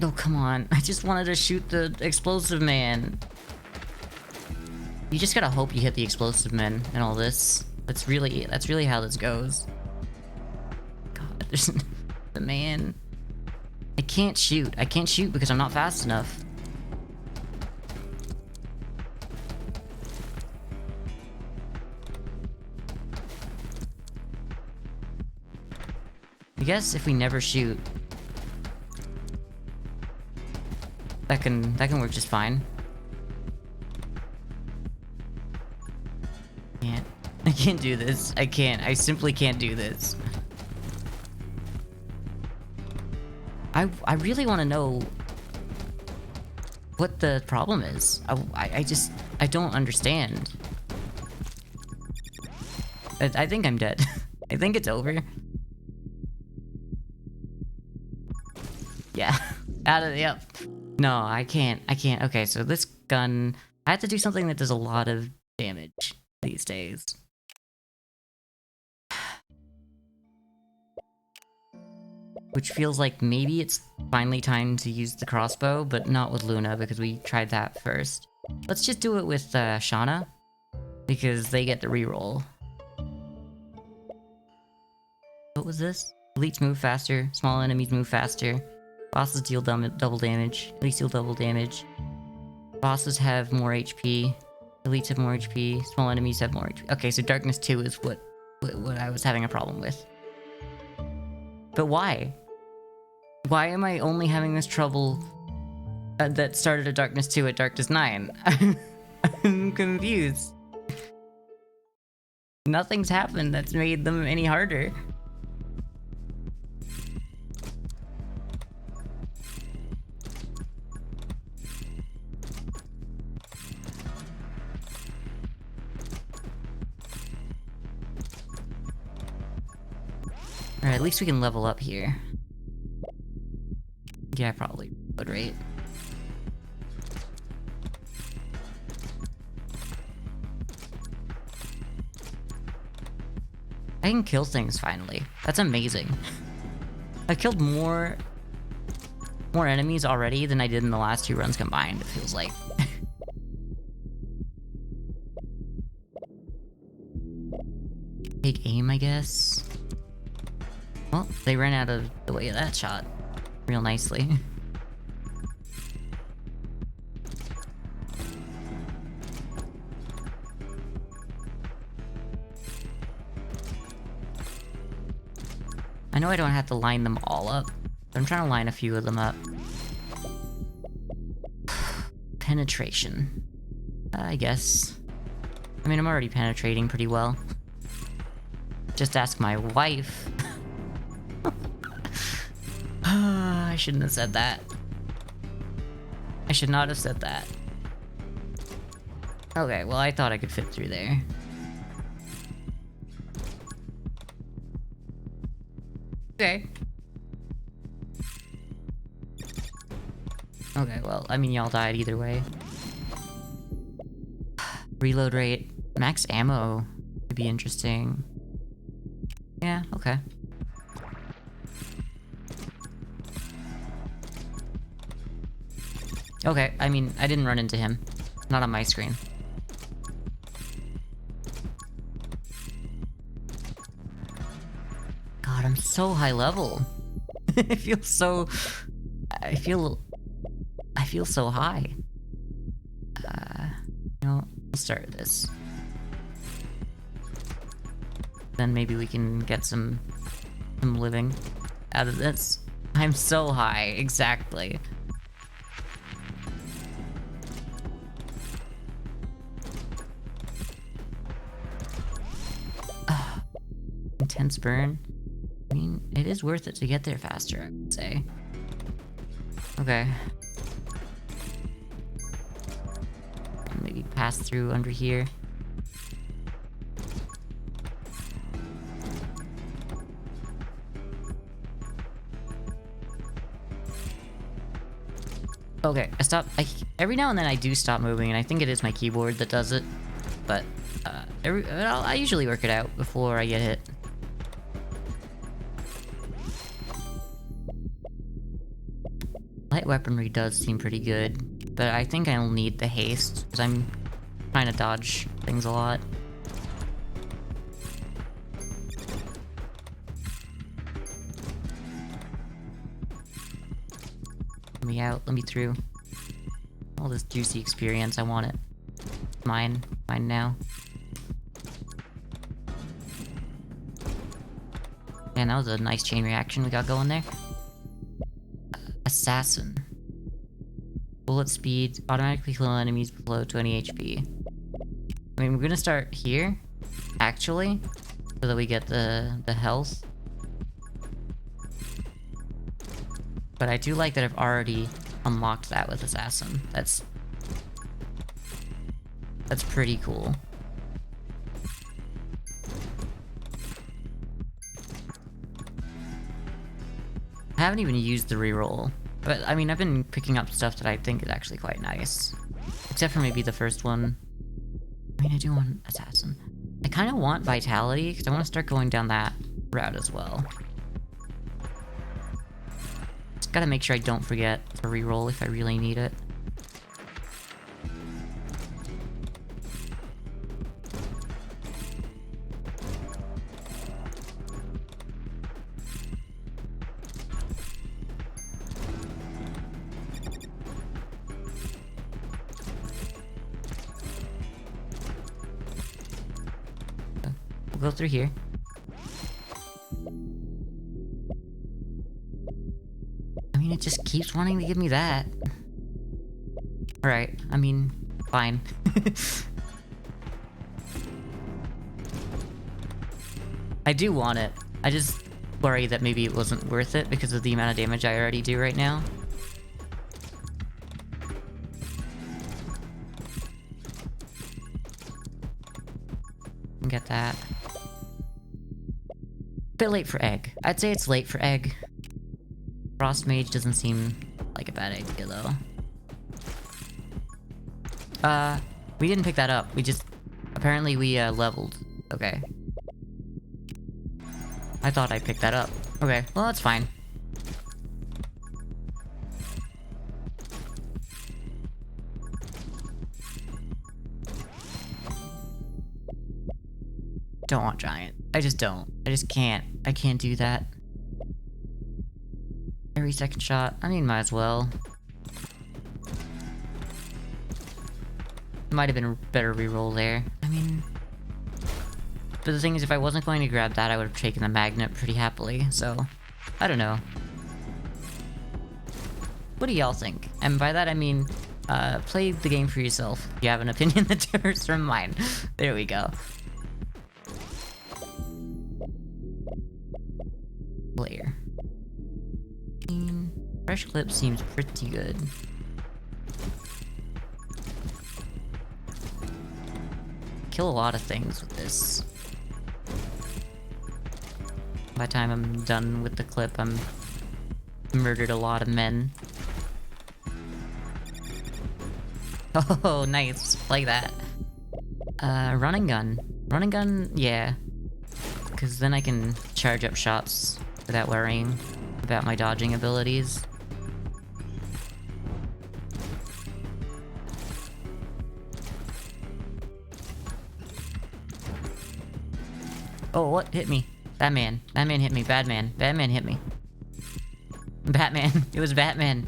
Speaker 1: Oh, come on. I just wanted to shoot the explosive man. You just gotta hope you hit the explosive men and all this. That's really how this goes. God, there's the man. I can't shoot. I can't shoot because I'm not fast enough. I guess if we never shoot, that can work just fine. Can't. I can't do this. I can't. I simply can't do this. I really want to know what the problem is. I don't understand. I think I'm dead. I think it's over. Yeah. Yep. No, I can't. Okay, so this gun... I have to do something that does a lot of damage these days. Which feels like maybe it's finally time to use the crossbow, but not with Luna, because we tried that first. Let's just do it with Shauna, because they get the reroll. What was this? Elites move faster, small enemies move faster, bosses deal double damage, elites deal double damage, bosses have more HP, elites have more HP, small enemies have more HP. Okay, so Darkness 2 is what I was having a problem with. But why? Why am I only having this trouble that started at Darkness 2 at Darkness 9? I'm confused. Nothing's happened that's made them any harder. Alright, at least we can level up here. Yeah, probably would, right? I can kill things finally. That's amazing. I killed more enemies already than I did in the last 2 runs combined, it feels like. Take aim, I guess. Well, they ran out of the way of that shot real nicely. I know I don't have to line them all up, but I'm trying to line a few of them up. Penetration. I guess. I mean, I'm already penetrating pretty well. Just ask my wife. I shouldn't have said that. I should not have said that. Okay, well, I thought I could fit through there. Okay. Okay, well, I mean, y'all died either way. Reload rate. Max ammo would be interesting. Yeah, okay. Okay, I mean, I didn't run into him. Not on my screen. God, I'm so high level. I feel so... I feel so high. You know, let's start this. Then maybe we can get some living out of this. I'm so high, exactly. Intense burn. I mean, it is worth it to get there faster, I would say. Okay. Maybe pass through under here. Okay, every now and then I do stop moving, and I think it is my keyboard that does it. But, I usually work it out before I get hit. Light weaponry does seem pretty good, but I think I'll need the haste, because I'm trying to dodge things a lot. Let me out, let me through. All this juicy experience, I want it. Mine now. Man, that was a nice chain reaction we got going there. Assassin. Bullet speed, automatically kill enemies below 20 HP. I mean, we're gonna start here, actually, so that we get the health. But I do like that I've already unlocked that with Assassin. That's pretty cool. I haven't even used the reroll, but I mean, I've been picking up stuff that I think is actually quite nice. Except for maybe the first one. I mean, I do want Assassin. I kind of want Vitality, because I want to start going down that route as well. Just gotta make sure I don't forget to reroll if I really need it. We'll go through here. I mean, it just keeps wanting to give me that. Alright, I mean, fine. I do want it. I just worry that maybe it wasn't worth it because of the amount of damage I already do right now. Get that. Bit late for egg. I'd say it's late for egg. Frost Mage doesn't seem like a bad idea though. We didn't pick that up. We just... Apparently we, leveled. Okay. I thought I picked that up. Okay, well that's fine. Don't want giant. I just don't. I just can't. I can't do that. Every second shot. I mean, might as well. Might have been a better reroll there. I mean... But the thing is, if I wasn't going to grab that, I would have taken the magnet pretty happily, so... I don't know. What do y'all think? And by that I mean, play the game for yourself. If you have an opinion that differs from mine. There we go. Player. Fresh clip seems pretty good. Kill a lot of things with this. By the time I'm done with the clip, I'm murdered a lot of men. Oh, nice. Like that. Run and gun. Run and gun, yeah. Because then I can charge up shots without worrying about my dodging abilities. Oh, what hit me? Batman. Batman hit me. Batman. Batman hit me. Batman. It was Batman.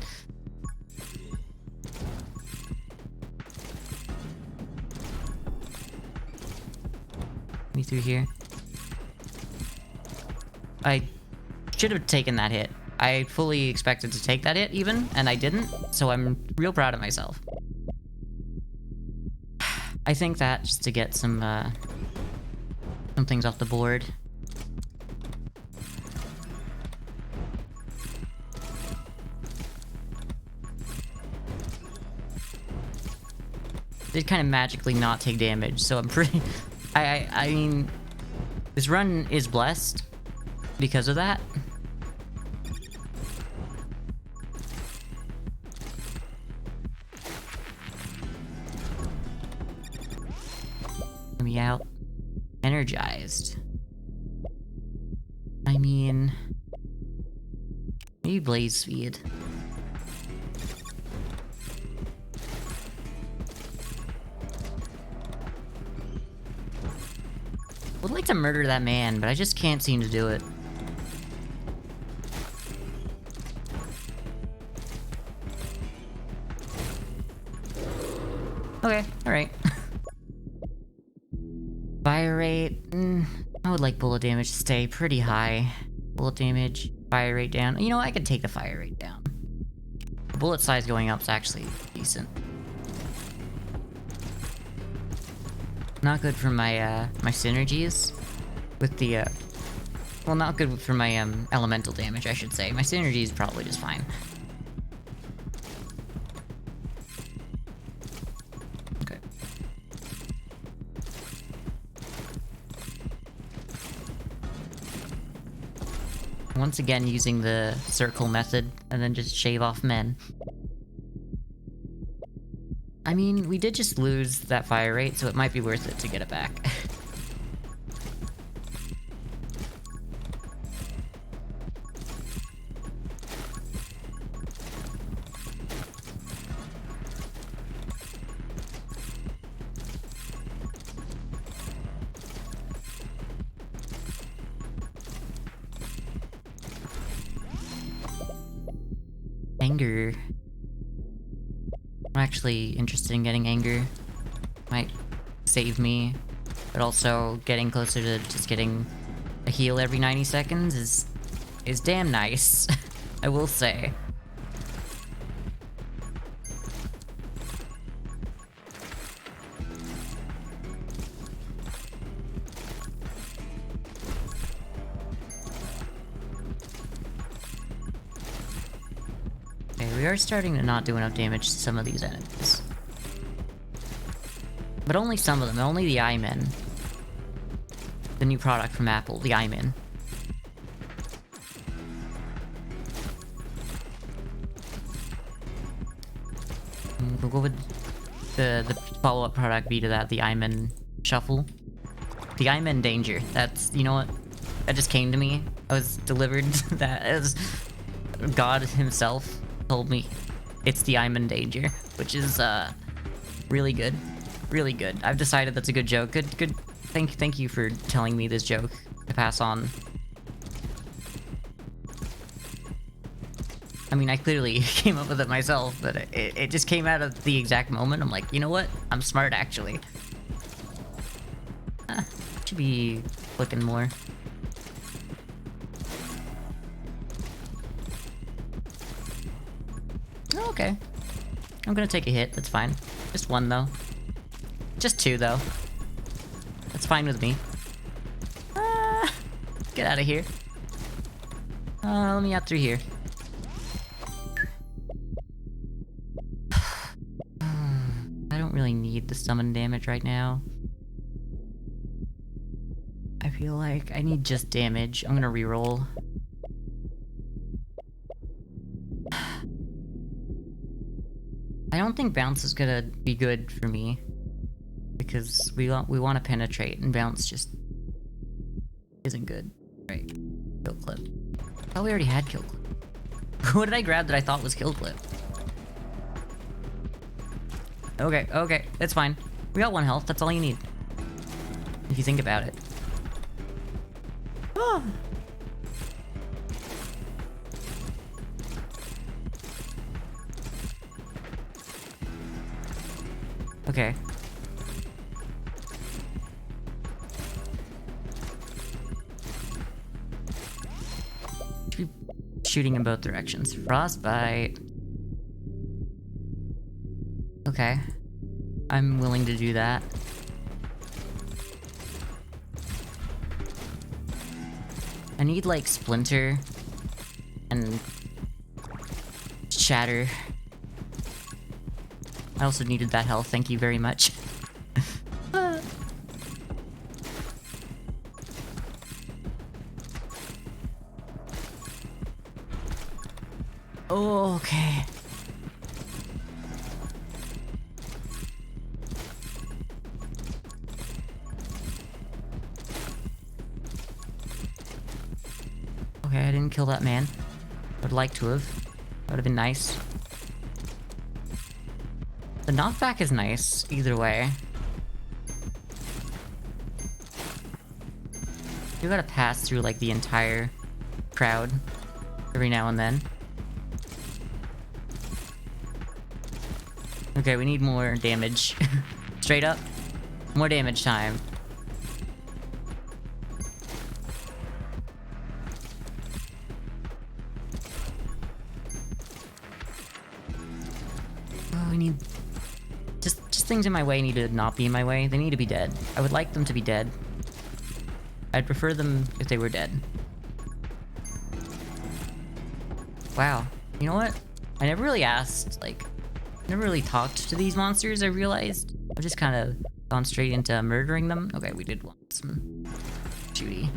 Speaker 1: Me through here. I should have taken that hit. I fully expected to take that hit even, and I didn't, so I'm real proud of myself. I think that just to get some things off the board. Did kind of magically not take damage, so I'm pretty... I mean... This run is blessed because of that. Let me out. Energized. I mean... Maybe Blaze Speed. Would like to murder that man, but I just can't seem to do it. Okay, alright. Fire rate... I would like bullet damage to stay pretty high. Bullet damage, fire rate down. You know, I could take the fire rate down. The bullet size going up is actually decent. Not good for my, my synergies with the, well, not good for my, elemental damage, I should say. My synergy is probably just fine. Okay. Once again, using the circle method, and then just shave off men. I mean, we did just lose that fire rate, so it might be worth it to get it back. Anger. I'm actually interested in getting anger. Might save me, but also getting closer to just getting a heal every 90 seconds is damn nice. I will say. We are starting to not do enough damage to some of these enemies. But only some of them, only the Eyemen. The new product from Apple, the Eyemen. What would the follow-up product be to that? The Eyemen Shuffle? The Eyemen Danger. That's, you know what? That just came to me. I was delivered that as God himself told me it's the Eyemen Danger, which is really good. Really good. I've decided that's a good joke. Good. Thank you for telling me this joke to pass on. I mean, I clearly came up with it myself, but it just came out of the exact moment. I'm like, you know what? I'm smart, actually. Should be clicking more. Oh, okay. I'm gonna take a hit, that's fine. Just one, though. Just two, though. That's fine with me. Get out of here. Let me out through here. I don't really need the summon damage right now. I feel like I need just damage. I'm gonna reroll. I don't think bounce is gonna be good for me, because we want to penetrate, and bounce just isn't good. Right, kill clip. Oh, we already had kill clip. What did I grab that I thought was kill clip? Okay, it's fine. We got 1 health. That's all you need, if you think about it. Oh. Okay. Should be shooting in both directions. Frostbite. Okay. I'm willing to do that. I need, like, Splinter and Shatter. I also needed that health, thank you very much. Oh, okay. Okay, I didn't kill that man. Would like to have. That would have been nice. The knockback is nice, either way. You gotta pass through, like, the entire crowd every now and then. Okay, we need more damage. Straight up. More damage time. Oh, we need... Just Just things in my way need to not be in my way. They need to be dead. I would like them to be dead. I'd prefer them if they were dead. Wow. You know what? I never really asked, like... never really talked to these monsters, I realized. I've just kind of gone straight into murdering them. Okay, we did want some... Judy.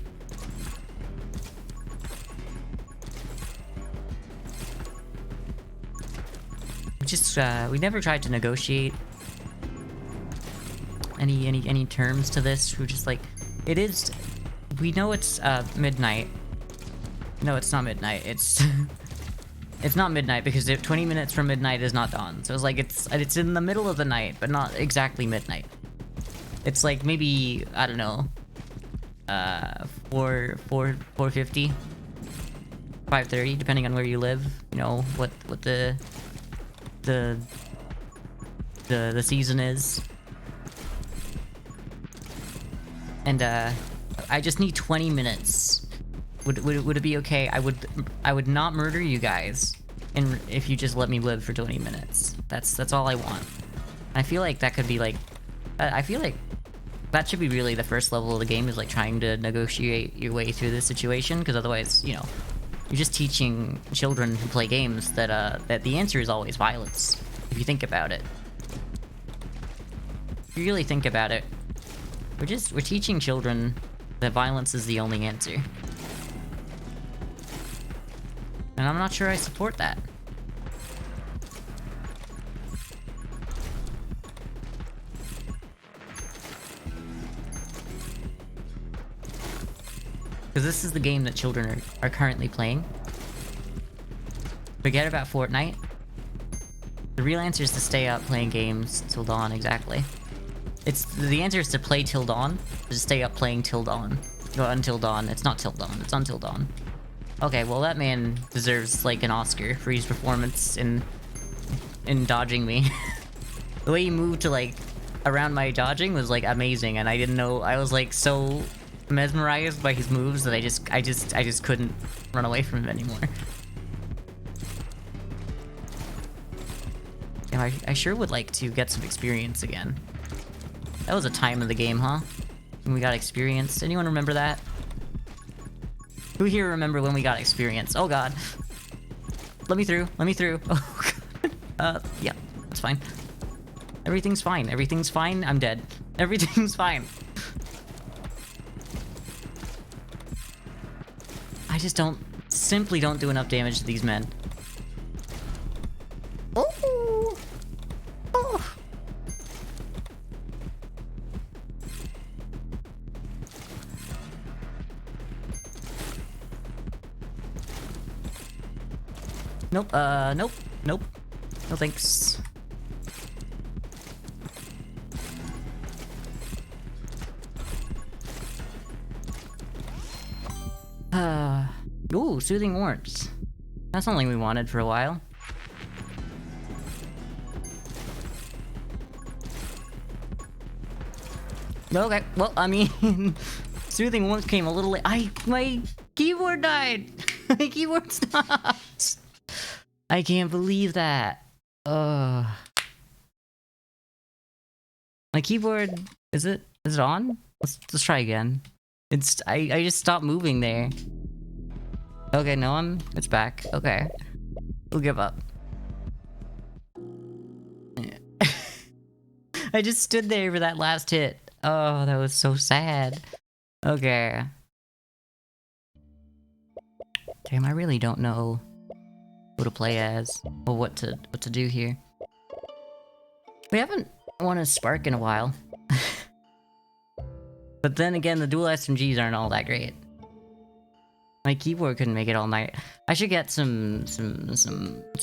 Speaker 1: We never tried to negotiate any terms to this. We're just like, it is, we know it's midnight. No, it's not midnight. It's it's not midnight because 20 minutes from midnight is not dawn. So it's like it's in the middle of the night, but not exactly midnight. It's like maybe, I don't know, 4:50, 5:30, depending on where you live. You know what the season is. And I just need 20 minutes. Would it be okay? I would not murder you guys, and if you just let me live for 20 minutes. That's all I want. I feel like that could be like, I feel like that should be really the first level of the game, is like trying to negotiate your way through this situation, because otherwise, you know, you're just teaching children who play games that that the answer is always violence. If you think about it. If you really think about it, we're teaching children that violence is the only answer. And I'm not sure I support that. Because this is the game that children are currently playing. Forget about Fortnite. The real answer is to stay up playing games till dawn, exactly. The answer is to play till dawn, to stay up playing till dawn. Or until dawn. It's not till dawn, it's until dawn. Okay, well that man deserves like an Oscar for his performance in dodging me. The way he moved to like around my dodging was like amazing, and I didn't know, I was like so mesmerized by his moves that I just couldn't run away from him anymore. Yeah, I sure would like to get some experience again. That was a time of the game, huh? When we got experience. Anyone remember that? Who here remember when we got experience? Oh god. Let me through. Let me through. Oh god. Yeah. It's fine. Everything's fine. Everything's fine. I'm dead. Everything's fine. I just simply don't do enough damage to these men. Oh! Oh! Nope, nope, nope. No thanks. Ooh, soothing warmth. That's something we wanted for a while. Okay, well, I mean, soothing warmth came a little late. My keyboard died! My keyboard stopped! I can't believe that. My keyboard, is it on? Let's try again. I just stopped moving there. Okay, no, it's back. Okay. We'll give up. I just stood there for that last hit. Oh, that was so sad. Okay. Damn, I really don't know who to play as, or what to do here. We haven't won a Spark in a while. But then again, the dual SMGs aren't all that great. My keyboard couldn't make it all night. I should get some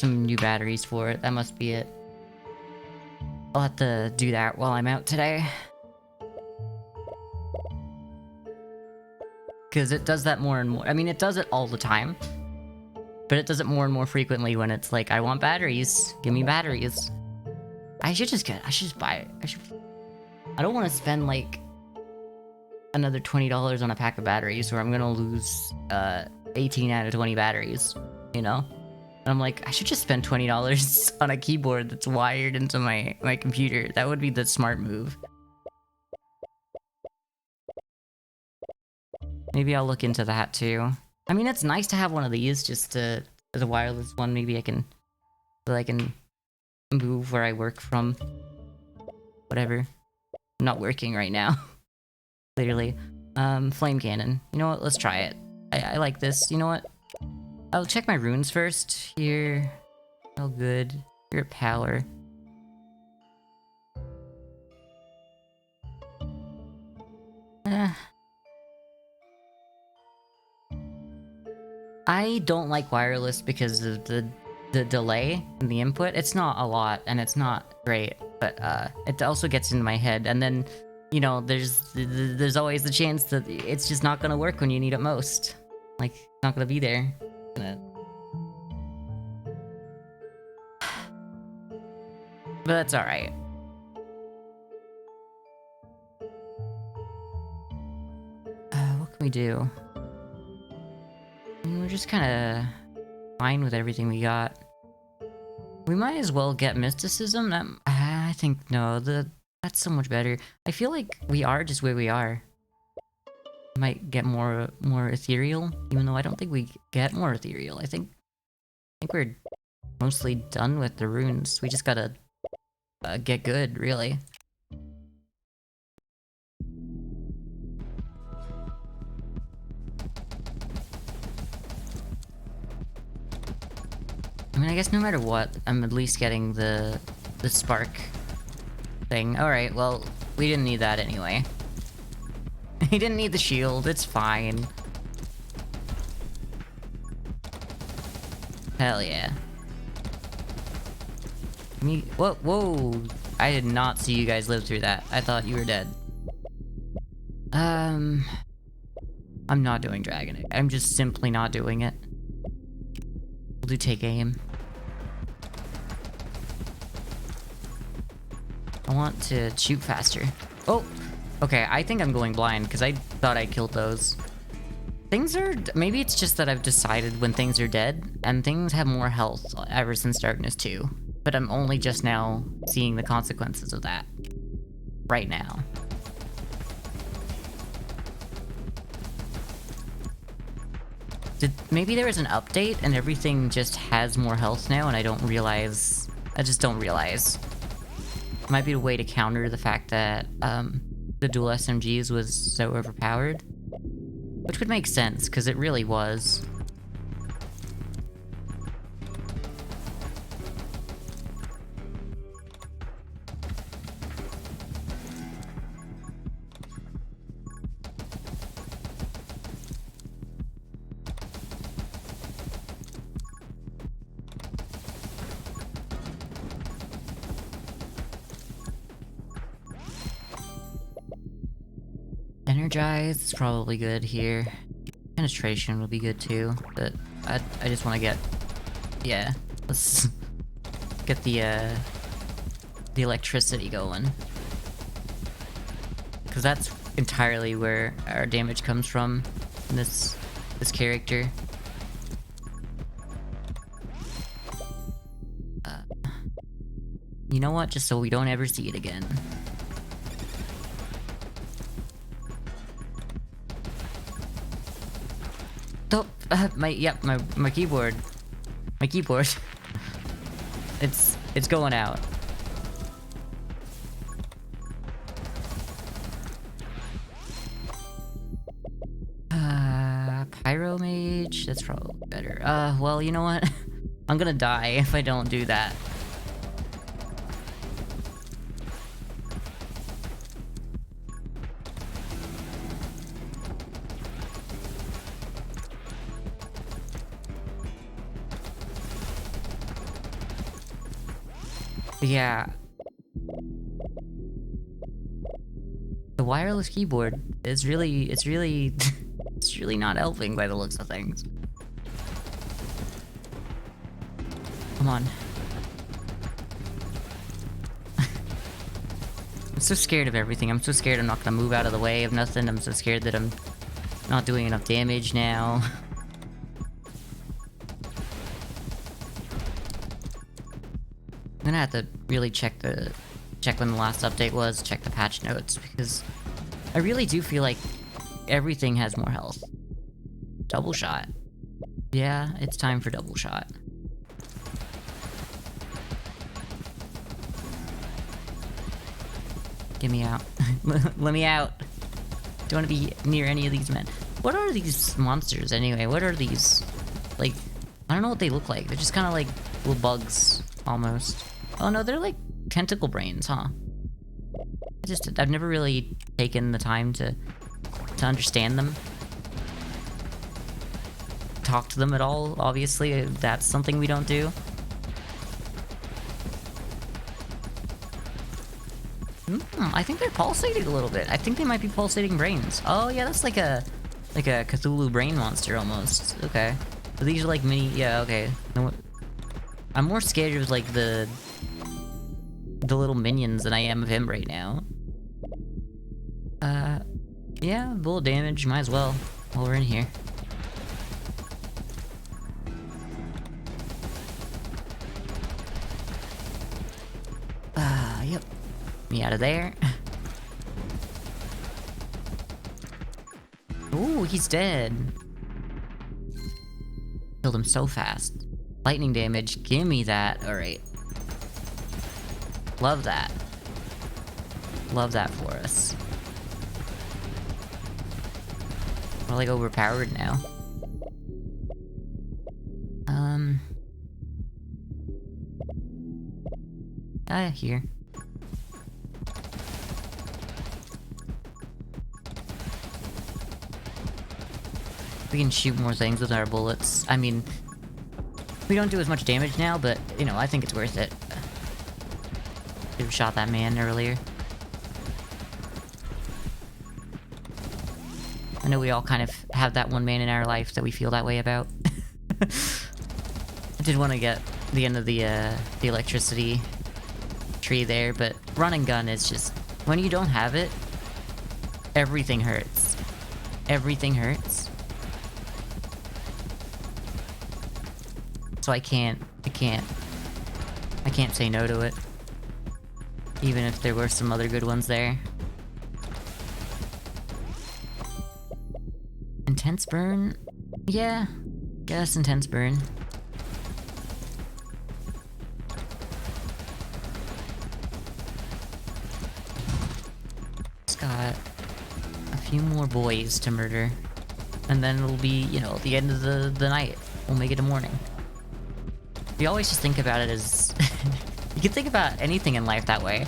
Speaker 1: new batteries for it. That must be it. I'll have to do that while I'm out today. Because it does that more and more. I mean, it does it all the time. But it does it more and more frequently when it's like, I want batteries. Give me batteries. I should just buy it. I don't want to spend like another $20 on a pack of batteries, or I'm gonna lose 18 out of 20 batteries, you know? And I'm like, I should just spend $20 on a keyboard that's wired into my computer. That would be the smart move. Maybe I'll look into that too. I mean, it's nice to have one of these, just to, as a wireless one. Maybe I can move where I work from. Whatever. I'm not working right now. Clearly. Flame cannon. You know what? Let's try it. I like this. You know what? I'll check my runes first. Here. Oh, good. You're at power. I don't like wireless because of the delay in the input. It's not a lot, and it's not great, but it also gets into my head, and then, you know, there's always the chance that it's just not gonna work when you need it most. Like, it's not gonna be there. But that's alright. What can we do? I mean, we're just kinda fine with everything we got. We might as well get mysticism. I think no, that's so much better. I feel like we are just where we are. Might get more ethereal, even though I don't think we get more ethereal. I think we're mostly done with the runes. We just gotta get good, really. I mean, I guess no matter what, I'm at least getting the spark thing. Alright, well, we didn't need that anyway. He didn't need the shield, it's fine. Hell yeah. Whoa! I did not see you guys live through that. I thought you were dead. I'm not doing Dragon Egg. I'm just simply not doing it. We'll do take aim. I want to shoot faster. Oh! Okay, I think I'm going blind, because I thought I killed those. Things are... Maybe it's just that I've decided when things are dead, and things have more health ever since Darkness 2. But I'm only just now seeing the consequences of that. Right now. Maybe there was an update, and everything just has more health now, and I don't realize... I just don't realize. Might be a way to counter the fact that, the dual SMGs was so overpowered. Which would make sense, because it really was. Energize is probably good here. Penetration would be good too, but I just want to get... Yeah, let's get the electricity going. Because that's entirely where our damage comes from in this character. You know what? Just so we don't ever see it again. Oh, my keyboard. My keyboard. It's going out. Pyro Mage? That's probably better. Well, you know what? I'm gonna die if I don't do that. Yeah. The wireless keyboard is really, it's really not helping by the looks of things. Come on. I'm so scared of everything. I'm so scared I'm not gonna move out of the way of nothing. I'm so scared that I'm not doing enough damage now. gonna have to really check when the last update was, check the patch notes, because I really do feel like everything has more health. Double shot. Yeah, it's time for double shot. Get me out. Let me out. Don't want to be near any of these men. What are these monsters anyway? What are these? Like, I don't know what they look like. They're just kind of like little bugs, almost. Oh no, they're like tentacle brains, huh? I've never really taken the time to understand them. Talk to them at all, obviously. That's something we don't do. I think they're pulsating a little bit. I think they might be pulsating brains. Oh yeah, that's like a Cthulhu brain monster almost. Okay. So these are like mini, yeah, okay. I'm more scared of like the little minions than I am of him right now. Yeah, bullet damage, might as well, while we're in here. Yep. Me out of there. Ooh, he's dead. Killed him so fast. Lightning damage, gimme that. Alright. Love that. Love that for us. We're like overpowered now. Here. We can shoot more things with our bullets. I mean, we don't do as much damage now, but, you know, I think it's worth it. Should have shot that man earlier. I know we all kind of have that one man in our life that we feel that way about. I did want to get the end of the electricity tree there, but run and gun is just... when you don't have it, everything hurts. Everything hurts. So I can't say no to it. Even if there were some other good ones there. Intense burn? Yeah. Guess intense burn. Just got a few more boys to murder. And then it'll be, you know, the end of the night. We'll make it a morning. We always just think about it as... you can think about anything in life that way.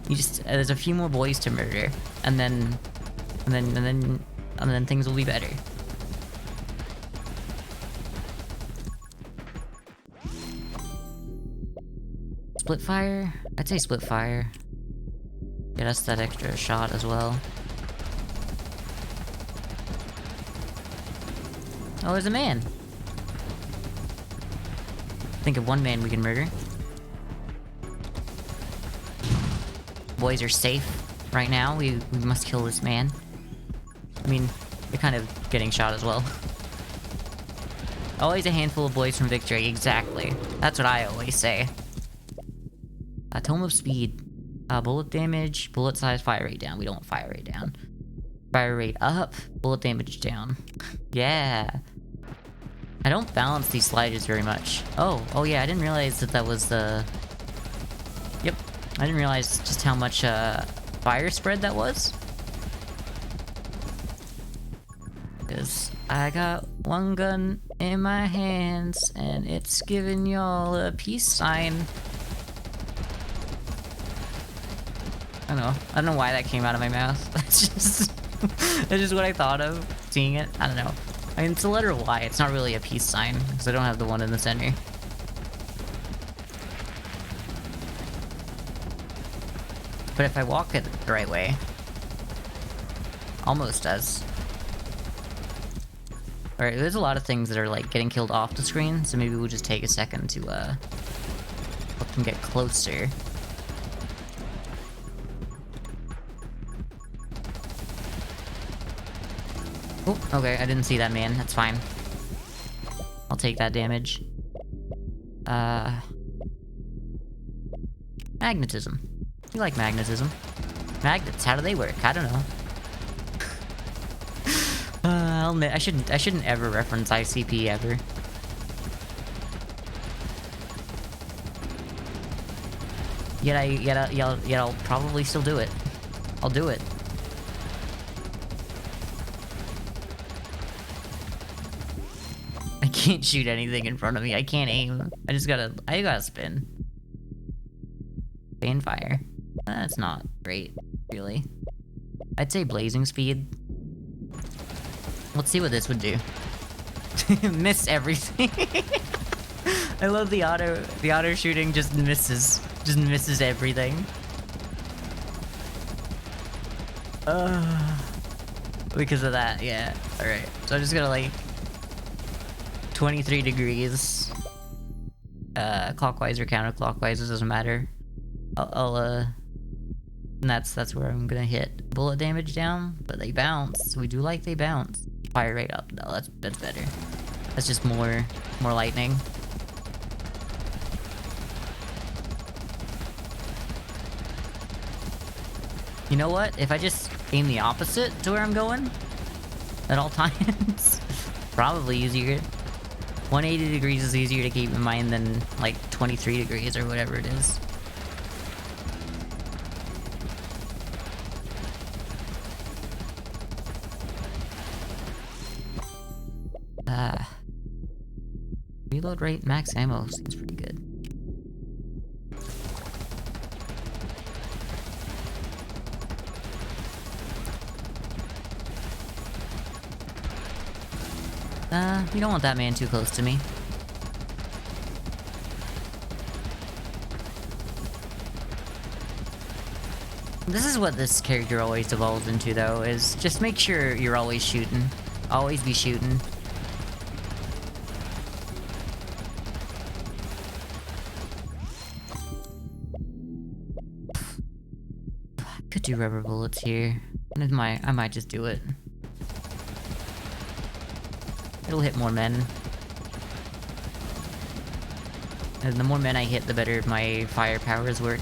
Speaker 1: You just... there's a few more boys to murder. And then things will be better. Split fire? I'd say split fire. Get us that extra shot as well. Oh, there's a man! Think of one man we can murder. Boys are safe right now. We must kill this man. I mean, they're kind of getting shot as well. Always a handful of boys from victory, exactly. That's what I always say. Tome of speed. Bullet damage, bullet size, fire rate down. We don't want fire rate down. Fire rate up, bullet damage down. Yeah. I don't balance these sliders very much. Oh yeah, I didn't realize that was the... Yep, I didn't realize just how much fire spread that was. Because I got one gun in my hands, and it's giving y'all a peace sign. I don't know why that came out of my mouth. That's just what I thought of seeing it. I don't know. I mean, it's the letter Y. It's not really a peace sign because I don't have the one in the center. But if I walk it the right way, almost does. Alright, there's a lot of things that are like getting killed off the screen, so maybe we'll just take a second to let them get closer. Oh, okay, I didn't see that man. That's fine. I'll take that damage. Magnetism. You like magnetism. Magnets, how do they work? I don't know. I'll admit, I shouldn't ever reference ICP ever. Yet I'll probably still do it. I'll do it. I can't shoot anything in front of me. I can't aim. I gotta spin. Fan fire. That's not great, really. I'd say blazing speed. Let's see what this would do. Miss everything. I love the auto shooting just misses everything. Because of that, yeah. Alright, so I'm just gonna like 23 degrees. Clockwise or counterclockwise, it doesn't matter. And that's where I'm gonna hit. Bullet damage down, but they bounce. We do like they bounce. Fire rate up. No, that's better. That's just more lightning. You know what? If I just aim the opposite to where I'm going at all times, probably easier. 180 degrees is easier to keep in mind than like 23 degrees or whatever it is. Reload rate, max ammo seems pretty good. You don't want that man too close to me. This is what this character always evolves into, though, is just make sure you're always shooting. Always be shooting. Could do rubber bullets here. I might just do it. It'll hit more men. And the more men I hit, the better my fire powers work.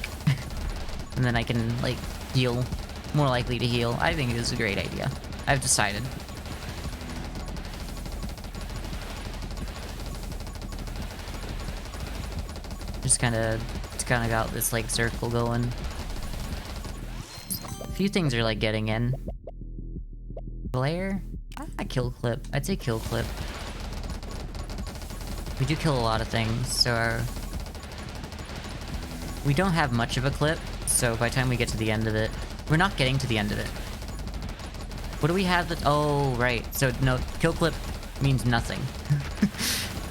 Speaker 1: And then I can, like, heal. More likely to heal. I think it is a great idea. I've decided. Just kinda got this, like, circle going. A few things are, like, getting in. Flare? I kill clip. I'd say kill clip. We do kill a lot of things, so we don't have much of a clip, so by the time we get to the end of it... We're not getting to the end of it. What do we have that... Oh, right. So, no, kill clip means nothing.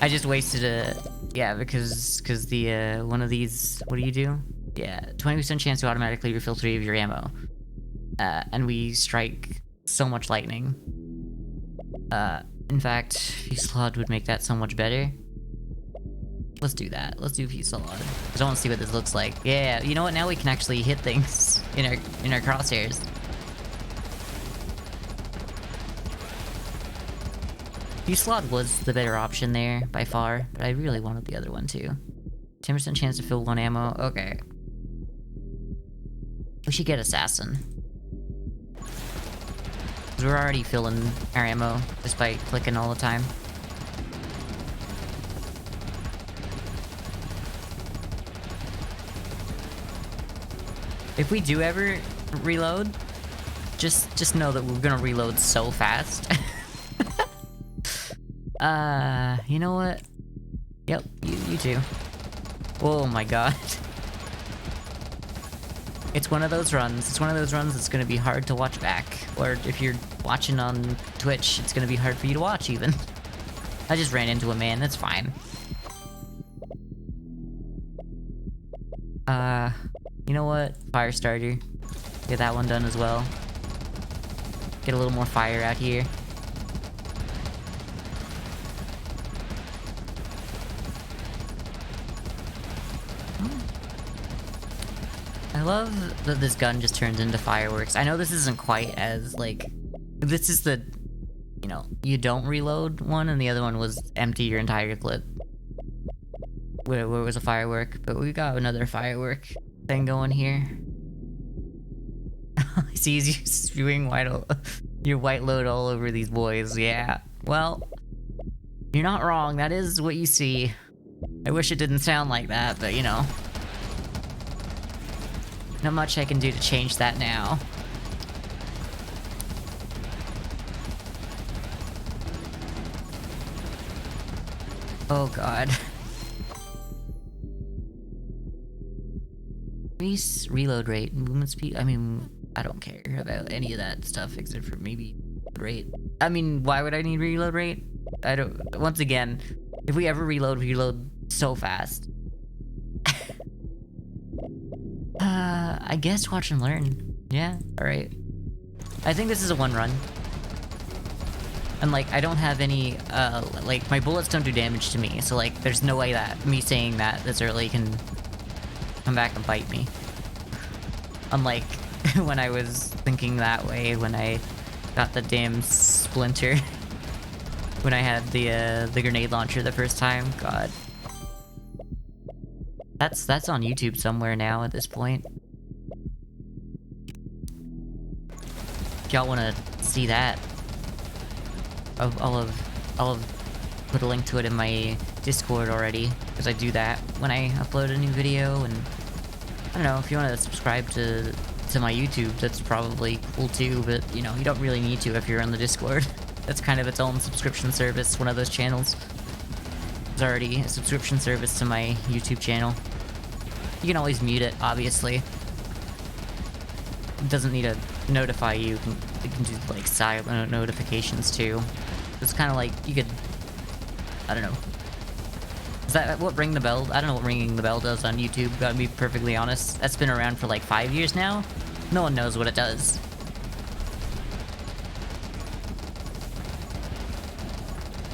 Speaker 1: I just wasted a... Yeah, because the, one of these... What do you do? Yeah, 20% chance to automatically refill 3 of your ammo. And we strike so much lightning. In fact, Fusillade would make that so much better. Let's do that. Let's do Fusillade. I just want to see what this looks like. Yeah, you know what? Now we can actually hit things in our crosshairs. Fusillade was the better option there, by far, but I really wanted the other one too. 10% chance to fill 1 ammo. Okay. We should get Assassin. We're already filling our ammo just by clicking all the time. If we do ever reload, just know that we're gonna reload so fast. You know what? Yep, you too. Oh my god. It's one of those runs. It's one of those runs that's gonna be hard to watch back. Or if you're watching on Twitch, it's gonna be hard for you to watch, even. I just ran into a man, that's fine. You know what? Fire starter. Get that one done as well. Get a little more fire out here. I love that this gun just turns into fireworks. I know this isn't quite as, like... This is the... You know, you don't reload one, and the other one was empty your entire clip. Where it was a firework, but we got another firework. thing going here. He sees you spewing your white load all over these boys. Yeah. Well, you're not wrong. That is what you see. I wish it didn't sound like that, but you know. Not much I can do to change that now. Oh god. Increase reload rate, movement speed. I mean, I don't care about any of that stuff except for maybe rate. I mean, why would I need reload rate? I don't. Once again, if we ever reload so fast. I guess watch and learn. Yeah, alright. I think this is a one run. And like, I don't have any, like, my bullets don't do damage to me, so like, there's no way that me saying that this early can come back and bite me. Unlike when I was thinking that way when I got the damn splinter. When I had the grenade launcher the first time. God. That's on YouTube somewhere now at this point. If y'all wanna see that, I'll have put a link to it in my Discord already, because I do that when I upload a new video. And I don't know, if you want to subscribe to my YouTube, that's probably cool too, but you know, you don't really need to if you're on the Discord. That's kind of its own subscription service, one of those channels. There's already a subscription service to my YouTube channel. You can always mute it, obviously. It doesn't need to notify you. You can do like silent notifications too. It's kind of like you could, I don't know. Is that what ring the bell? I don't know what ringing the bell does on YouTube, gotta be perfectly honest. That's been around for like 5 years now. No one knows what it does.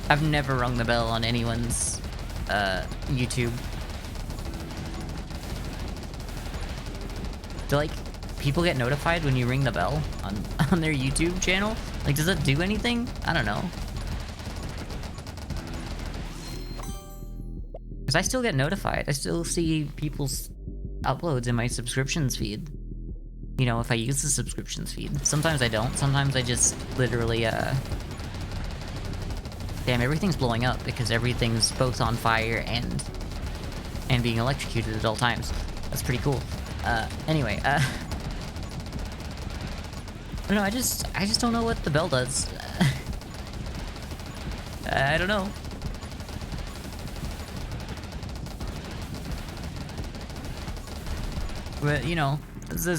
Speaker 1: I've never rung the bell on anyone's YouTube. Do like people get notified when you ring the bell on their YouTube channel? Like, does it do anything? I don't know. Because I still get notified. I still see people's uploads in my subscriptions feed. You know, if I use the subscriptions feed. Sometimes I don't. Sometimes I just literally, damn, everything's blowing up because everything's both on fire and being electrocuted at all times. That's pretty cool. Anyway, I don't know, I just don't know what the bell does. I don't know. But, you know, it's a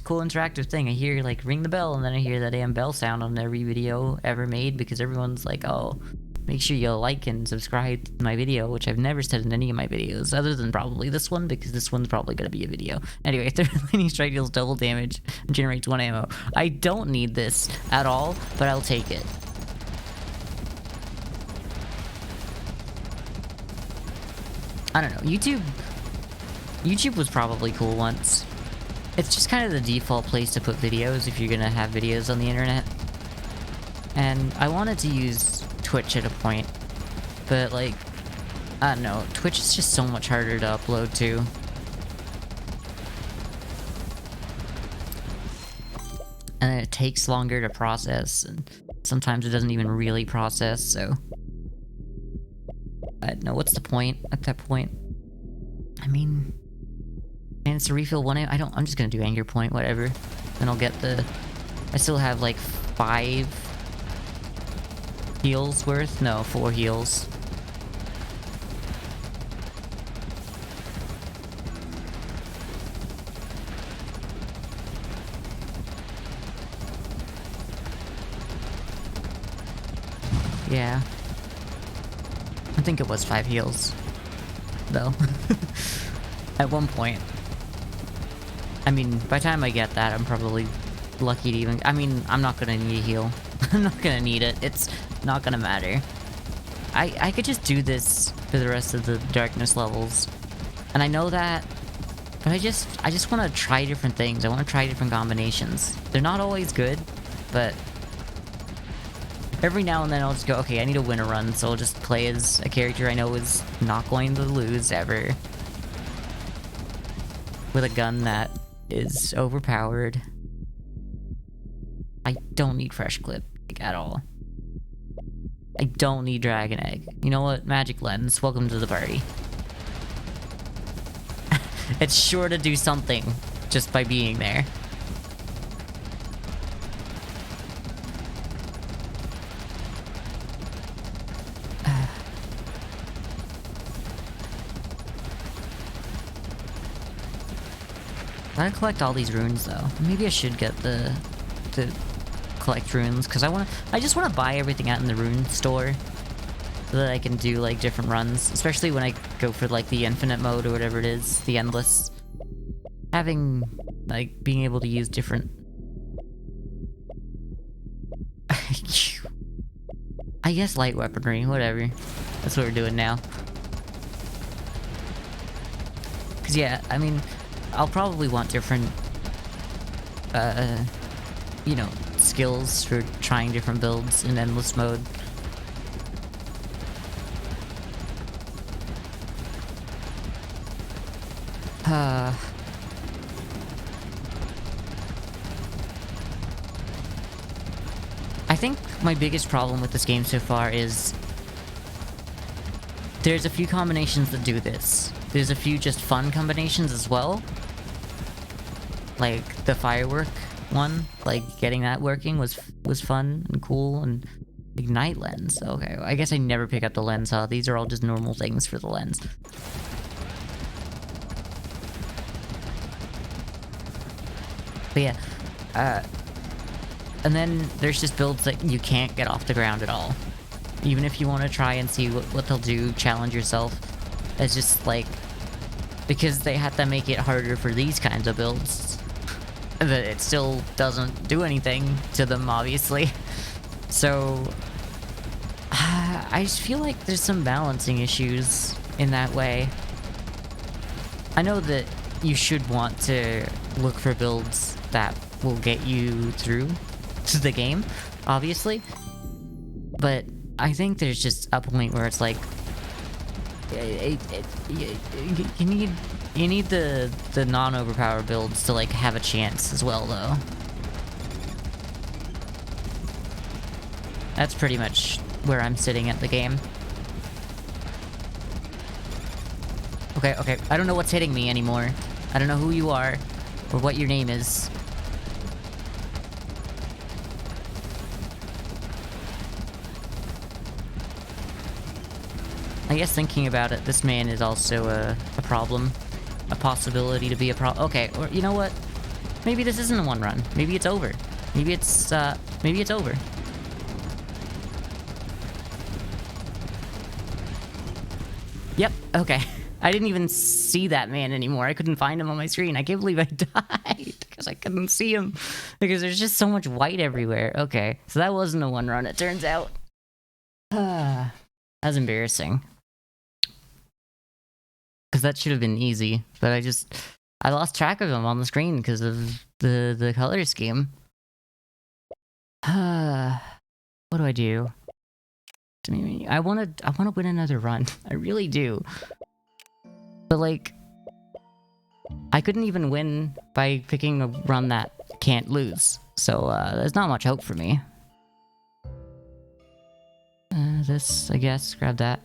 Speaker 1: cool interactive thing. I hear, like, ring the bell, and then I hear that damn bell sound on every video ever made, because everyone's like, oh, make sure you like and subscribe to my video, which I've never said in any of my videos, other than probably this one, because this one's probably gonna be a video. Anyway, third lightning strike deals double damage and generates 1 ammo. I don't need this at all, but I'll take it. I don't know, YouTube was probably cool once. It's just kind of the default place to put videos if you're gonna have videos on the internet. And I wanted to use Twitch at a point, but like, I don't know, Twitch is just so much harder to upload to. And it takes longer to process, and sometimes it doesn't even really process, so I don't know, what's the point at that point? I mean, and it's to refill 1 ammo. I'm just gonna do anger point, whatever. Then I'll get I still have like 5 heals worth? No, 4 heals. Yeah. I think it was 5 heals, though. At one point. I mean, by the time I get that, I'm probably lucky to even... I mean, I'm not gonna need a heal. I'm not gonna need it. It's not gonna matter. I could just do this for the rest of the darkness levels. And I know that, but I just want to try different things. I want to try different combinations. They're not always good, but every now and then I'll just go, okay, I need to win a run, so I'll just play as a character I know is not going to lose ever. with a gun that is overpowered. I don't need fresh clip like, at all. I don't need dragon egg. You know what? Magic lens, welcome to the party. It's sure to do something just by being there. Gotta collect all these runes though. Maybe I should get the collect runes because I just want to buy everything out in the rune store so that I can do like different runs, especially when I go for like the infinite mode or whatever it is, the endless. Having like being able to use different I guess light weaponry, whatever. That's what we're doing now. Cause yeah, I mean, I'll probably want different, you know, skills for trying different builds in endless mode. I think my biggest problem with this game so far is there's a few combinations that do this. There's a few just fun combinations as well. Like the firework one, like getting that working was fun and cool, and ignite lens. Okay, I guess I never pick up the lens, huh? These are all just normal things for the lens. But yeah, and then there's just builds that you can't get off the ground at all. Even if you want to try and see what they'll do, challenge yourself. It's just like, because they had to make it harder for these kinds of builds, that it still doesn't do anything to them, obviously. So, I just feel like there's some balancing issues in that way. I know that you should want to look for builds that will get you through to the game, obviously. But I think there's just a point where it's like, you need the non-overpower builds to like have a chance as well, though. That's pretty much where I'm sitting at the game. Okay, I don't know what's hitting me anymore. I don't know who you are or what your name is. I guess thinking about it, this man is also a problem. A possibility to be a problem. Okay, or you know what? Maybe this isn't a one run. Maybe it's over. Maybe it's over. Yep, okay. I didn't even see that man anymore. I couldn't find him on my screen. I can't believe I died because I couldn't see him. Because there's just so much white everywhere. Okay, so that wasn't a one run, it turns out. That's embarrassing. Because that should have been easy, but I lost track of him on the screen because of the color scheme. What do I do? I wanna win another run. I really do. But like, I couldn't even win by picking a run that can't lose. So there's not much hope for me. This, I guess, grab that.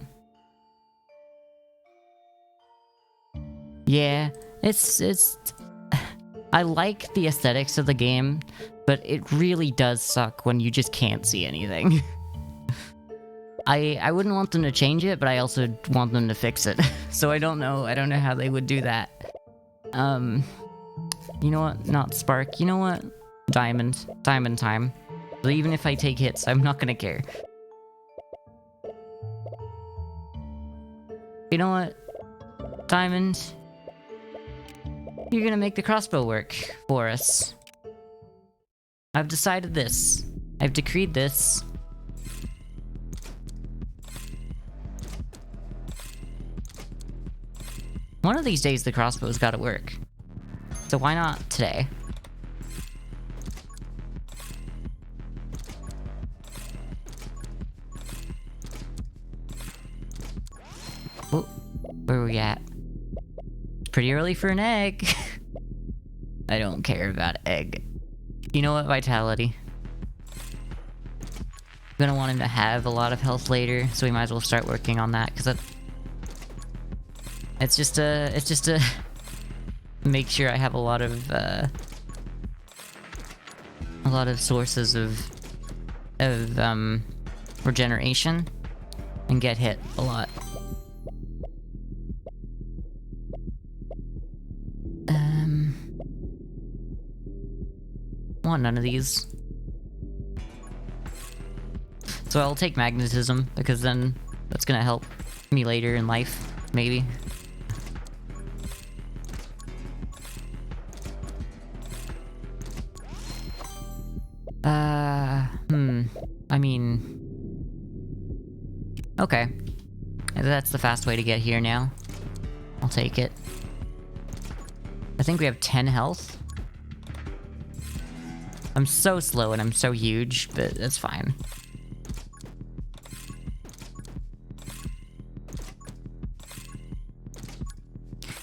Speaker 1: Yeah, it's I like the aesthetics of the game, but it really does suck when you just can't see anything. I wouldn't want them to change it, but I also want them to fix it. So I don't know how they would do that. You know what? Not spark. You know what? Diamond time. So even if I take hits, I'm not gonna care. You know what? Diamond. You're gonna make the crossbow work for us. I've decided this. I've decreed this. One of these days the crossbow's gotta work. So why not today? Oh, where are we at? It's pretty early for an egg. I don't care about egg. You know what, Vitality? I'm gonna want him to have a lot of health later, so we might as well start working on that, because it's just to make sure I have a lot of sources of regeneration and get hit a lot. Want none of these. So I'll take magnetism, because then that's gonna help me later in life, maybe. I mean... Okay. That's the fast way to get here now. I'll take it. I think we have 10 health. I'm so slow and I'm so huge, but that's fine.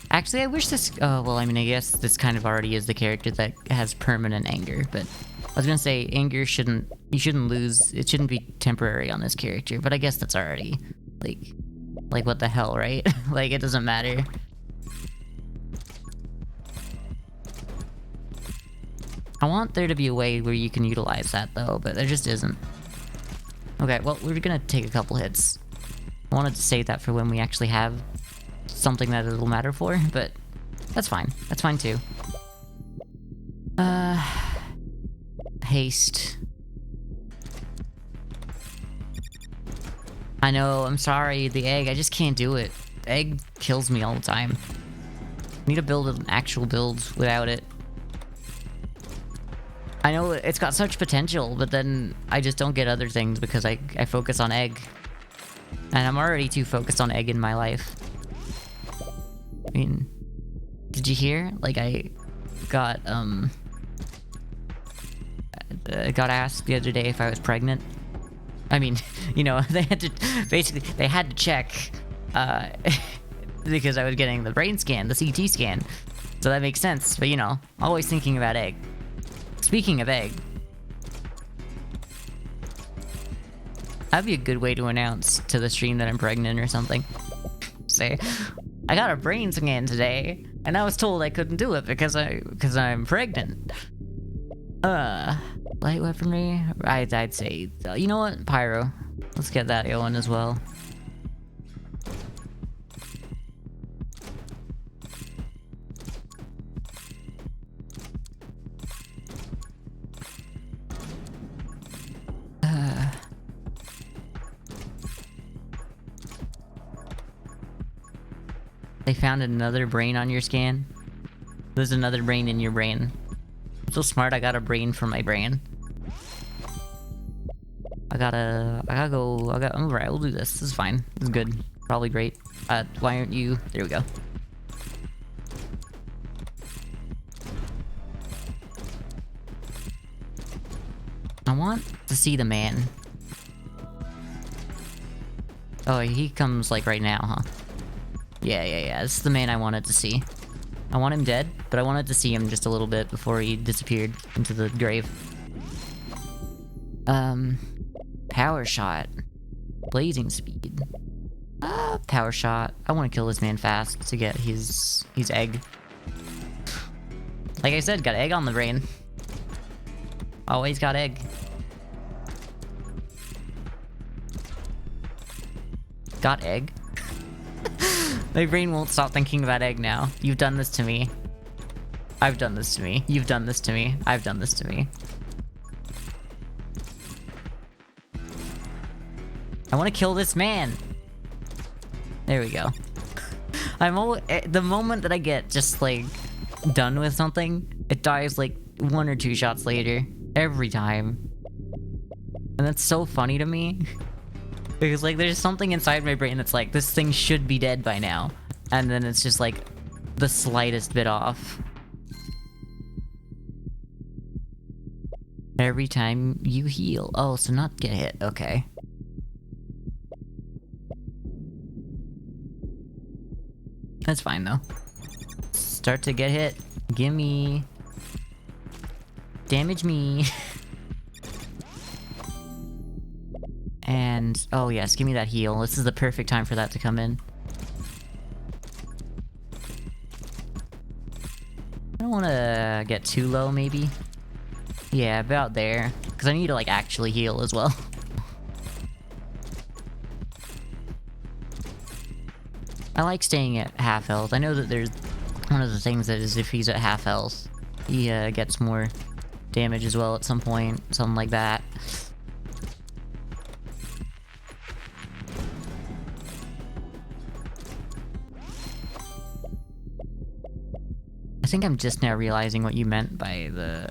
Speaker 1: Actually, I wish this... well, I mean, I guess this kind of already is the character that has permanent anger, but... I was gonna say, anger shouldn't... You shouldn't lose... It shouldn't be temporary on this character, but I guess that's already... Like, what the hell, right? Like, it doesn't matter. I want there to be a way where you can utilize that, though, but there just isn't. Okay, well, we're gonna take a couple hits. I wanted to save that for when we actually have something that it'll matter for, but that's fine. That's fine, too. Haste. I know, I'm sorry, the egg, I just can't do it. The egg kills me all the time. I need to build an actual build without it. I know it's got such potential, but then I just don't get other things because I focus on egg. And I'm already too focused on egg in my life. I mean, did you hear? Like, I got asked the other day if I was pregnant. I mean, you know, they had to, basically, they had to check, because I was getting the brain scan, the CT scan. So that makes sense, but you know, always thinking about egg. Speaking of egg, that'd be a good way to announce to the stream that I'm pregnant or something. Say, I got a brain scan today, and I was told I couldn't do it because I'm pregnant. Light weaponry? I'd say, you know what? Pyro. Let's get that going as well. They found another brain on your scan? There's another brain in your brain. I'm so smart, I got a brain for my brain. Alright, we'll do this. This is fine. This is good. Probably great. Why aren't you... There we go. I want to see the man. Oh, he comes, like, right now, huh? Yeah. This is the man I wanted to see. I want him dead, but I wanted to see him just a little bit before he disappeared into the grave. Power shot. Blazing speed. Power shot. I want to kill this man fast to get his egg. Like I said, got egg on the brain. Always got egg. Got egg? My brain won't stop thinking about egg now. You've done this to me. I've done this to me. You've done this to me. I've done this to me. I want to kill this man. There we go. I'm always, the moment that I get just like done with something, it dies like 1 or 2 shots later. Every time. And that's so funny to me. Because like there's something inside my brain that's like, this thing should be dead by now. And then it's just like the slightest bit off. Every time you heal. Oh, so not get hit. Okay. That's fine though. Start to get hit. Gimme. damage me. And, oh yes, give me that heal. This is the perfect time for that to come in. I don't want to get too low, maybe. Yeah, about there. Because I need to, like, actually heal as well. I like staying at half health. I know that there's one of the things that is if he's at half health, he gets more damage as well at some point. Something like that. I think I'm just now realizing what you meant by the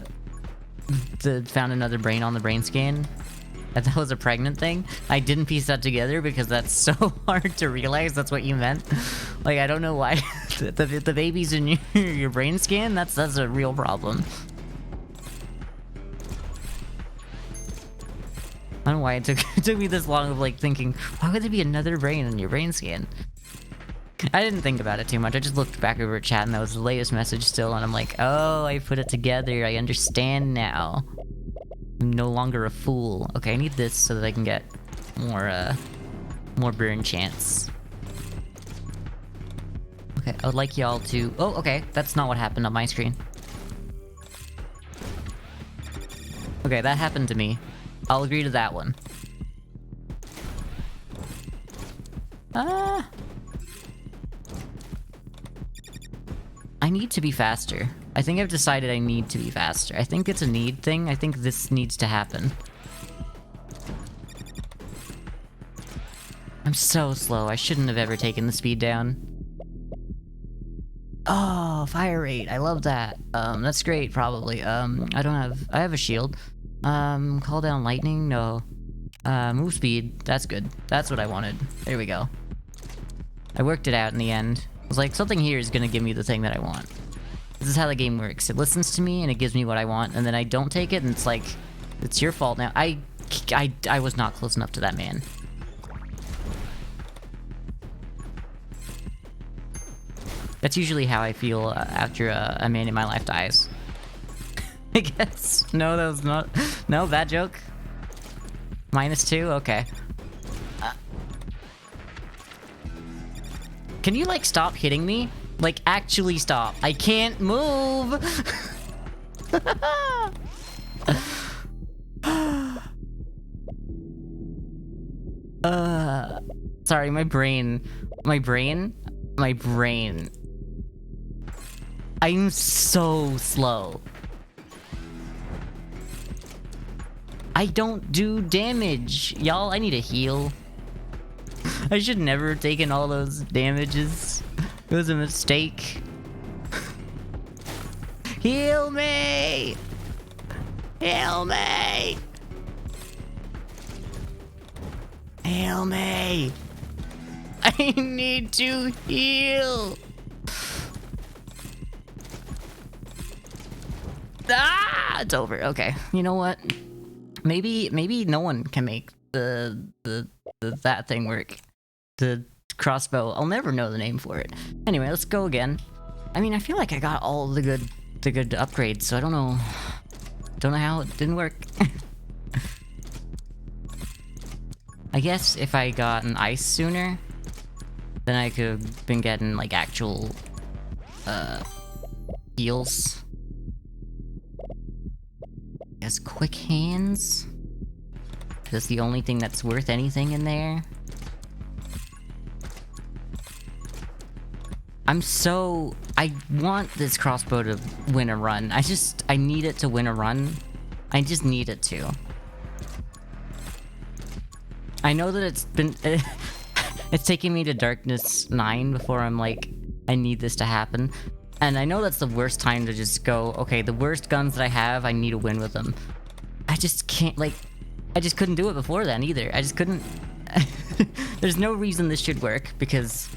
Speaker 1: found another brain on the brain scan. That was a pregnant thing. I didn't piece that together because that's so hard to realize that's what you meant. Like, I don't know why. the baby's in your brain scan? That's a real problem. I don't know why it took me this long of, like, thinking, why would there be another brain in your brain scan? I didn't think about it too much. I just looked back over at chat and that was the latest message still, and I'm like, oh, I put it together. I understand now. I'm no longer a fool. Okay, I need this so that I can get more burn chance. Okay, I would like y'all to... Oh, okay, that's not what happened on my screen. Okay, that happened to me. I'll agree to that one. I need to be faster. I think I've decided I need to be faster. I think it's a need thing. I think this needs to happen. I'm so slow. I shouldn't have ever taken the speed down. Oh, fire rate. I love that. That's great, probably. I have a shield. Call down lightning? No. Move speed. That's good. That's what I wanted. There we go. I worked it out in the end. I was like, something here is gonna give me the thing that I want. This is how the game works. It listens to me and it gives me what I want, and then I don't take it and it's like, it's your fault now. I was not close enough to that man. That's usually how I feel after a man in my life dies. I guess. No, that was not... No, bad joke. -2? Okay. Can you, like, stop hitting me? Like, actually stop. I can't move! Sorry, my brain. I'm so slow. I don't do damage. Y'all, I need a heal. I should never have taken all those damages. It was a mistake. Heal me! Heal me! Heal me! I need to heal! Ah! It's over. Okay. You know what? Maybe no one can make that thing work. The crossbow. I'll never know the name for it. Anyway, let's go again. I mean, I feel like I got all the good upgrades, so I don't know how it didn't work. I guess if I got an ice sooner, then I could have been getting like actual heals. I guess quick hands. That's the only thing that's worth anything in there. I want this crossbow to win a run. I need it to win a run. I just need it to. I know that it's been... it's taking me to Darkness 9 before I'm like, I need this to happen. And I know that's the worst time to just go, okay, the worst guns that I have, I need to win with them. I just can't, like... I just couldn't do it before then, either. I just couldn't... There's no reason this should work, because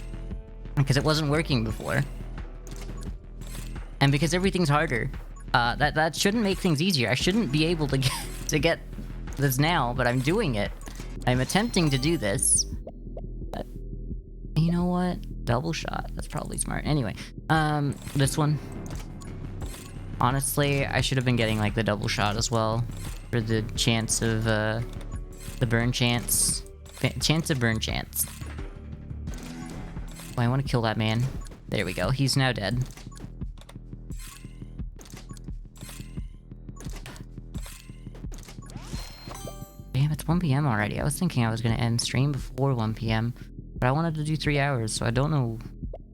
Speaker 1: it wasn't working before. And because everything's harder. That shouldn't make things easier. I shouldn't be able to get this now, but I'm doing it. I'm attempting to do this. But you know what? Double shot. That's probably smart. Anyway, this one. Honestly, I should have been getting like the double shot as well. For the chance of, the burn chance. Chance of burn chance. Oh, I want to kill that man. There we go, he's now dead. Damn, it's 1 PM already. I was thinking I was gonna end stream before 1 PM. But I wanted to do 3 hours, so I don't know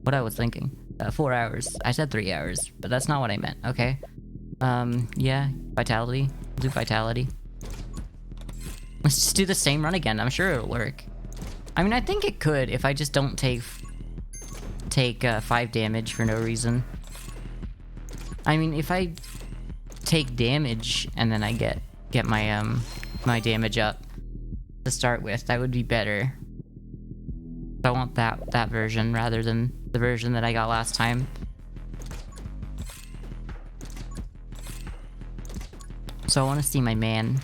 Speaker 1: what I was thinking. 4 hours. I said 3 hours, but that's not what I meant, okay? Yeah, Vitality. We'll do Vitality. Let's just do the same run again. I'm sure it'll work. I mean, I think it could if I just don't take 5 damage for no reason. I mean, if I take damage and then I get my my damage up to start with, that would be better. I want that version rather than the version that I got last time. So I want to see my man.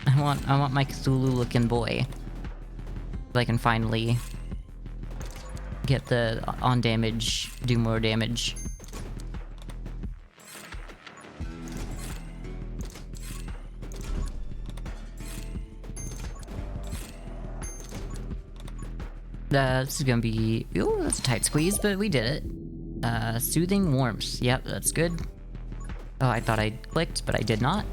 Speaker 1: I want my Cthulhu-looking boy. So I can finally get the on damage, do more damage. This is gonna be... Ooh, that's a tight squeeze, but we did it. Soothing warmth. Yep, that's good. Oh, I thought I clicked, but I did not.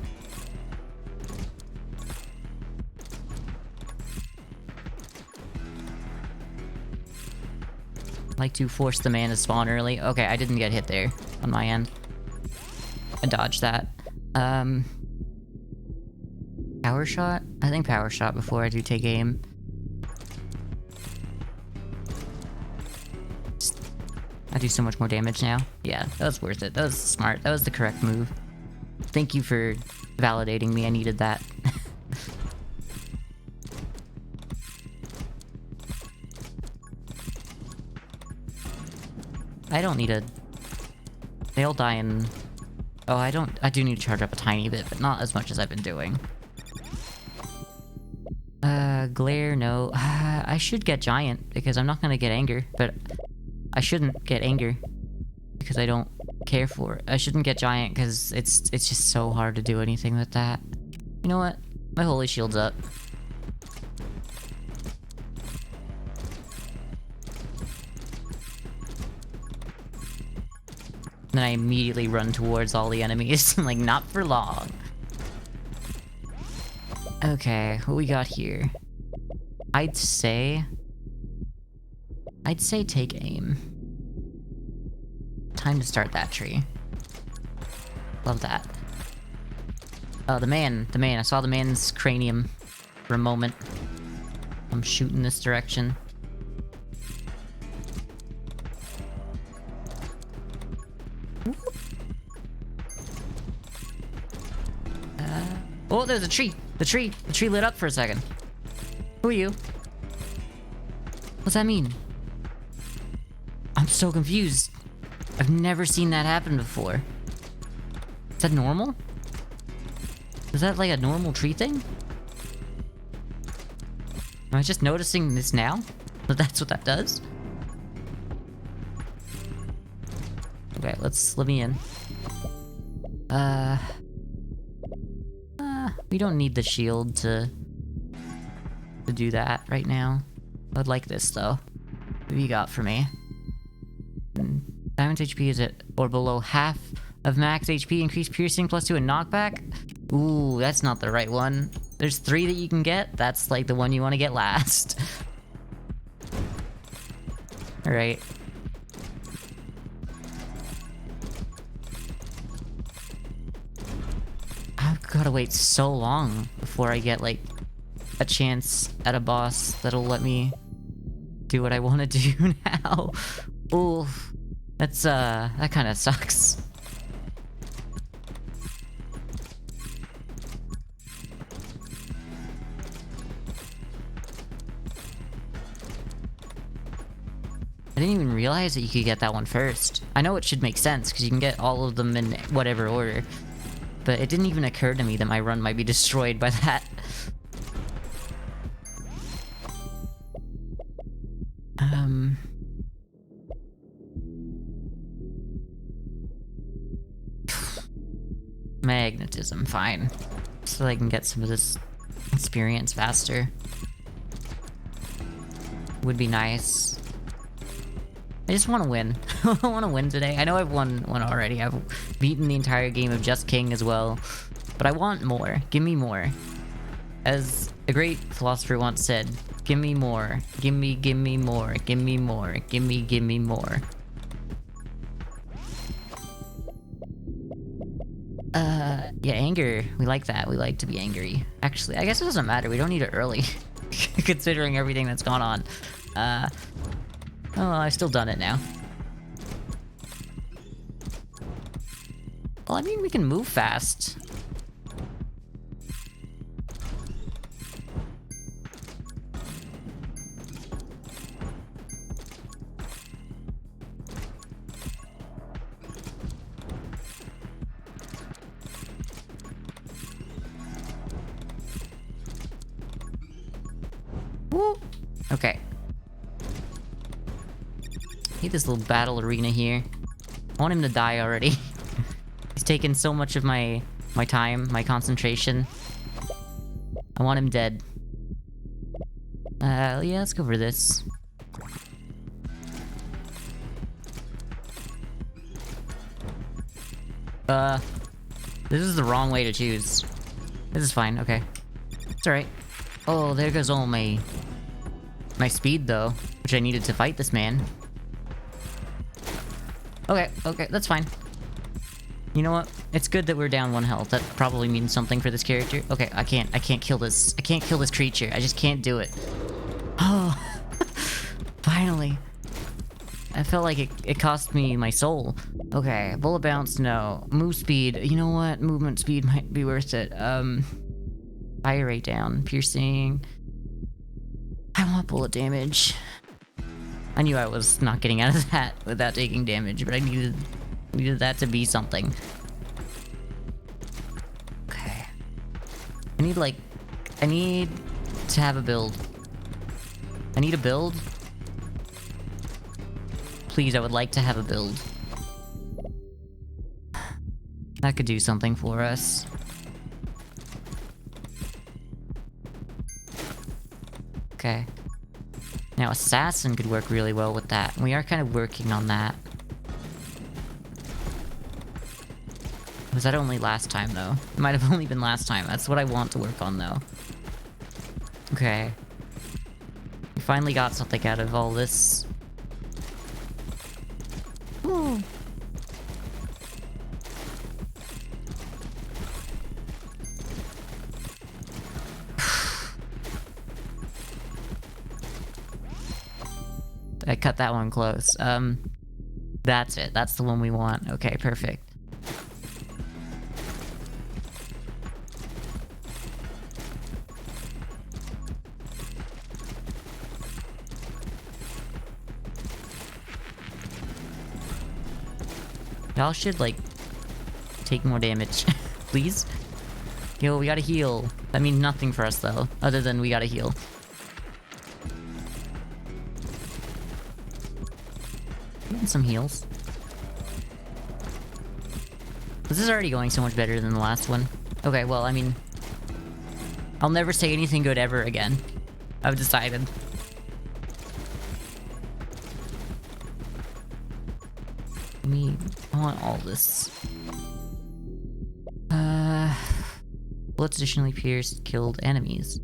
Speaker 1: Like to force the man to spawn early. Okay, I didn't get hit there on my end. I dodged that. Power shot? I think power shot before I do take aim. I do so much more damage now. Yeah, that was worth it. That was smart. That was the correct move. Thank you for validating me. I needed that. I don't need a... They all die in... Oh, I do need to charge up a tiny bit, but not as much as I've been doing. Glare, no. I should get Giant, because I'm not gonna get Anger, but... I shouldn't get Anger, because I don't care for it. I shouldn't get Giant, because it's just so hard to do anything with that. You know what? My Holy Shield's up. Then I immediately run towards all the enemies. Like, not for long. Okay, what we got here? I'd say take aim. Time to start that tree. Love that. Oh, the man. I saw the man's cranium for a moment. I'm shooting this direction. Oh, there's a tree! The tree lit up for a second. Who are you? What's that mean? I'm so confused. I've never seen that happen before. Is that normal? Is that like a normal tree thing? Am I just noticing this now? That that's what that does? Okay, let me in. We don't need the shield to do that right now. I'd like this though. What have you got for me? Diamond's HP is at or below half of max HP. Increased piercing +2 and knockback. Ooh, that's not the right one. There's 3 that you can get. That's like the one you want to get last. Alright. I've gotta wait so long before I get like a chance at a boss that'll let me do what I want to do now. Ooh, that's that kind of sucks. I didn't even realize that you could get that one first. I know it should make sense because you can get all of them in whatever order. But it didn't even occur to me that my run might be destroyed by that. magnetism, fine. So I can get some of this experience faster. Would be nice. I just want to win. I want to win today. I know I've won one already. I've beaten the entire game of Just King as well. But I want more. Give me more. As a great philosopher once said, give me more. Give me more. Give me more. Give me more. Yeah, anger. We like that. We like to be angry. Actually, I guess it doesn't matter. We don't need it early. Considering everything that's gone on. Oh, well, I've still done it now. Well, I mean, we can move fast. Woo! Okay. Need this little battle arena here. I want him to die already. He's taken so much of my time, my concentration. I want him dead. Yeah, let's go for this. This is the wrong way to choose. This is fine, okay. It's alright. Oh, there goes all my speed, though, which I needed to fight this man. Okay, that's fine. You know what? It's good that we're down 1 health. That probably means something for this character. Okay, I can't kill this. I can't kill this creature. I just can't do it. Oh, finally. I felt like it cost me my soul. Okay, bullet bounce, no. Move speed. You know what? Movement speed might be worth it. Fire rate down. Piercing. I want bullet damage. I knew I was not getting out of that without taking damage, but I needed that to be something. Okay. I need to have a build. I need a build. Please, I would like to have a build. That could do something for us. Okay. Now, Assassin could work really well with that. We are kind of working on that. Was that only last time, though? It might have only been last time. That's what I want to work on, though. Okay. We finally got something out of all this. Ooh. I cut that one close. That's it. That's the one we want. Okay, perfect. Y'all should, like, take more damage. Please? Yo, we gotta heal. That means nothing for us, though. Other than we gotta heal. Some heals. This is already going so much better than the last one. Okay, well, I mean, I'll never say anything good ever again. I've decided. I want all this. Bullets additionally pierced, killed enemies.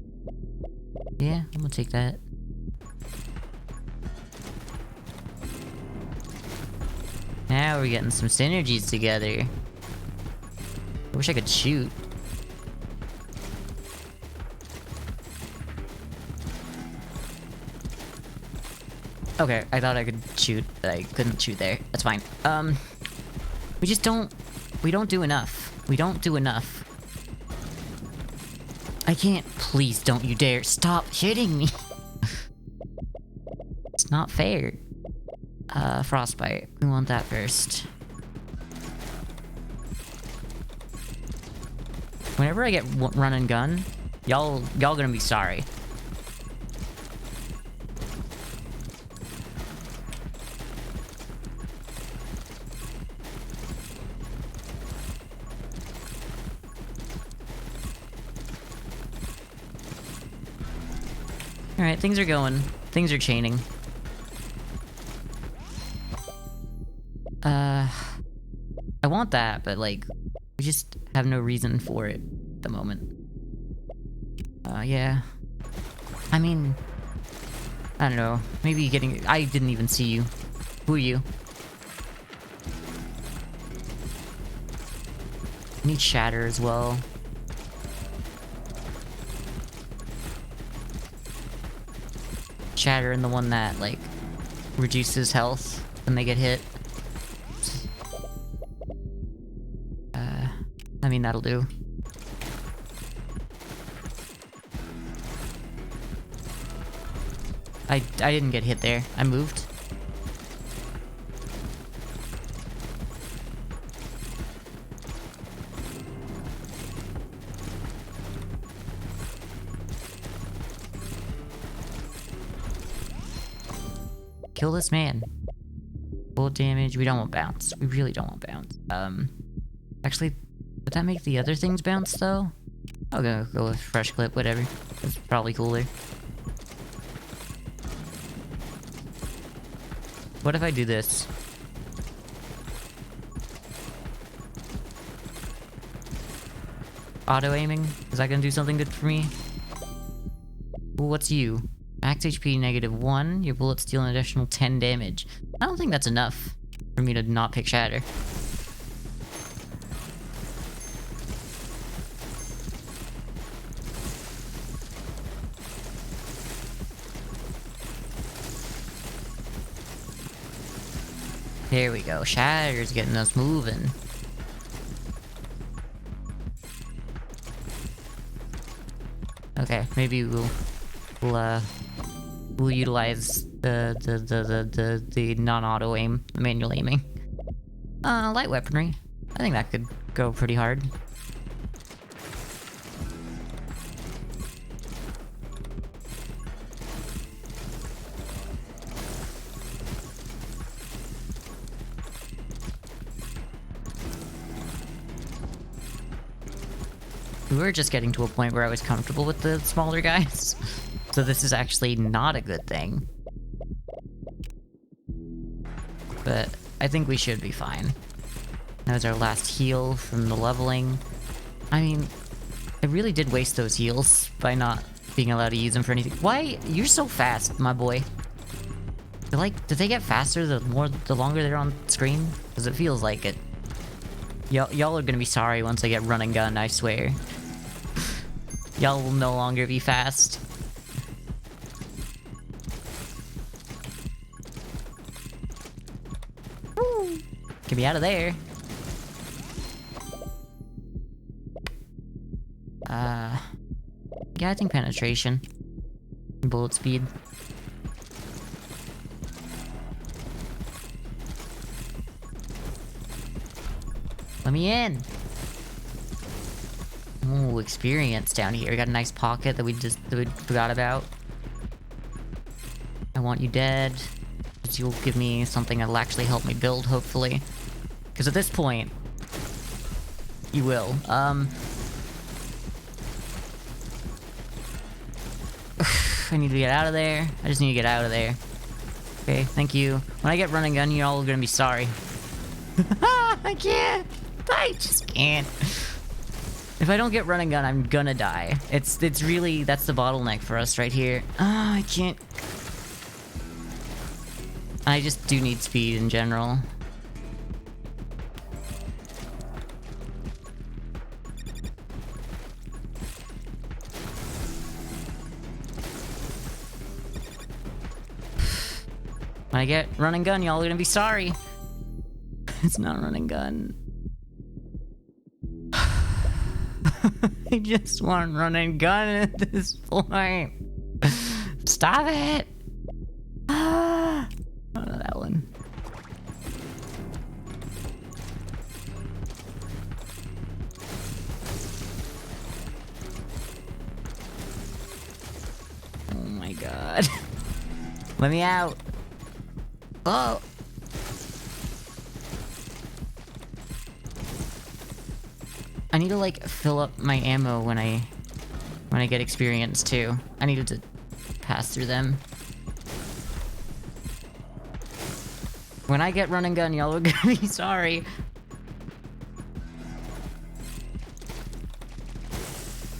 Speaker 1: Yeah, I'm gonna take that. Now we're getting some synergies together. I wish I could shoot. Okay, I thought I could shoot, but I couldn't shoot there. That's fine. We just don't... We don't do enough. We don't do enough. I can't... Please don't you dare stop hitting me! It's not fair. Frostbite. We want that first. Whenever I get run and gun, y'all gonna be sorry. Alright, things are going. Things are chaining. I want that, but like, we just have no reason for it at the moment. Yeah. I mean, I don't know. Maybe getting... I didn't even see you. Who are you? I need Shatter as well. Shatter and the one that, like, reduces health when they get hit. I mean, that'll do. I didn't get hit there. I moved. Kill this man. Bullet damage. We don't want bounce. We really don't want bounce. Actually, would that make the other things bounce though? I'll go with fresh clip, whatever. That's probably cooler. What if I do this? Auto aiming? Is that gonna do something good for me? Ooh, what's you? Max HP -1. Your bullets deal an additional 10 damage. I don't think that's enough for me to not pick Shatter. There we go. Shatter's getting us moving. Okay, maybe we'll utilize the non-auto aim, the manual aiming. Light weaponry. I think that could go pretty hard. We were just getting to a point where I was comfortable with the smaller guys. So this is actually not a good thing. But I think we should be fine. That was our last heal from the leveling. I mean, I really did waste those heals by not being allowed to use them for anything. Why? You're so fast, my boy. They're like, do they get faster the longer they're on screen? Because it feels like it. Y'all are gonna be sorry once I get run and gun, I swear. Y'all will no longer be fast. Woo. Get me out of there. Yeah, I think penetration. Bullet speed. Let me in! Ooh, experience down here. We got a nice pocket that we forgot about. I want you dead. Because you'll give me something that'll actually help me build, hopefully. Because at this point... You will. I need to get out of there. I just need to get out of there. Okay, thank you. When I get run and gun, you all are gonna be sorry. I can't! I just can't. If I don't get run and gun, I'm gonna die. It's really, that's the bottleneck for us right here. I can't. I just do need speed in general. When I get run and gun, y'all are gonna be sorry. It's not run and gun. I just want run and gun at this point. Stop it! Oh, that one. Oh my god. Let me out. Oh. I need to like fill up my ammo when I get experience too. I needed to pass through them. When I get run and gun, y'all are gonna be sorry.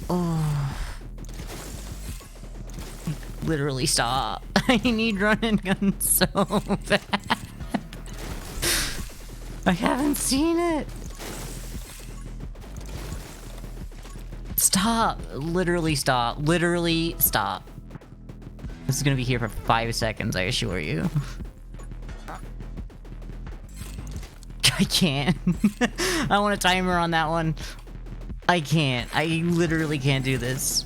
Speaker 1: Oh. Literally stop. I need run and gun so bad. I haven't seen it. Stop. Literally stop. Literally stop. This is gonna be here for 5 seconds, I assure you. I can't. I want a timer on that one. I can't. I literally can't do this.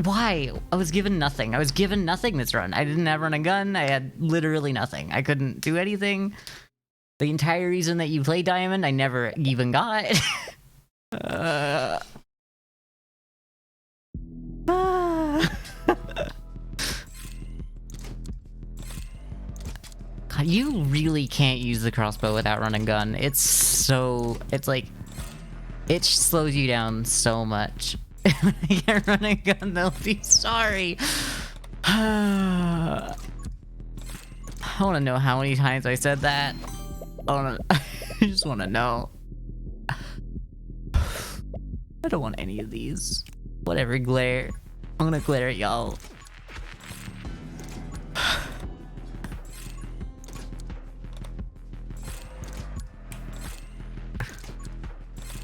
Speaker 1: Why? I was given nothing. I was given nothing this run. I didn't have run and gun. I had literally nothing. I couldn't do anything. The entire reason that you play Diamond, I never even got. God, you really can't use the crossbow without run and gun. It's like, it slows you down so much. When I get run and gun, they'll be sorry. I want to know how many times I said that. I just want to know. I don't want any of these. Whatever, glare. I'm gonna glare at y'all.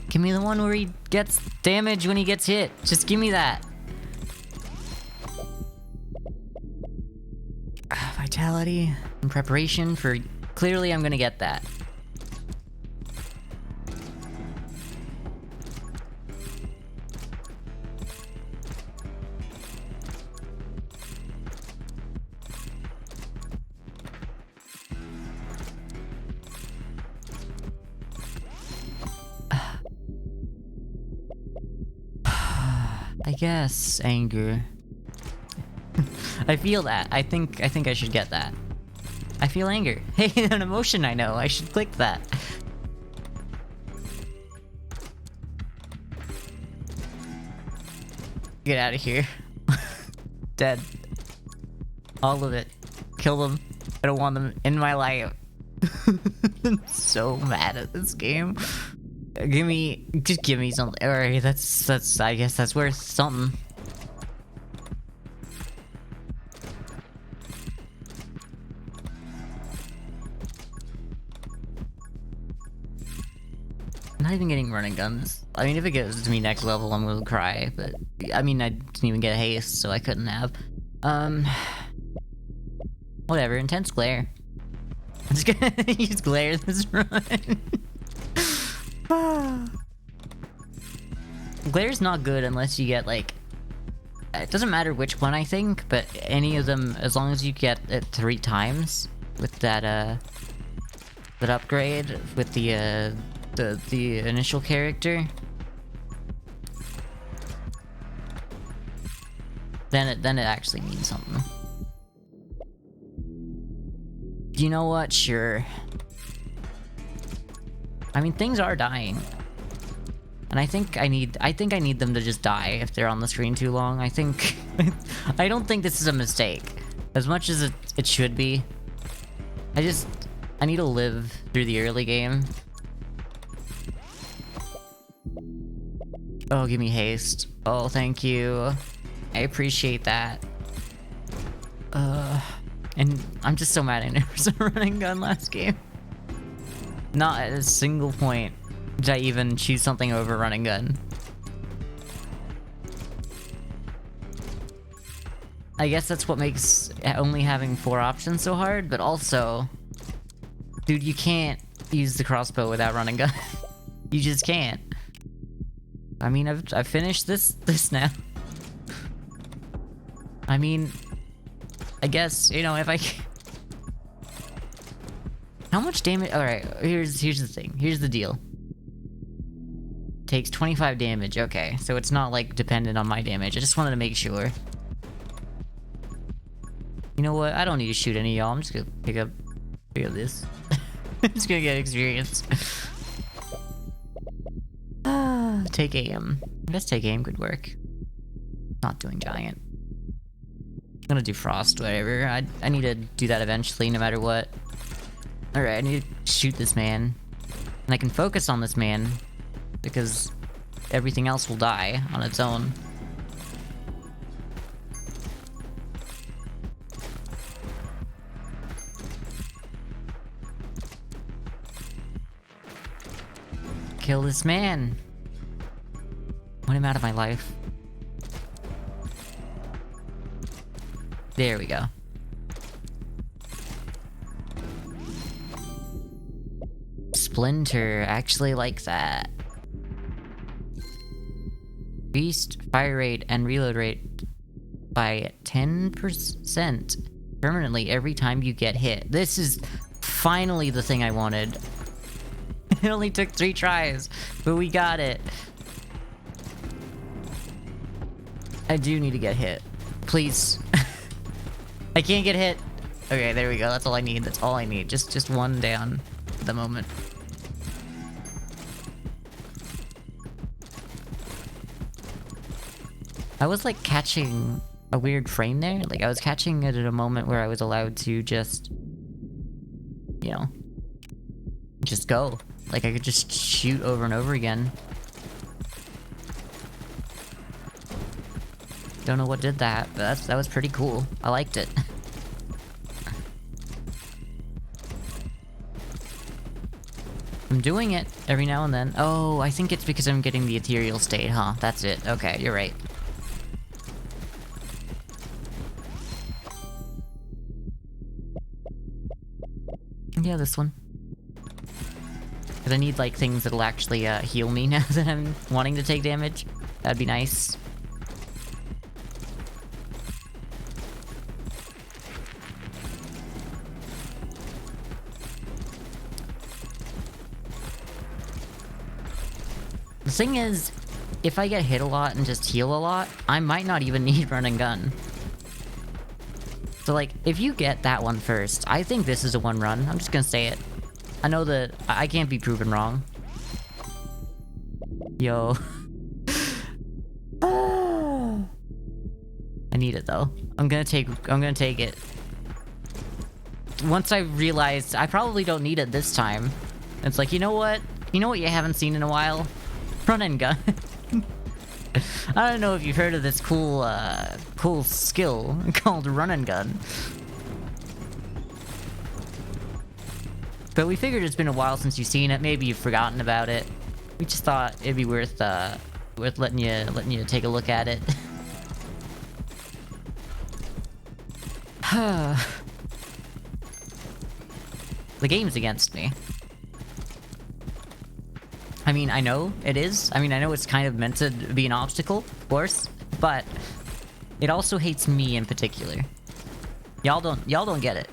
Speaker 1: Give me the one where he gets damage when he gets hit. Just give me that. Vitality and preparation for... Clearly I'm gonna get that. I guess anger. I feel that. I think I should get that. I feel anger. Hey, an emotion I know. I should click that. Get out of here. Dead. All of it. Kill them. I don't want them in my life. I'm so mad at this game. Just give me something. Alright, that's, I guess that's worth something. Not even getting running guns. I mean, if it goes to me next level, I'm gonna cry, but I mean, I didn't even get a haste, so I couldn't have. Whatever, intense glare. I'm just gonna use glare this run. Glare's not good unless you get, like... It doesn't matter which one, I think, but any of them, as long as you get it 3 times with that, that upgrade with the initial character, then it actually means something. You know what? Sure. I mean, things are dying. And I think I need them to just die if they're on the screen too long. I don't think this is a mistake. As much as it should be. I need to live through the early game. Oh, give me haste. Oh, thank you. I appreciate that. And I'm just so mad I never saw a running gun last game. Not at a single point did I even choose something over running gun. I guess that's what makes only having 4 options so hard, but also... Dude, you can't use the crossbow without running gun. You just can't. I mean, I've finished this now. I mean... I guess, you know, if I... How much damage? Alright, here's the thing. Here's the deal. Takes 25 damage, okay. So it's not, like, dependent on my damage. I just wanted to make sure. You know what? I don't need to shoot any of y'all. I'm just gonna pick up this. I'm just gonna get experience. Take aim. I guess take aim could work. Not doing giant. gonna do frost, whatever. I need to do that eventually, no matter what. Alright, I need to shoot this man. And I can focus on this man, because everything else will die on its own. Kill this man! Want him out of my life. There we go. Splinter, actually like that. Beast fire rate and reload rate by 10% permanently every time you get hit. This is finally the thing I wanted. It only took 3 tries, but we got it. I do need to get hit. Please. I can't get hit. Okay, there we go. That's all I need. That's all I need. Just one down at the moment. I was like catching a weird frame there. Like I was catching it at a moment where I was allowed to just, you know, just go. Like I could just shoot over and over again. Don't know what did that, but that was pretty cool. I liked it. I'm doing it every now and then. Oh, I think it's because I'm getting the ethereal state, huh? That's it. Okay, you're right. Yeah, this one. Because I need, like, things that'll actually heal me now that I'm wanting to take damage. That'd be nice. The thing is, if I get hit a lot and just heal a lot, I might not even need run and gun. So like, if you get that one first, I think this is a one run. I'm just gonna say it. I know that I can't be proven wrong. Yo. I need it though. I'm gonna take it. Once I realized I probably don't need it this time. It's like, you know what? You know what you haven't seen in a while? Run and gun. I don't know if you've heard of this cool skill called run and gun. But we figured it's been a while since you've seen it. Maybe you've forgotten about it. We just thought it'd be worth letting you take a look at it. The game's against me. I mean, I know it is. I mean, I know it's kind of meant to be an obstacle, of course, but it also hates me in particular. Y'all don't get it.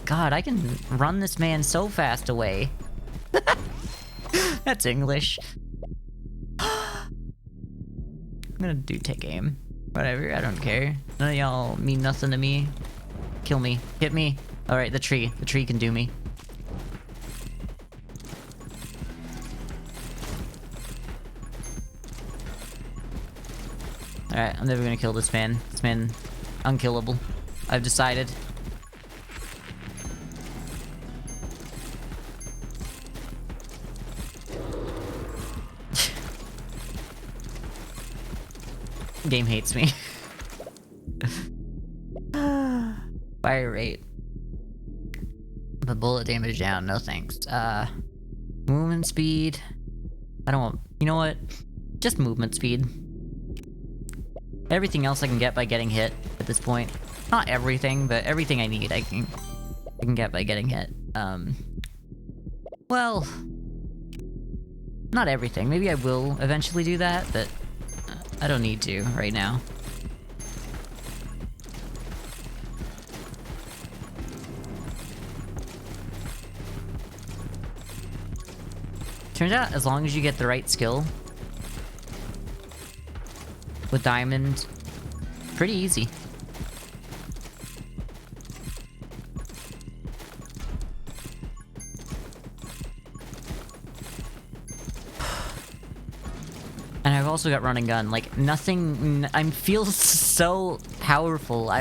Speaker 1: God, I can run this man so fast away. That's English. I'm gonna take aim. Whatever, I don't care. None of y'all mean nothing to me. Kill me. Hit me. Alright, the tree. The tree can do me. Alright, I'm never gonna kill this man. This man, unkillable. I've decided. Game hates me. Fire rate. But bullet damage down, no thanks. Movement speed. I don't want... You know what? Just movement speed. Everything else I can get by getting hit at this point. Not everything, but everything I need I can get by getting hit. Well... Not everything. Maybe I will eventually do that, but... I don't need to right now. Turns out, as long as you get the right skill with Diamond, pretty easy. also got run and gun. Like, nothing... I feel so powerful.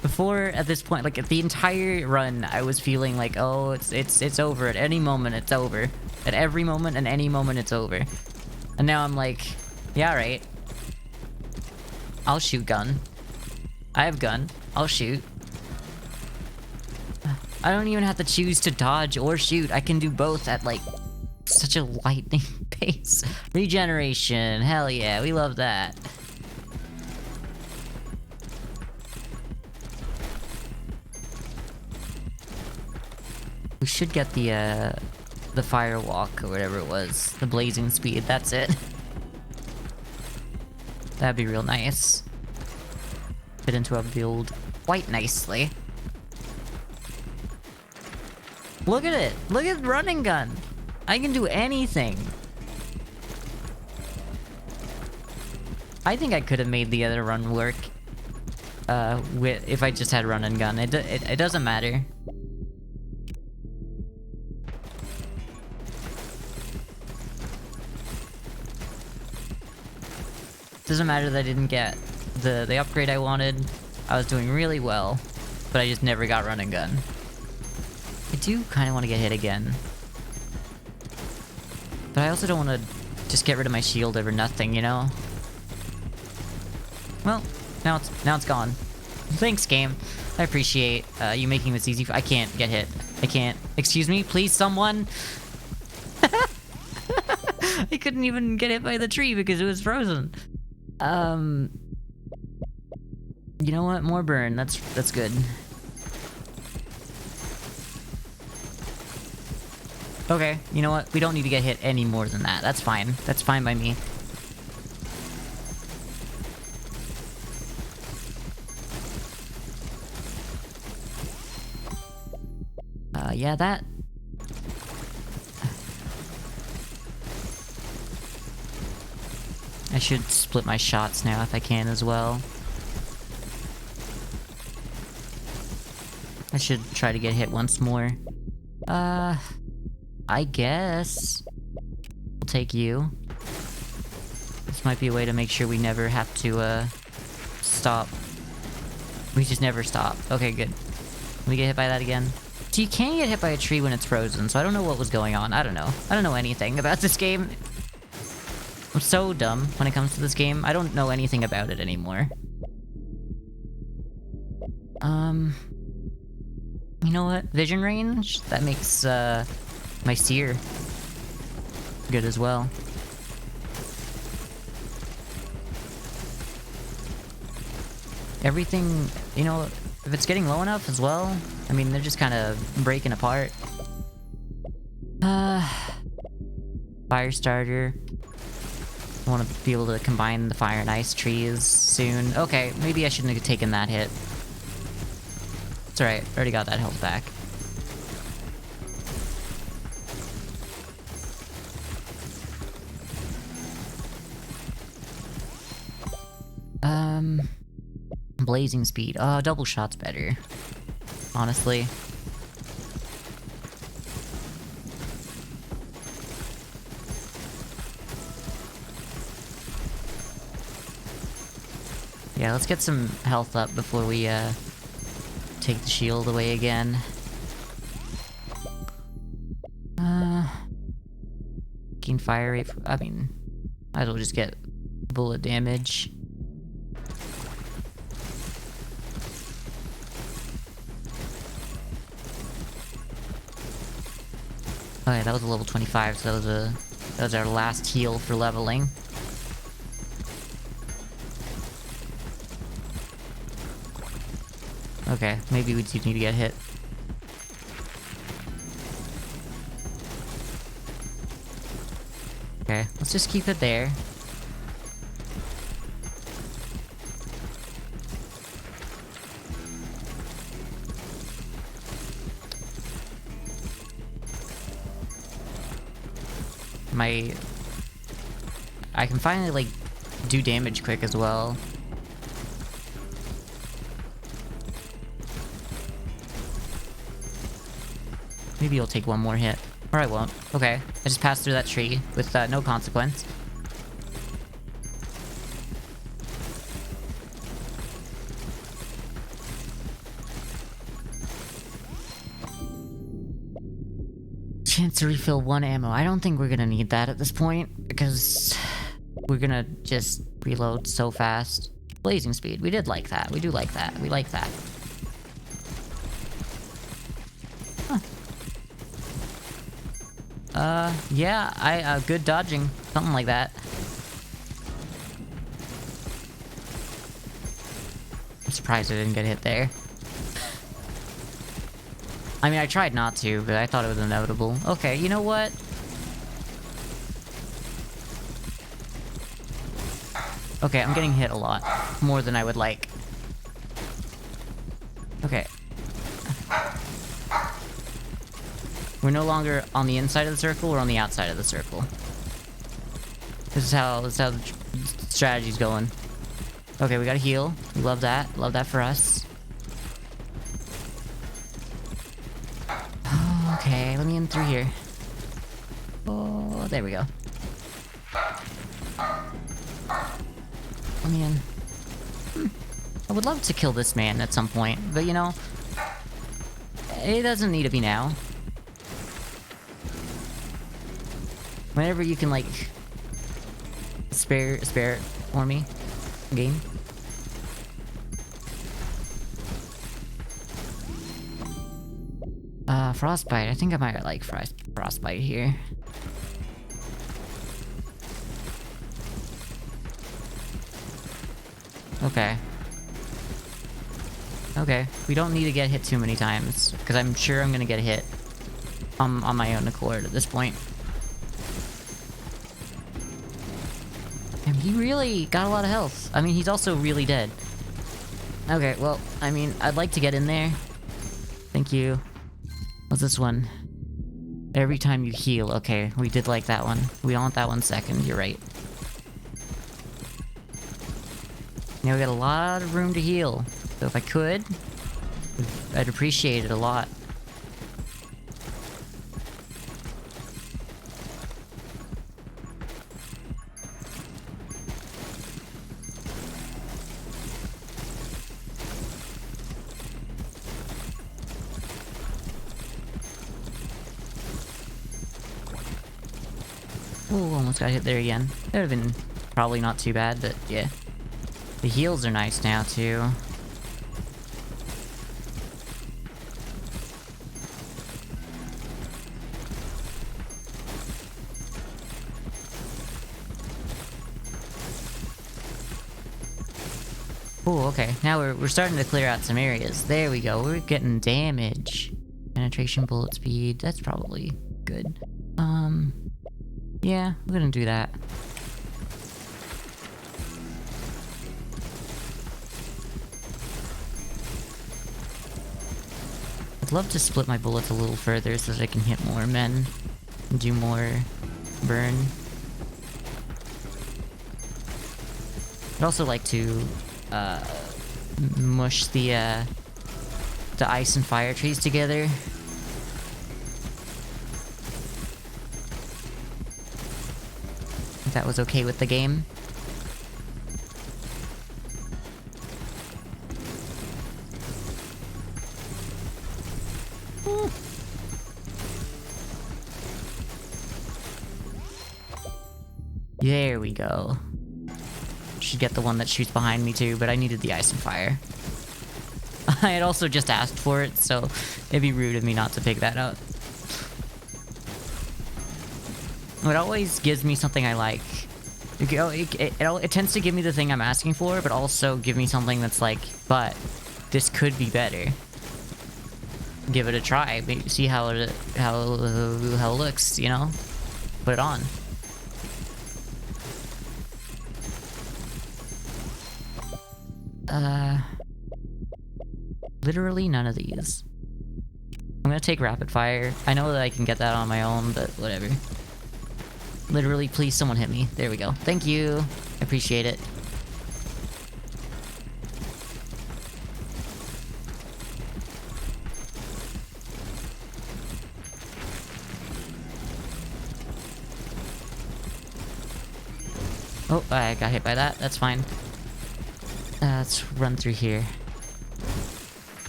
Speaker 1: Before, at this point, like, the entire run, I was feeling like, oh, it's over. At any moment, it's over. At every moment and any moment, it's over. And now I'm like, yeah, right. I'll shoot gun. I have gun. I'll shoot. I don't even have to choose to dodge or shoot. I can do both at, like, such a lightning pace. Regeneration. Hell yeah, we love that. We should get the firewalk or whatever it was. The blazing speed, that's it. That'd be real nice. Fit into a build quite nicely. Look at it! Look at running gun! I can do anything! I think I could have made the other run work. If I just had run and gun. It doesn't matter. Doesn't matter that I didn't get the upgrade I wanted. I was doing really well, but I just never got run and gun. I do kind of want to get hit again. But I also don't want to just get rid of my shield over nothing, you know? Well, now it's gone. Thanks, game. I appreciate you making this easy. I can't get hit. I can't. Excuse me, please, someone. I couldn't even get hit by the tree because it was frozen. You know what? More burn. That's good. Okay, you know what? We don't need to get hit any more than that. That's fine. That's fine by me. Yeah, that... I should split my shots now if I can as well. I should try to get hit once more. I guess... We'll take you. This might be a way to make sure we never have to, stop. We just never stop. Okay, good. Can we get hit by that again? So you can get hit by a tree when it's frozen, so I don't know what was going on. I don't know. I don't know anything about this game. I'm so dumb when it comes to this game. I don't know anything about it anymore. You know what? Vision range? That makes, my seer good as well. Everything, you know, if it's getting low enough as well, I mean, they're just kind of breaking apart. Fire starter. I want to be able to combine the fire and ice trees soon. Okay, maybe I shouldn't have taken that hit. It's alright, already got that health back. Blazing speed. Double shot's better. Honestly. Yeah, let's get some health up before we, take the shield away again. Gain fire rate. I mean, might as well just get bullet damage. Okay, that was a level 25, so that was our last heal for leveling. Okay, maybe we do need to get hit. Okay, let's just keep it there. I can finally, like, do damage quick as well. Maybe you'll take one more hit. Or I won't. Okay. I just passed through that tree with no consequence. Chance to refill 1 ammo. I don't think we're gonna need that at this point, because we're gonna just reload so fast. Blazing speed. We did like that. We do like that. We like that. Huh. Yeah, good dodging. Something like that. I'm surprised I didn't get hit there. I mean, I tried not to, but I thought it was inevitable. Okay, you know what? Okay, I'm getting hit a lot. More than I would like. Okay. We're no longer on the inside of the circle, we're on the outside of the circle. This is how the strategy's going. Okay, we gotta heal. We love that. Love that for us. Okay, let me in through here. Oh, there we go. Let me in. I would love to kill this man at some point, but you know, it doesn't need to be now. Whenever you can, like, spare it for me, game. Frostbite. I think I might like Frostbite here. Okay. Okay, we don't need to get hit too many times, because I'm sure I'm gonna get hit on my own accord at this point. And he really got a lot of health. I mean, he's also really dead. Okay, well, I mean, I'd like to get in there. Thank you. What's this one? Every time you heal. Okay, we did like that one. We don't want that one second, you're right. Now we got a lot of room to heal. So if I could, I'd appreciate it a lot. Oh, almost got hit there again. That would have been probably not too bad, but yeah. The heals are nice now, too. Oh, okay. Now we're starting to clear out some areas. There we go. We're getting damage. Penetration, bullet speed. That's probably good. Yeah, we're gonna do that. I'd love to split my bullets a little further so that I can hit more men and do more burn. I'd also like to mush the ice and fire trees together. If that was okay with the game. There we go. Should get the one that shoots behind me too, but I needed the ice and fire. I had also just asked for it, so it'd be rude of me not to pick that up. It always gives me something I like. It tends to give me the thing I'm asking for, but also give me something that's like, but this could be better. Give it a try, maybe see how it looks, you know? Put it on. Literally none of these. I'm gonna take rapid fire. I know that I can get that on my own, but whatever. Literally, please someone hit me. There we go. Thank you. I appreciate it. Oh, I got hit by that. That's fine. Let's run through here.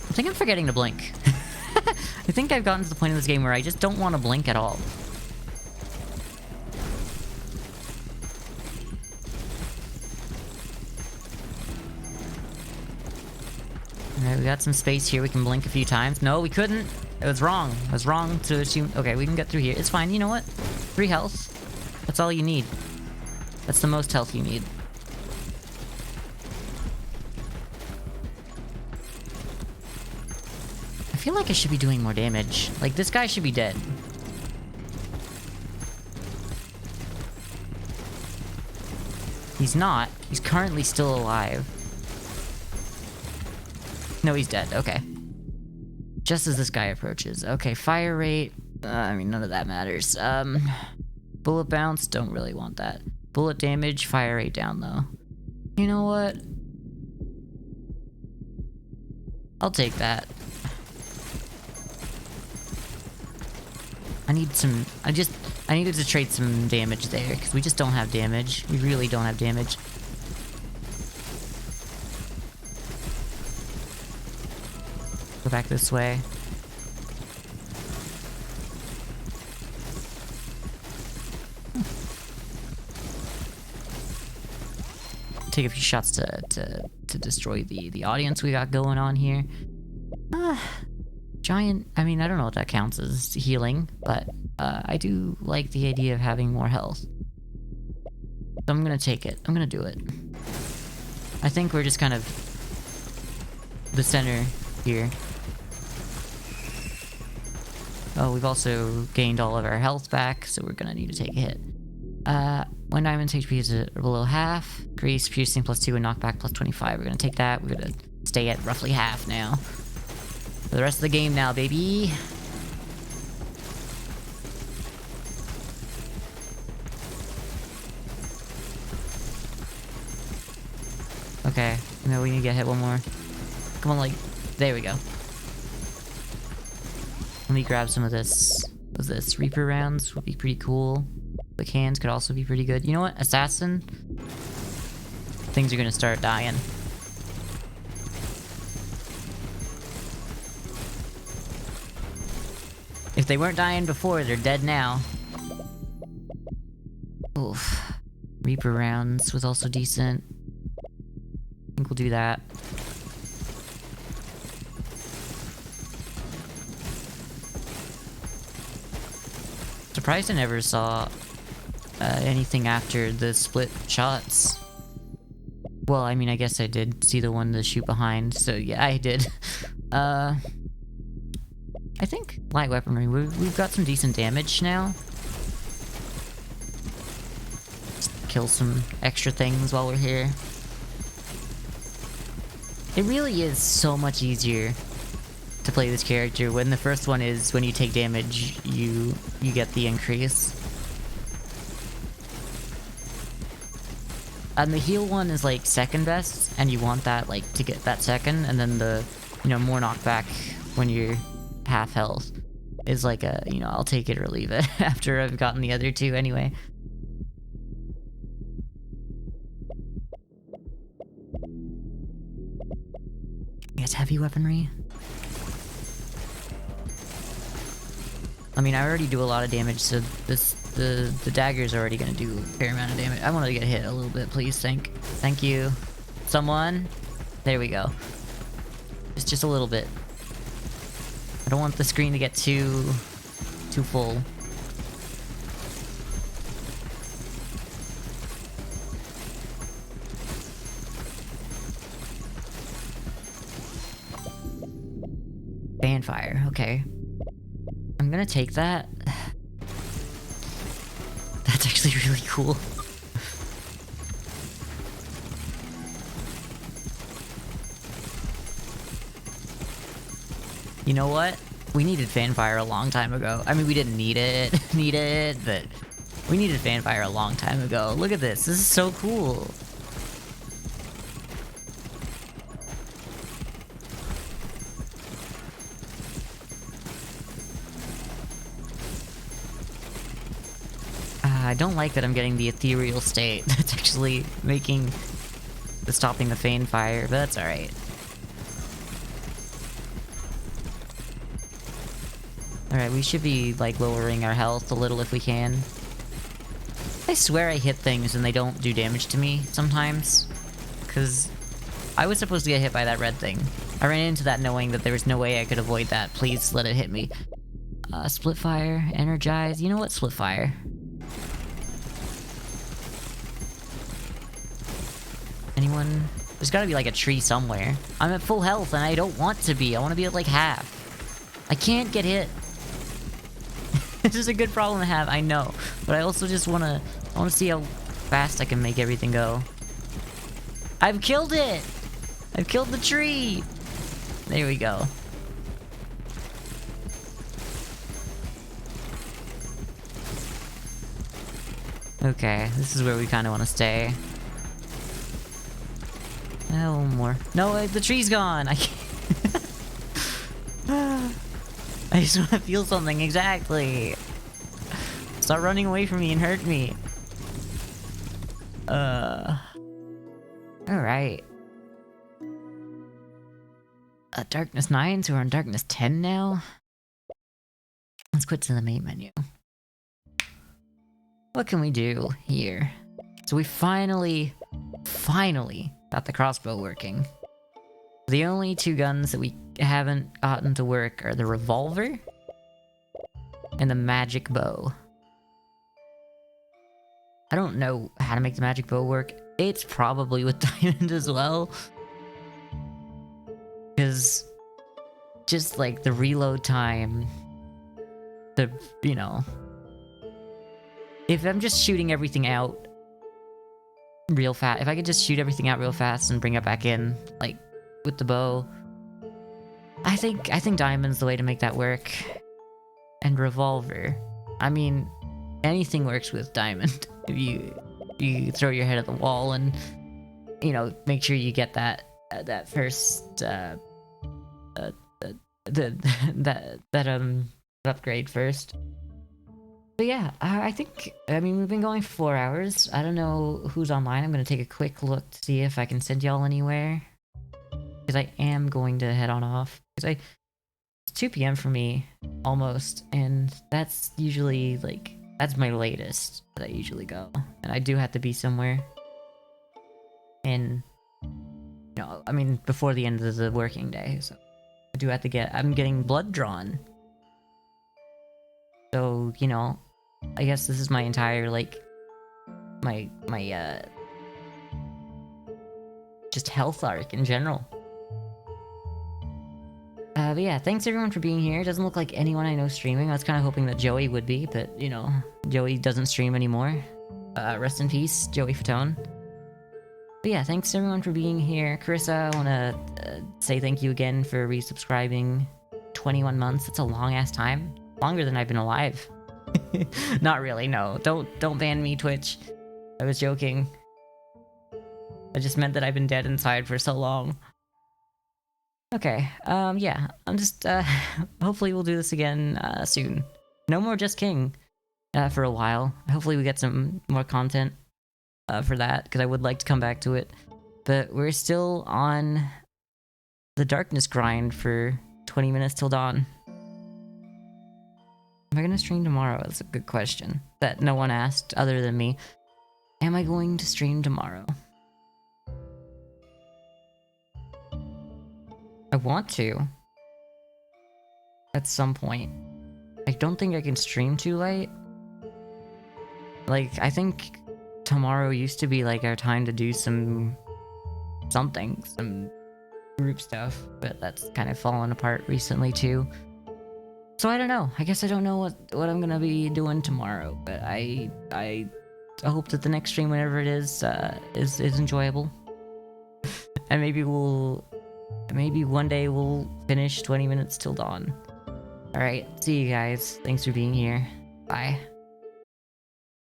Speaker 1: I think I'm forgetting to blink. I think I've gotten to the point in this game where I just don't want to blink at all. Alright, we got some space here. We can blink a few times. No, we couldn't. It was wrong. I was wrong to assume... Okay, we can get through here. It's fine. You know what? 3 health. That's all you need. That's the most health you need. I feel like I should be doing more damage. Like, this guy should be dead. He's not. He's currently still alive. No, he's dead. Okay. Just as this guy approaches. Okay, fire rate. I mean, none of that matters. Bullet bounce. Don't really want that. Bullet damage. Fire rate down, though. You know what? I'll take that. I need some... I needed to trade some damage there, because we just don't have damage. We really don't have damage. Go back this way. Take a few shots to destroy the audience we got going on here. Giant... I mean, I don't know what that counts as healing, but I do like the idea of having more health. So I'm gonna take it. I'm gonna do it. I think we're just kind of the center here. Oh, we've also gained all of our health back, so we're gonna need to take a hit. When Diamond's HP is below half, Grease, Piercing +2, and Knockback +25. We're gonna take that. We're gonna stay at roughly half now. For the rest of the game now, baby. Okay, no, we need to get hit one more. Come on, like, there we go. Let me grab some of this. What's this? Reaper rounds would be pretty cool. The cans could also be pretty good. You know what? Assassin? Things are gonna start dying. If they weren't dying before, they're dead now. Oof. Reaper rounds was also decent. I think we'll do that. Surprised I never saw anything after the split shots. Well, I mean, I guess I did see the one to shoot behind, so yeah, I did. I think light weaponry, we've got some decent damage now. Just kill some extra things while we're here. It really is so much easier to play this character when the first one is when you take damage, you get the increase. And the heal one is like second best, and you want that like to get that second, and then the, you know, more knockback when you're half health is like a, you know, I'll take it or leave it after I've gotten the other two anyway. I guess heavy weaponry. I mean, I already do a lot of damage, so the dagger's already gonna do a fair amount of damage. I want to get hit a little bit, please. Thank you. Someone? There we go. Just a little bit. I don't want the screen to get too full. Fanfire, okay. I'm gonna take that. That's actually really cool. You know what? We needed Fanfire a long time ago. I mean, we didn't need it, but we needed Fanfire a long time ago. Look at this. This is so cool. I don't like that I'm getting the ethereal state. That's actually making stopping the Fanfire, but that's alright. Alright, we should be, like, lowering our health a little if we can. I swear I hit things and they don't do damage to me sometimes. Because I was supposed to get hit by that red thing. I ran into that knowing that there was no way I could avoid that. Please let it hit me. Split fire, energize. You know what? Split fire. Anyone? There's gotta be like a tree somewhere. I'm at full health and I don't want to be. I want to be at like half. I can't get hit. This is a good problem to have, I know. But I also just wanna see how fast I can make everything go. I've killed it! I've killed the tree! There we go. Okay, this is where we kind of want to stay. Oh, more. No, the tree's gone! I can't... I just want to feel something, exactly! Stop running away from me and hurt me! Alright. Darkness 9, so we're on Darkness 10 now? Let's quit to the main menu. What can we do here? So we finally got the crossbow working. The only two guns that we haven't gotten to work are the revolver and the magic bow. I don't know how to make the magic bow work. It's probably with diamond as well. Because just like the reload time, you know, if I'm just shooting everything out real fast, if I could just shoot everything out real fast and bring it back in, like with the bow, I think diamond's the way to make that work. And revolver, I mean, anything works with diamond. If you throw your head at the wall and, you know, make sure you get that first upgrade first. But yeah, I mean, we've been going for 4 hours. I don't know who's online. I'm gonna take a quick look to see if I can send y'all anywhere, because I am going to head on off. Because it's 2 p.m. for me almost, and that's usually like that's my latest that I usually go, and I do have to be somewhere. And you know, I mean, before the end of the working day, so I do have to get. I'm getting blood drawn. So, you know, I guess this is my entire, like, my just health arc in general. But yeah, thanks everyone for being here. It doesn't look like anyone I know streaming. I was kind of hoping that Joey would be, but, you know, Joey doesn't stream anymore. Rest in peace, Joey Fatone. But yeah, thanks everyone for being here. Carissa, I want to say thank you again for resubscribing. 21 months, that's a long-ass time. Longer than I've been alive. Not really, no. Don't ban me, Twitch. I was joking. I just meant that I've been dead inside for so long. Okay, yeah. I'm just, hopefully we'll do this again, soon. No more Just King, for a while. Hopefully we get some more content, for that, because I would like to come back to it. But we're still on the darkness grind for 20 minutes till dawn. Am I gonna stream tomorrow? That's a good question that no one asked other than me. Am I going to stream tomorrow? I want to. At some point. I don't think I can stream too late. Like, I think tomorrow used to be like our time to do some group stuff, but that's kind of fallen apart recently too. So I don't know. I guess I don't know what I'm gonna be doing tomorrow, but I hope that the next stream, whenever it is enjoyable. And maybe one day we'll finish 20 minutes till dawn. Alright, see you guys. Thanks for being here. Bye.